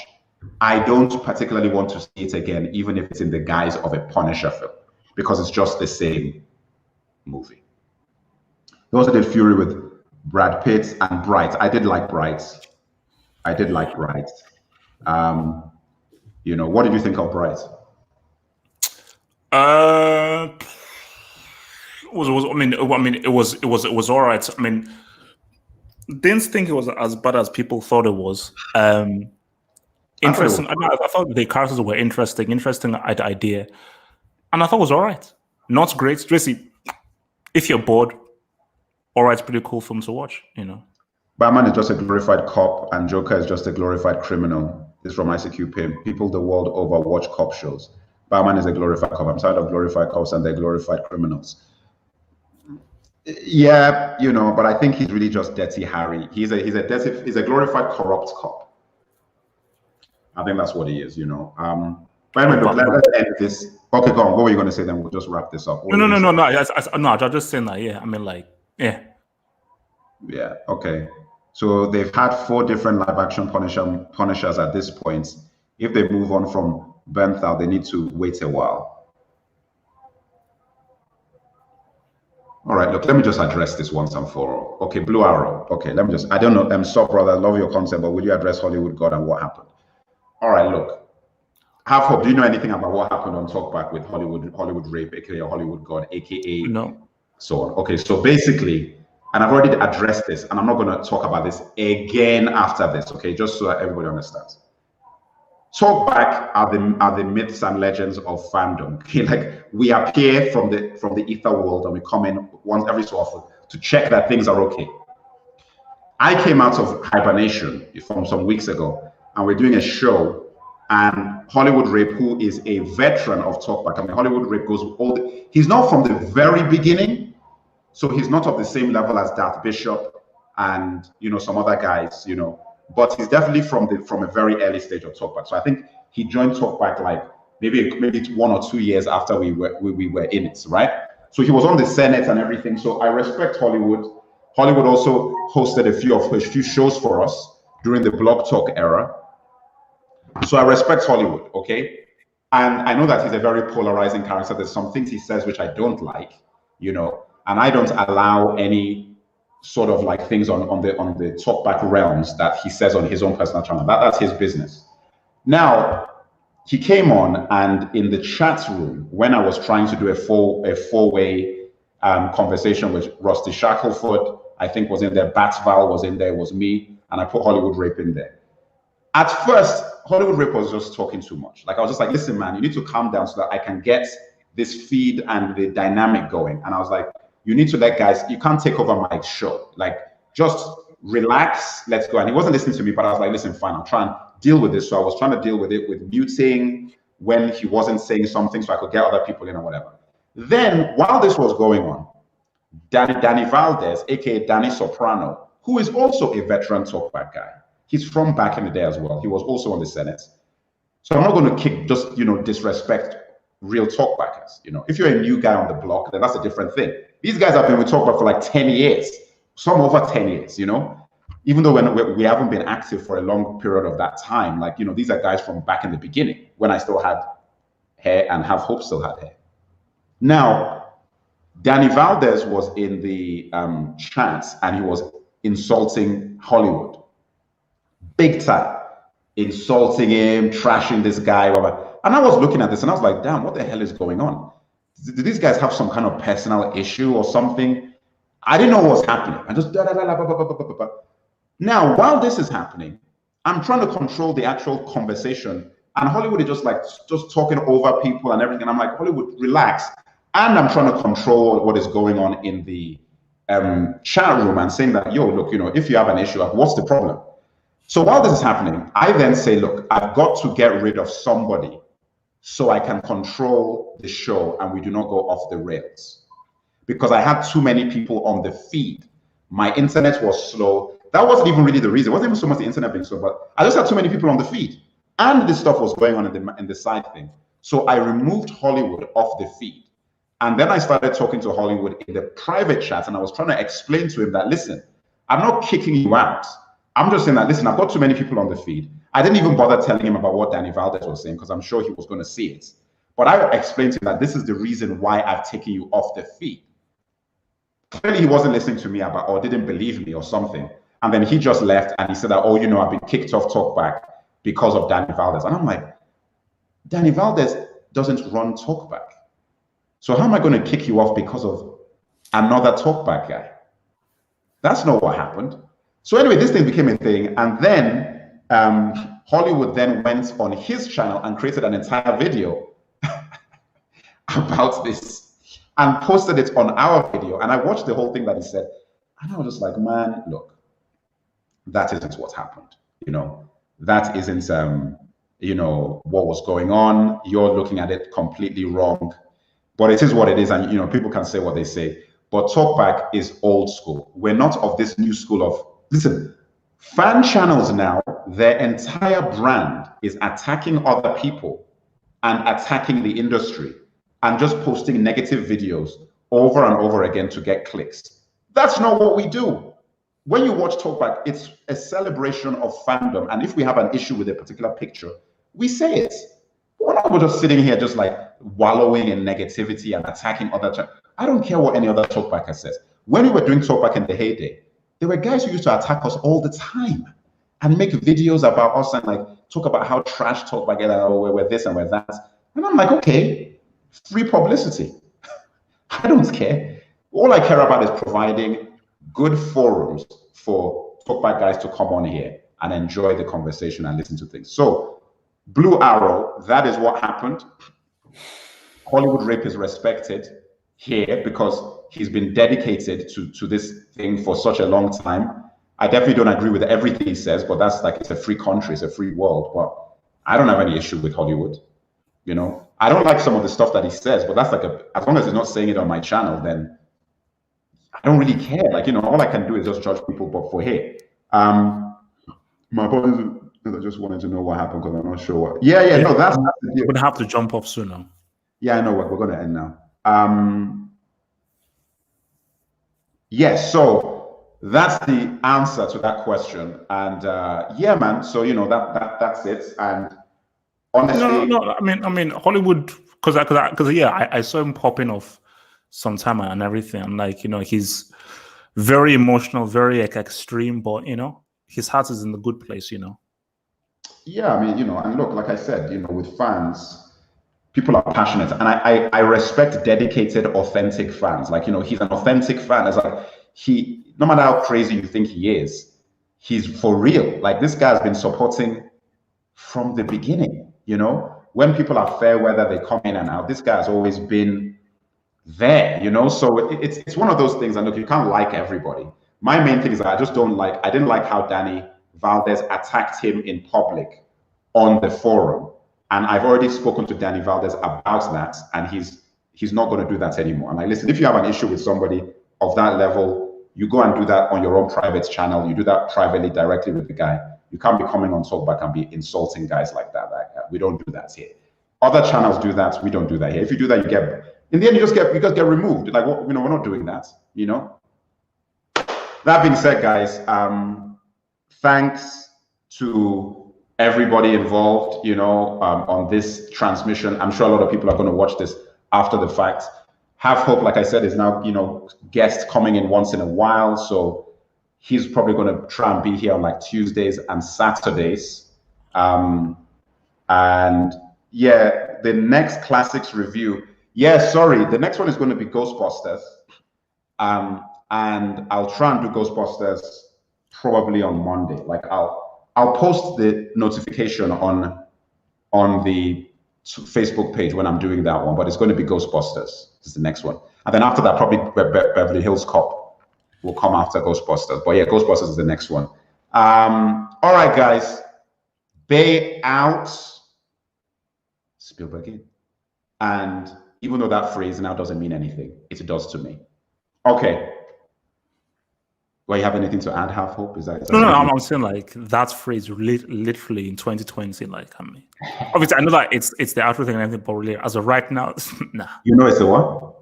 I don't particularly want to see it again, even if it's in the guise of a Punisher film, because it's just the same movie. He also did Fury with Brad Pitt and Bright. I did like Bright. You know, what did you think of Bright? It was all right. I mean, didn't think it was as bad as people thought it was. Interesting. I thought the characters were interesting idea, and I thought it was all right. Not great. Tracy, if you're bored, all right, it's pretty cool film to watch. You know, Batman is just a glorified cop, and Joker is just a glorified criminal. This is from ICQ Pim. People the world over watch cop shows. Batman is a glorified cop. I'm tired of glorified cops and they're glorified criminals. Yeah, you know, but I think he's really just Dirty Harry. He's a glorified corrupt cop. I think that's what he is, you know. But anyway, look, let's end this. Okay, go on. What were you going to say? Then we'll just wrap this up. No. I'm just saying that. Yeah, I mean, like, yeah. Yeah. Okay. So they've had 4 different live-action Punishers at this point. If they move on from Bernthal, they need to wait a while. All right, look, let me just address this once and for all. Okay, Blue Arrow. Okay, let me just, I don't know, I'm sorry, brother, I love your concept, but will you address Hollywood God and what happened? All right, look, have hope. Do you know anything about what happened on Talkback with Hollywood Rape, aka Hollywood God, aka no. So on? Okay, so basically, and I've already addressed this, and I'm not going to talk about this again after this, okay, just so that everybody understands. Talkback are the myths and legends of fandom. Okay, like we appear from the ether world and we come in once every so often to check that things are okay. I came out of hibernation from some weeks ago, and we're doing a show. And Hollywood Rape, who is a veteran of Talkback, I mean, Hollywood Rape goes he's not from the very beginning, so he's not of the same level as Darth Bishop and some other guys, but he's definitely from a very early stage of Talkback. So I think he joined Talkback like maybe 1 or 2 years after we were in it, right? So he was on the Senate and everything. So I respect Hollywood. Hollywood also hosted a few shows for us during the Blog Talk era. So I respect Hollywood, okay? And I know that he's a very polarizing character. There's some things he says which I don't like, and I don't allow any sort of like things on the Talkback realms that he says on his own personal channel. That's his business. Now, he came on, and in the chat room, when I was trying to do a four-way conversation with Rusty Shackelford, I think was in there, Batval was in there, was me, and I put Hollywood Rape in there. At first, Hollywood Rape was just talking too much. Like, I was just like, listen, man, you need to calm down so that I can get this feed and the dynamic going. And I was like, you need to let guys, you can't take over my show. Like, just relax, let's go. And he wasn't listening to me, but I was like, listen, fine, I'll try and deal with this. So I was trying to deal with it with muting when he wasn't saying something so I could get other people in or whatever. Then, while this was going on, Danny Valdez, aka Danny Soprano, who is also a veteran Talkback guy. He's from back in the day as well. He was also on the Senate. So I'm not going to disrespect real Talkbackers. If you're a new guy on the block, then that's a different thing. These guys have been with Talkback for like 10 years, some over 10 years, even though we haven't been active for a long period of that time. Like, these are guys from back in the beginning when I still had hair and Have Hope still had hair. Now, Danny Valdez was in the chats and he was insulting Hollywood. Big time. Insulting him, trashing this guy. And I was looking at this and I was like, damn, what the hell is going on? Did these guys have some kind of personal issue or something? I didn't know what was happening. I just Now, while this is happening, I'm trying to control the actual conversation, and Hollywood is just talking over people and everything. I'm like, Hollywood, relax. And I'm trying to control what is going on in the chat room and saying that, yo, look, if you have an issue, what's the problem? So while this is happening, I then say, look, I've got to get rid of somebody so I can control the show and we do not go off the rails. Because I had too many people on the feed. My internet was slow. That wasn't even really the reason. It wasn't even so much the internet being slow, but I just had too many people on the feed. And this stuff was going on in the side thing. So I removed Hollywood off the feed. And then I started talking to Hollywood in the private chat, and I was trying to explain to him that, listen, I'm not kicking you out. I'm just saying that, listen, I've got too many people on the feed. I didn't even bother telling him about what Danny Valdez was saying because I'm sure he was going to see it. But I explained to him that this is the reason why I've taken you off the feed. Clearly, he wasn't listening to me or didn't believe me or something. And then he just left and he said that, oh, I've been kicked off Talkback because of Danny Valdez. And I'm like, Danny Valdez doesn't run Talkback. So how am I going to kick you off because of another Talkback guy? That's not what happened. So anyway, this thing became a thing. And then Hollywood then went on his channel and created an entire video about this and posted it on our video. And I watched the whole thing that he said. And I was just like, man, look, that isn't what happened. That isn't, what was going on. You're looking at it completely wrong. But it is what it is. And, people can say what they say. But Talkback is old school. We're not of this new school of, listen, fan channels now, their entire brand is attacking other people and attacking the industry and just posting negative videos over and over again to get clicks. That's not what we do. When you watch Talkback, it's a celebration of fandom. And if we have an issue with a particular picture, we say it. We're not just sitting here just like wallowing in negativity and attacking other. I don't care what any other Talkbacker says. When we were doing Talkback in the heyday, there were guys who used to attack us all the time and make videos about us and like talk about how trash Talkback is, oh, we're this and we're that. And I'm like, okay, free publicity. I don't care. All I care about is providing good forums for Talkback guys to come on here and enjoy the conversation and listen to things. So Blue Arrow, that is what happened. Hollywood Rape is respected here because he's been dedicated to this thing for such a long time. I definitely don't agree with everything he says, but that's like, it's a free country, it's a free world. But I don't have any issue with Hollywood. You know, I don't like some of the stuff that he says, but that's like as long as he's not saying it on my channel, then I don't really care. Like, you know, all I can do is just judge people, but for hey, my apologies. I just wanted to know what happened because I'm not sure what. Yeah, no, that's the deal. We're gonna have to jump off soon now. Yeah, I know what we're gonna end now. Yes, so that's the answer to that question. And yeah, man. So you know that's it. And honestly, no. I mean, Hollywood, because yeah, I saw him popping off sometime and everything. And like, you know, he's very emotional, very like extreme, but you know, his heart is in the good place, you know. Yeah, I mean, you know, and look, like I said, you know, with fans, people are passionate, and I respect dedicated, authentic fans. Like, you know, he's an authentic fan. It's like no matter how crazy you think he is, he's for real. Like, this guy's been supporting from the beginning. You know, when people are fair weather, they come in and out. This guy's always been there. You know, so it's one of those things. And look, you can't like everybody. My main thing is that I didn't like how Danny Valdez attacked him in public on the forum. And I've already spoken to Danny Valdez about that, and he's not going to do that anymore. And like, listen, if you have an issue with somebody of that level, you go and do that on your own private channel. You do that privately, directly with the guy. You can't be coming on Talkback and be insulting guys like that. We don't do that here. Other channels do that. We don't do that here. If you do that, you get, in the end, you just get removed. Like, well, you know, we're not doing that, you know? That being said, guys, thanks to everybody involved, you know, on this transmission. I'm sure a lot of people are going to watch this after the fact. Have Hope, like I said, is now, you know, guest coming in once in a while. So he's probably going to try and be here on like Tuesdays and Saturdays. And yeah, the next classics review. Yeah, sorry. The next one is going to be Ghostbusters. And I'll try and do Ghostbusters probably on Monday. Like I'll post the notification on the Facebook page when I'm doing that one, but it's going to be Ghostbusters. This is the next one. And then after that, probably Beverly Hills Cop will come after Ghostbusters. But yeah, Ghostbusters is the next one. All right, guys. Bay out. Spielberg in. And even though that phrase now doesn't mean anything, it does to me. Okay. Well, you have anything to add, Have Hope? Is that no, I'm saying like that phrase literally in 2020. Like, I mean, obviously I know that it's the outro thing and everything, but really as of right now, nah. You know, it's the what?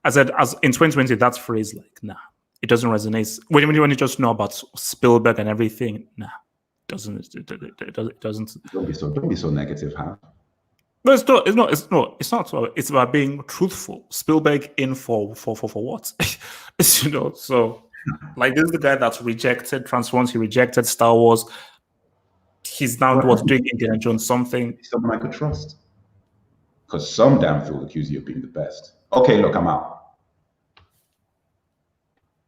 I said as in 2020, that phrase like nah, it doesn't resonate. When you just know about Spielberg and everything, nah, it doesn't. Don't be so negative, Have. No, it's not. It's about being truthful. Spielberg in for what? You know, so. Like, this is the guy that's rejected Transformers, he rejected Star Wars. He's now doing Indiana Jones something. Someone I could trust. Because some damn fool accuse you of being the best. Okay, look, I'm out.